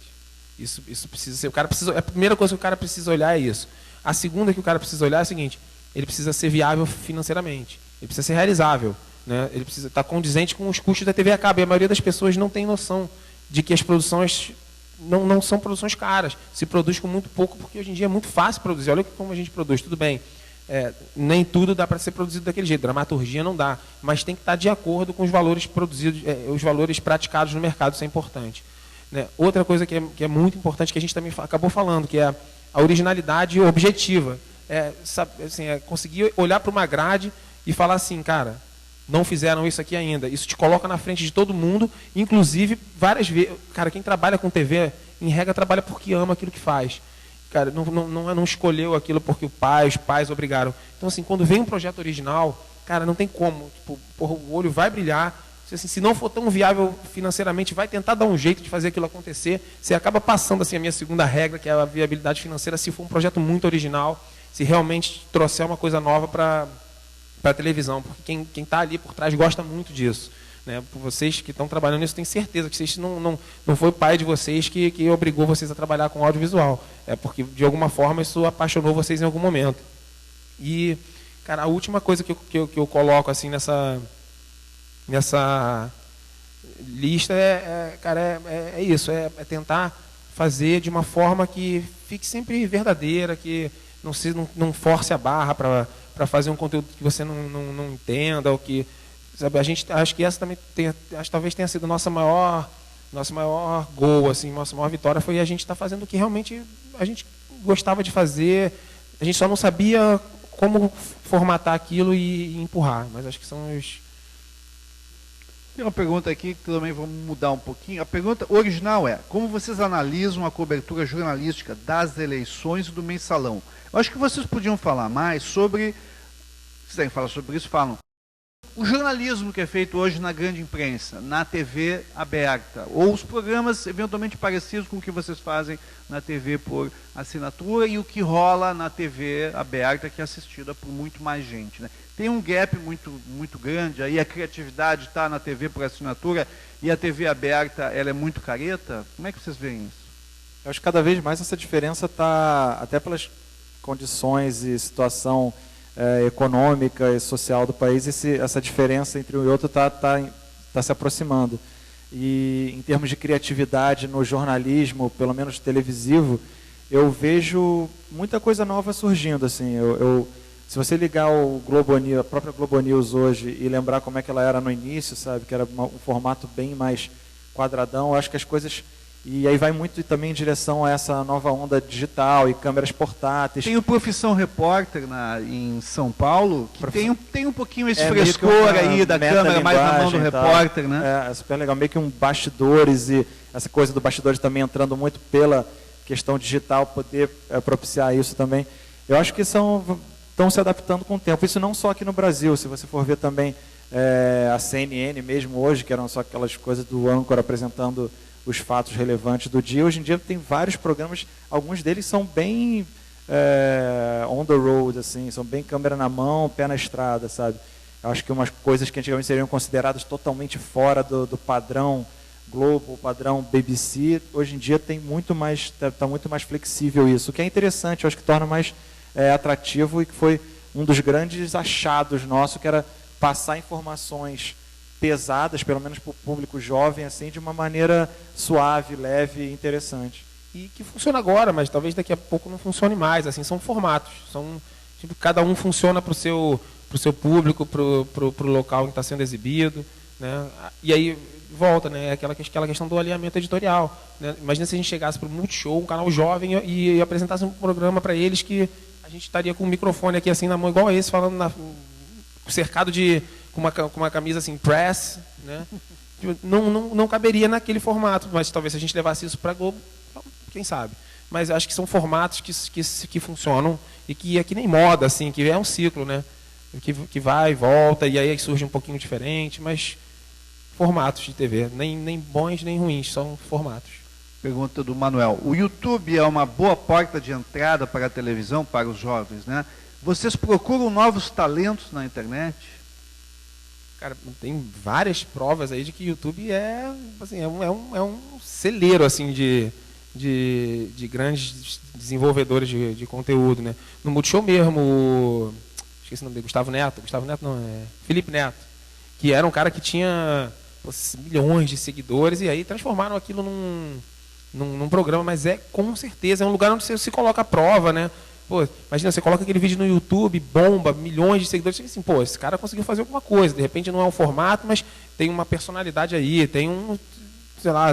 Isso precisa ser. A primeira coisa que o cara precisa olhar é isso. A segunda que o cara precisa olhar é a seguinte: ele precisa ser viável financeiramente, ele precisa ser realizável, né? Ele precisa estar condizente com os custos da TV a cabo. E a maioria das pessoas não tem noção de que as produções não são produções caras. Se produz com muito pouco, porque hoje em dia é muito fácil produzir. Olha como a gente produz, tudo bem. Nem tudo dá para ser produzido daquele jeito. Dramaturgia não dá, mas tem que estar de acordo com os valores produzidos, os valores praticados no mercado. Isso é importante, né? Outra coisa que é muito importante, que a gente também acabou falando, que é a originalidade objetiva. Conseguir olhar para uma grade e falar assim, cara, não fizeram isso aqui ainda. Isso te coloca na frente de todo mundo, inclusive várias vezes. Cara, quem trabalha com TV, em regra, trabalha porque ama aquilo que faz. Cara, não escolheu aquilo porque os pais obrigaram. Então, assim, quando vem um projeto original, cara, não tem como. Tipo, porra, o olho vai brilhar. Assim, se não for tão viável financeiramente, vai tentar dar um jeito de fazer aquilo acontecer. Você acaba passando, assim, a minha segunda regra, que é a viabilidade financeira, se for um projeto muito original, se realmente trouxer uma coisa nova para a televisão. Porque quem está ali por trás gosta muito disso, né? Por vocês que estão trabalhando nisso, tenho certeza que vocês não foi o pai de vocês que obrigou vocês a trabalhar com audiovisual. É porque, de alguma forma, isso apaixonou vocês em algum momento. E, cara, a última coisa que eu coloco assim nessa lista é isso, é tentar fazer de uma forma que fique sempre verdadeira, que não force a barra para fazer um conteúdo que você não entenda, ou que, sabe, acho que essa também talvez tenha sido nosso maior gol, assim, nossa maior vitória foi a gente estar fazendo o que realmente a gente gostava de fazer. A gente só não sabia como formatar aquilo e empurrar, mas acho que são os... Tem uma pergunta aqui que também vamos mudar um pouquinho. A pergunta original é: como vocês analisam a cobertura jornalística das eleições e do mensalão? Eu acho que vocês podiam falar mais sobre, se quiserem falar sobre isso, falam. O jornalismo que é feito hoje na grande imprensa, na TV aberta, ou os programas eventualmente parecidos com o que vocês fazem na TV por assinatura e o que rola na TV aberta, que é assistida por muito mais gente, né? Tem um gap muito grande, aí a criatividade está na TV por assinatura e a TV aberta ela é muito careta. Como é que vocês veem isso? Eu acho que cada vez mais essa diferença está, até pelas condições e situação econômica e social do país, essa diferença entre um e outro está se aproximando. E em termos de criatividade no jornalismo, pelo menos televisivo, eu vejo muita coisa nova surgindo. Assim, se você ligar o Globo News, a própria Globo News hoje e lembrar como é que ela era no início, sabe, que era um formato bem mais quadradão, eu acho que as coisas... E aí vai muito também em direção a essa nova onda digital e câmeras portáteis. Tem o Profissão Repórter em São Paulo, que tem um pouquinho esse frescor aí da câmera mais na mão do repórter, né? É super legal, meio que um bastidores e essa coisa do bastidores também entrando muito pela questão digital, poder propiciar isso também. Eu acho que estão se adaptando com o tempo. Isso não só aqui no Brasil, se você for ver também a CNN mesmo hoje, que eram só aquelas coisas do âncora apresentando os fatos relevantes do dia. Hoje em dia tem vários programas, alguns deles são bem on the road, assim, são bem câmera na mão, pé na estrada, sabe? Eu acho que umas coisas que antigamente seriam consideradas totalmente fora do padrão Globo, padrão BBC, hoje em dia tem está muito mais flexível isso, o que é interessante, eu acho que torna mais atrativo e que foi um dos grandes achados nossos, que era passar informações pesadas, pelo menos para o público jovem, assim, de uma maneira suave, leve e interessante. E que funciona agora, mas talvez daqui a pouco não funcione mais. Assim, são formatos. Cada um funciona para o seu público, para o local em que está sendo exibido, né? E aí volta, né? Aquela questão do alinhamento editorial, né? Imagina se a gente chegasse para o Multishow, um canal jovem, e apresentasse um programa para eles que a gente estaria com um microfone aqui assim na mão, igual esse, falando cercado com uma camisa assim, press, né? Não caberia naquele formato, mas talvez se a gente levasse isso para a Globo, quem sabe. Mas acho que são formatos que funcionam e que é que nem moda, assim, que é um ciclo, né? Que vai e volta, e aí surge um pouquinho diferente, mas formatos de TV, nem bons nem ruins, são formatos. Pergunta do Manuel. O YouTube é uma boa porta de entrada para a televisão, para os jovens, né? Vocês procuram novos talentos na internet? Cara, tem várias provas aí de que o YouTube é um celeiro assim, de grandes desenvolvedores de conteúdo, né? No Multishow mesmo, esqueci o nome dele, Felipe Neto, que era um cara que tinha milhões de seguidores, e aí transformaram aquilo num programa, mas com certeza é um lugar onde você se coloca à prova, né? Pô, imagina, você coloca aquele vídeo no YouTube, bomba, milhões de seguidores, assim, pô, esse cara conseguiu fazer alguma coisa, de repente não é um formato, mas tem uma personalidade aí, tem sei lá,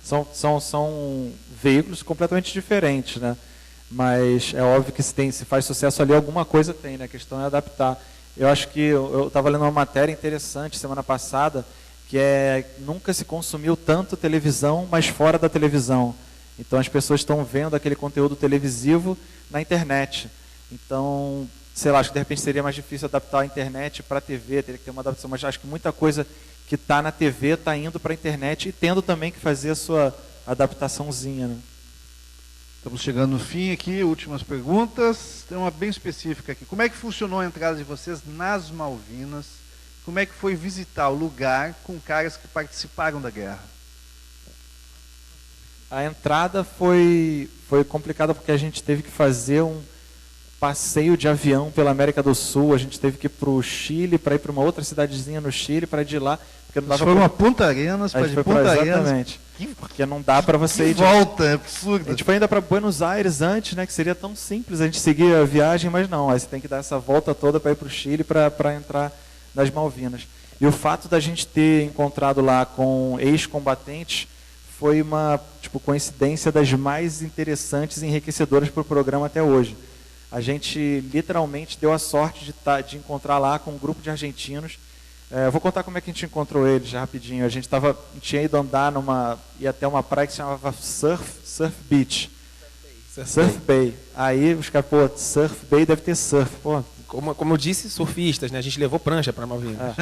São veículos completamente diferentes, né? Mas é óbvio que se faz sucesso ali, alguma coisa tem, né? A questão é adaptar. Eu acho que eu estava lendo uma matéria interessante semana passada, que nunca se consumiu tanto televisão, mas fora da televisão. Então as pessoas estão vendo aquele conteúdo televisivo na internet. Então, sei lá, acho que de repente seria mais difícil adaptar a internet para a TV, teria que ter uma adaptação, mas acho que muita coisa que está na TV está indo para a internet e tendo também que fazer a sua adaptaçãozinha, né? Estamos chegando no fim aqui, últimas perguntas. Tem uma bem específica aqui. Como é que funcionou a entrada de vocês nas Malvinas? Como é que foi visitar o lugar com caras que participaram da guerra? A entrada foi complicada porque a gente teve que fazer um passeio de avião pela América do Sul. A gente teve que ir para o Chile, para ir para uma outra cidadezinha no Chile, para ir de lá. Porque não dava para Punta Arenas, para ir de Punta Arenas. Exatamente. Porque não dá para você ir. Volta, é absurdo. A gente foi ainda para Buenos Aires antes, né? Que seria tão simples a gente seguir a viagem, mas não. Aí você tem que dar essa volta toda para ir para o Chile para entrar nas Malvinas. E o fato da gente ter encontrado lá com ex-combatentes foi uma coincidência das mais interessantes e enriquecedoras para o programa até hoje. A gente literalmente deu a sorte de encontrar lá com um grupo de argentinos. Vou contar como é que a gente encontrou eles já rapidinho. A gente tinha ido andar ia até uma praia que se chamava Surf Beach. Surf Bay. Aí os caras, Surf Bay deve ter surf. Pô, Como eu disse, surfistas, né? A gente levou prancha para Malvinas.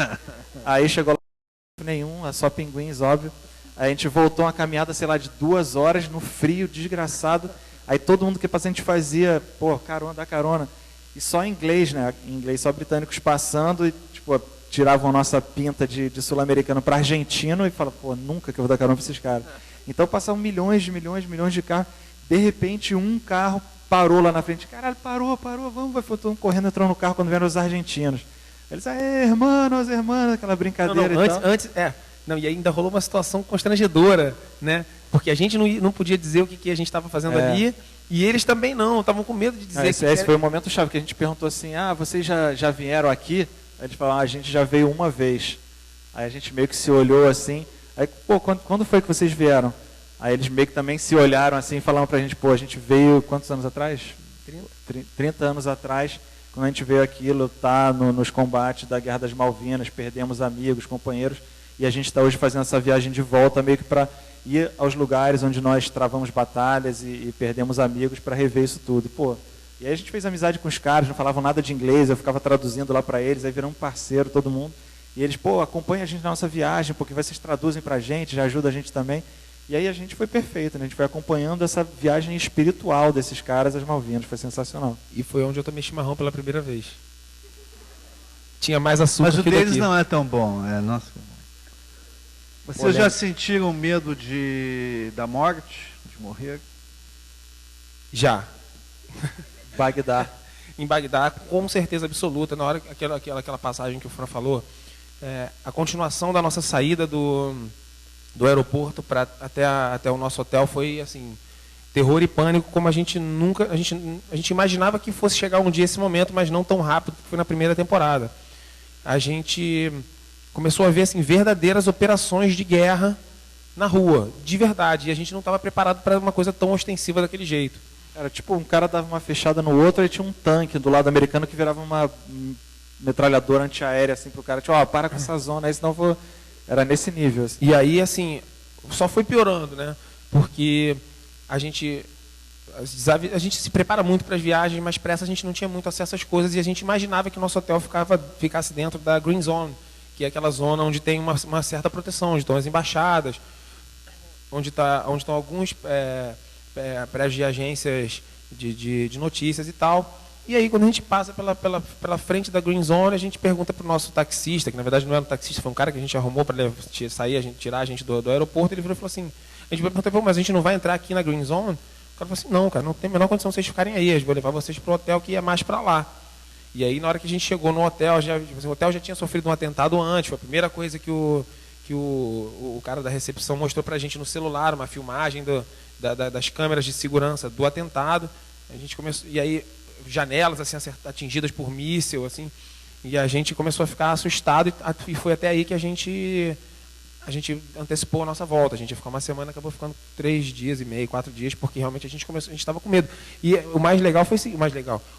Aí chegou lá, nenhum, é só pinguins, óbvio. Aí a gente voltou uma caminhada, sei lá, de 2 horas no frio, desgraçado. Aí todo mundo que a gente fazia, pô, carona, dá carona. E só em inglês, né? Em inglês, só britânicos passando e, tipo, tiravam nossa pinta de sul-americano para argentino e falavam, pô, nunca que eu vou dar carona para esses caras. Então passavam milhões de carros. De repente, um carro parou lá na frente. Caralho, parou, vamos, vai, todo mundo correndo, entrou no carro quando vieram os argentinos. Eles, hermanos, aquela brincadeira e tal. Não, e ainda rolou uma situação constrangedora, né? Porque a gente não podia dizer o que a gente estava fazendo ali, e eles também não, estavam com medo de dizer esse foi o momento chave, que a gente perguntou assim, vocês já vieram aqui? Aí eles falaram, a gente já veio uma vez. Aí a gente meio que se olhou assim, aí, pô, quando foi que vocês vieram? Aí eles meio que também se olharam assim e falaram pra gente, pô, a gente veio quantos anos atrás? 30 anos atrás, quando a gente veio aqui lutar nos combates da Guerra das Malvinas, perdemos amigos, companheiros, e a gente está hoje fazendo essa viagem de volta meio que para ir aos lugares onde nós travamos batalhas e perdemos amigos para rever isso tudo. Pô, e aí a gente fez amizade com os caras, não falavam nada de inglês, eu ficava traduzindo lá para eles, aí viramos parceiro todo mundo. E eles, pô, acompanha a gente na nossa viagem, porque vocês traduzem para a gente, já ajuda a gente também. E aí a gente foi perfeito, né? A gente foi acompanhando essa viagem espiritual desses caras às Malvinas, foi sensacional. E foi onde eu tomei chimarrão pela primeira vez. Tinha mais açúcar. Mas o que deles daqui. não é tão bom, nossa. Vocês já sentiram medo da morte, de morrer? Já. Bagdá. Em Bagdá, com certeza absoluta, na hora aquela passagem que o Fran falou, a continuação da nossa saída do aeroporto até o nosso hotel foi assim, terror e pânico, como a gente imaginava que fosse chegar um dia esse momento, mas não tão rápido, que foi na primeira temporada. A gente começou a ver assim, verdadeiras operações de guerra na rua, de verdade, e a gente não estava preparado para uma coisa tão ostensiva daquele jeito. Era tipo, um cara dava uma fechada no outro e tinha um tanque do lado americano que virava uma metralhadora antiaérea assim pro cara, tipo, para com essa zona aí, senão eu vou... Era nesse nível. Assim. E aí, assim, só foi piorando, né? Porque a gente se prepara muito para as viagens, mas para essa a gente não tinha muito acesso às coisas e a gente imaginava que o nosso hotel ficasse dentro da Green Zone, que é aquela zona onde tem uma certa proteção, onde estão as embaixadas, onde estão alguns prédios de agências de notícias e tal. E aí, quando a gente passa pela frente da Green Zone, a gente pergunta para o nosso taxista, que na verdade não era um taxista, foi um cara que a gente arrumou para tirar a gente do aeroporto. Ele virou e falou assim, a gente perguntou, mas a gente não vai entrar aqui na Green Zone? O cara falou assim, não, cara, não tem a menor condição de vocês ficarem aí, eu vou levar vocês para o hotel que é mais para lá. E aí, na hora que a gente chegou no hotel, o hotel já tinha sofrido um atentado antes, foi a primeira coisa que o cara da recepção mostrou para a gente no celular, uma filmagem das câmeras de segurança do atentado. A gente começou, e aí janelas assim atingidas por míssil, assim, e a gente começou a ficar assustado e foi até aí que a gente antecipou a nossa volta. A gente ia ficar uma semana, acabou ficando 3 dias e meio, 4 dias, porque realmente a gente estava com medo. E o mais legal foi assim,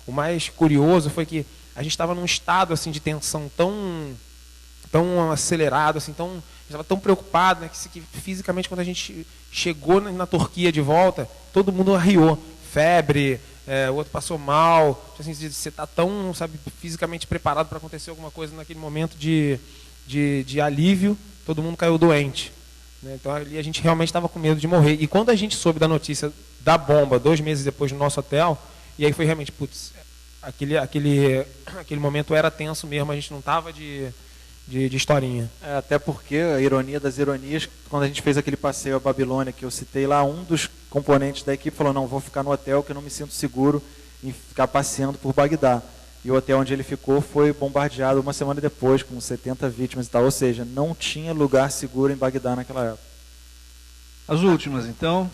o mais curioso foi que a gente estava num estado assim de tensão tão acelerado, assim, a gente estava tão preocupado, né, que fisicamente quando a gente chegou na Turquia de volta, todo mundo arriou, febre. O outro passou mal, assim, você está tão, fisicamente preparado para acontecer alguma coisa naquele momento de alívio, todo mundo caiu doente. Né? Então ali a gente realmente estava com medo de morrer. E quando a gente soube da notícia da bomba, 2 meses depois no nosso hotel, e aí foi realmente, aquele momento era tenso mesmo, a gente não estava de historinha. Até porque a ironia das ironias, quando a gente fez aquele passeio à Babilônia, que eu citei lá, um dos componentes da equipe falou, não, vou ficar no hotel que eu não me sinto seguro em ficar passeando por Bagdá. E o hotel onde ele ficou foi bombardeado uma semana depois, com 70 vítimas e tal, ou seja, não tinha lugar seguro em Bagdá naquela época. As últimas, então.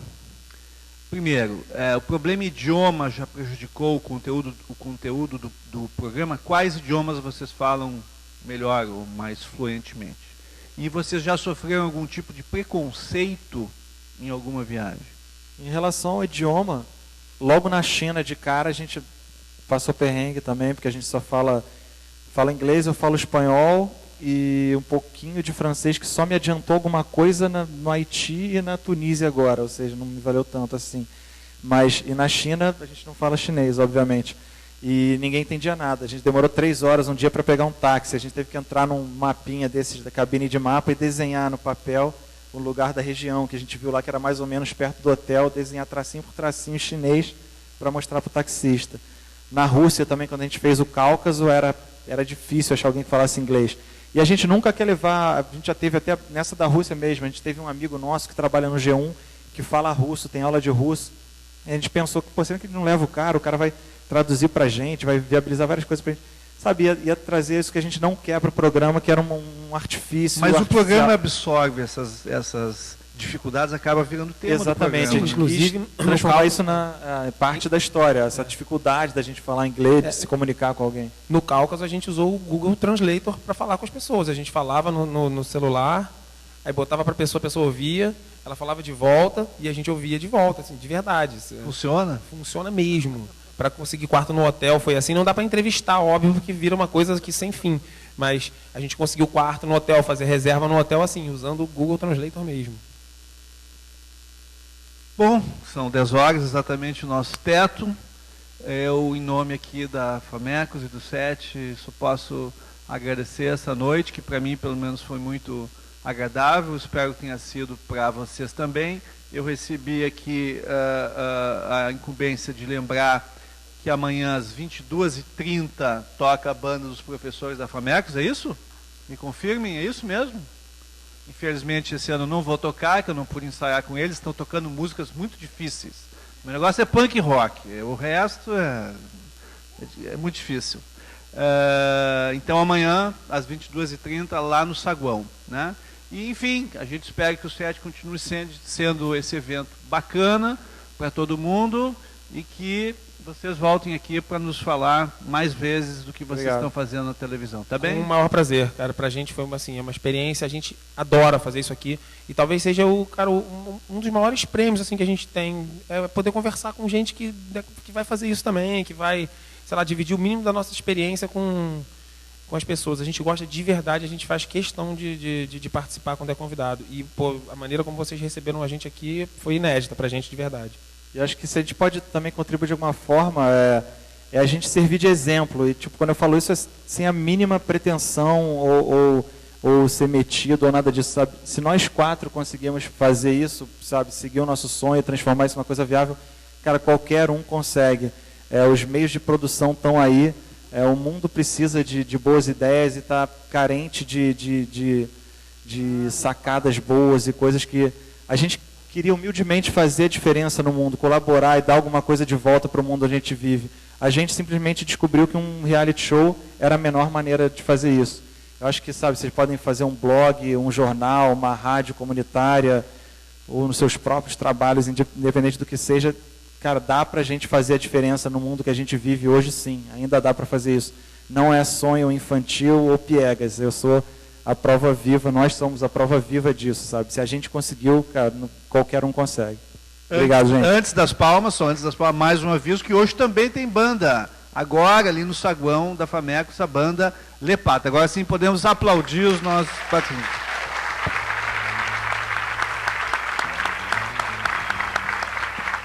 Primeiro, o problema idioma já prejudicou o conteúdo do programa? Quais idiomas vocês falam melhor ou mais fluentemente? E vocês já sofreram algum tipo de preconceito em alguma viagem? Em relação ao idioma, logo na China de cara a gente passou perrengue também, porque a gente só fala inglês, eu falo espanhol e um pouquinho de francês, que só me adiantou alguma coisa no Haiti e na Tunísia agora, ou seja, não me valeu tanto assim. E na China a gente não fala chinês, obviamente. e ninguém entendia nada. A gente demorou 3 horas um dia para pegar um táxi. A gente teve que entrar num mapinha desses da cabine de mapa e desenhar no papel o lugar da região, que a gente viu lá que era mais ou menos perto do hotel, desenhar tracinho por tracinho chinês para mostrar para o taxista. Na Rússia também, quando a gente fez o Cáucaso, era difícil achar alguém que falasse inglês. E a gente nunca quer levar, a gente já teve até nessa da Rússia mesmo, a gente teve um amigo nosso que trabalha no G1, que fala russo, tem aula de russo. E a gente pensou que, será que ele não leva o cara vai traduzir para a gente, vai viabilizar várias coisas para a gente. Sabe, ia trazer isso que a gente não quer para o programa, que era um artifício. Mas o programa absorve essas dificuldades, acaba virando tema. Exatamente, do programa. a gente inclusive transformar isso na parte da história, essa dificuldade da gente falar inglês, de se comunicar com alguém. No Cáucaso, a gente usou o Google Translator para falar com as pessoas. A gente falava no celular, aí botava para a pessoa ouvia, ela falava de volta e a gente ouvia de volta, assim, de verdade. Funciona? Funciona mesmo. Para conseguir quarto no hotel foi assim. Não dá para entrevistar, óbvio, porque vira uma coisa que sem fim. Mas a gente conseguiu quarto no hotel, fazer reserva no hotel assim, usando o Google Translator mesmo. Bom, são 10 horas, exatamente o nosso teto. Eu, em nome aqui da Famecos e do SET, só posso agradecer essa noite, que para mim, pelo menos, foi muito agradável. Espero que tenha sido para vocês também. Eu recebi aqui a incumbência de lembrar que amanhã, às 22h30, toca a banda dos professores da Famecos, é isso? Me confirmem, é isso mesmo? Infelizmente, esse ano não vou tocar, que eu não pude ensaiar com eles, estão tocando músicas muito difíceis. O meu negócio é punk rock, o resto é muito difícil. Então, amanhã, às 22h30, lá no Saguão, né? E, enfim, a gente espera que o SET continue sendo esse evento bacana para todo mundo e que vocês voltem aqui para nos falar mais vezes do que vocês estão fazendo na televisão, tá bem? Com o maior prazer, cara. Pra gente foi uma experiência, a gente adora fazer isso aqui e talvez seja um dos maiores prêmios assim que a gente tem, é poder conversar com gente que vai fazer isso também, que vai, sei lá, dividir o mínimo da nossa experiência com as pessoas. A gente gosta de verdade, a gente faz questão de participar quando é convidado. E a maneira como vocês receberam a gente aqui foi inédita pra gente de verdade. E acho que se a gente pode também contribuir de alguma forma, é a gente servir de exemplo. E tipo, quando eu falo isso, é sem a mínima pretensão ou ser metido ou nada disso, sabe? Se nós 4 conseguimos fazer isso, sabe, seguir o nosso sonho, transformar isso em uma coisa viável, cara, qualquer um consegue. Os meios de produção estão aí. O mundo precisa de boas ideias e está carente de sacadas boas e coisas que a gente queria humildemente fazer a diferença no mundo, colaborar e dar alguma coisa de volta para o mundo onde a gente vive. A gente simplesmente descobriu que um reality show era a menor maneira de fazer isso. Eu acho que, sabe, vocês podem fazer um blog, um jornal, uma rádio comunitária, ou nos seus próprios trabalhos, independente do que seja. Cara, dá para a gente fazer a diferença no mundo que a gente vive hoje, sim. Ainda dá para fazer isso. Não é sonho infantil ou piegas. Eu sou a prova viva, nós somos a prova viva disso, sabe? Se a gente conseguiu, cara, qualquer um consegue. Obrigado, gente. Antes das palmas, mais um aviso que hoje também tem banda. Agora, ali no saguão da Famecos, a banda Lepata. Agora sim, podemos aplaudir os nossos patrões.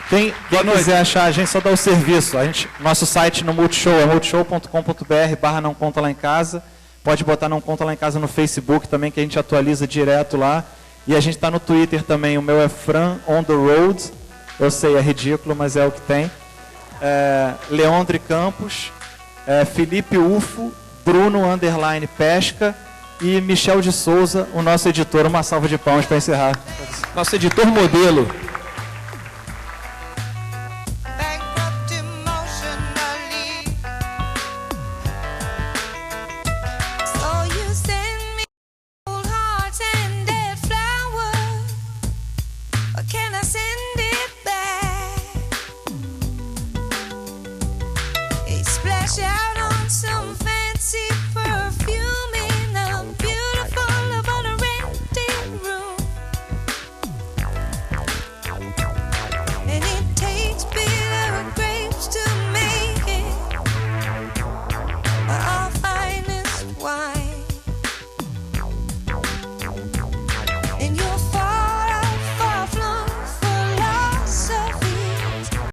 Quem quiser achar a gente, só dá o serviço. Nosso site no Multishow é multishow.com.br/não conta lá em casa. Pode botar Não Conta Lá em Casa no Facebook também, que a gente atualiza direto lá. E a gente está no Twitter também. O meu é Fran on the Road. Eu sei, é ridículo, mas é o que tem. Leandre Campos, Felipe Ufo, Bruno _ Pesca e Michel de Souza, o nosso editor. Uma salva de palmas para encerrar. Nosso editor modelo. Splash out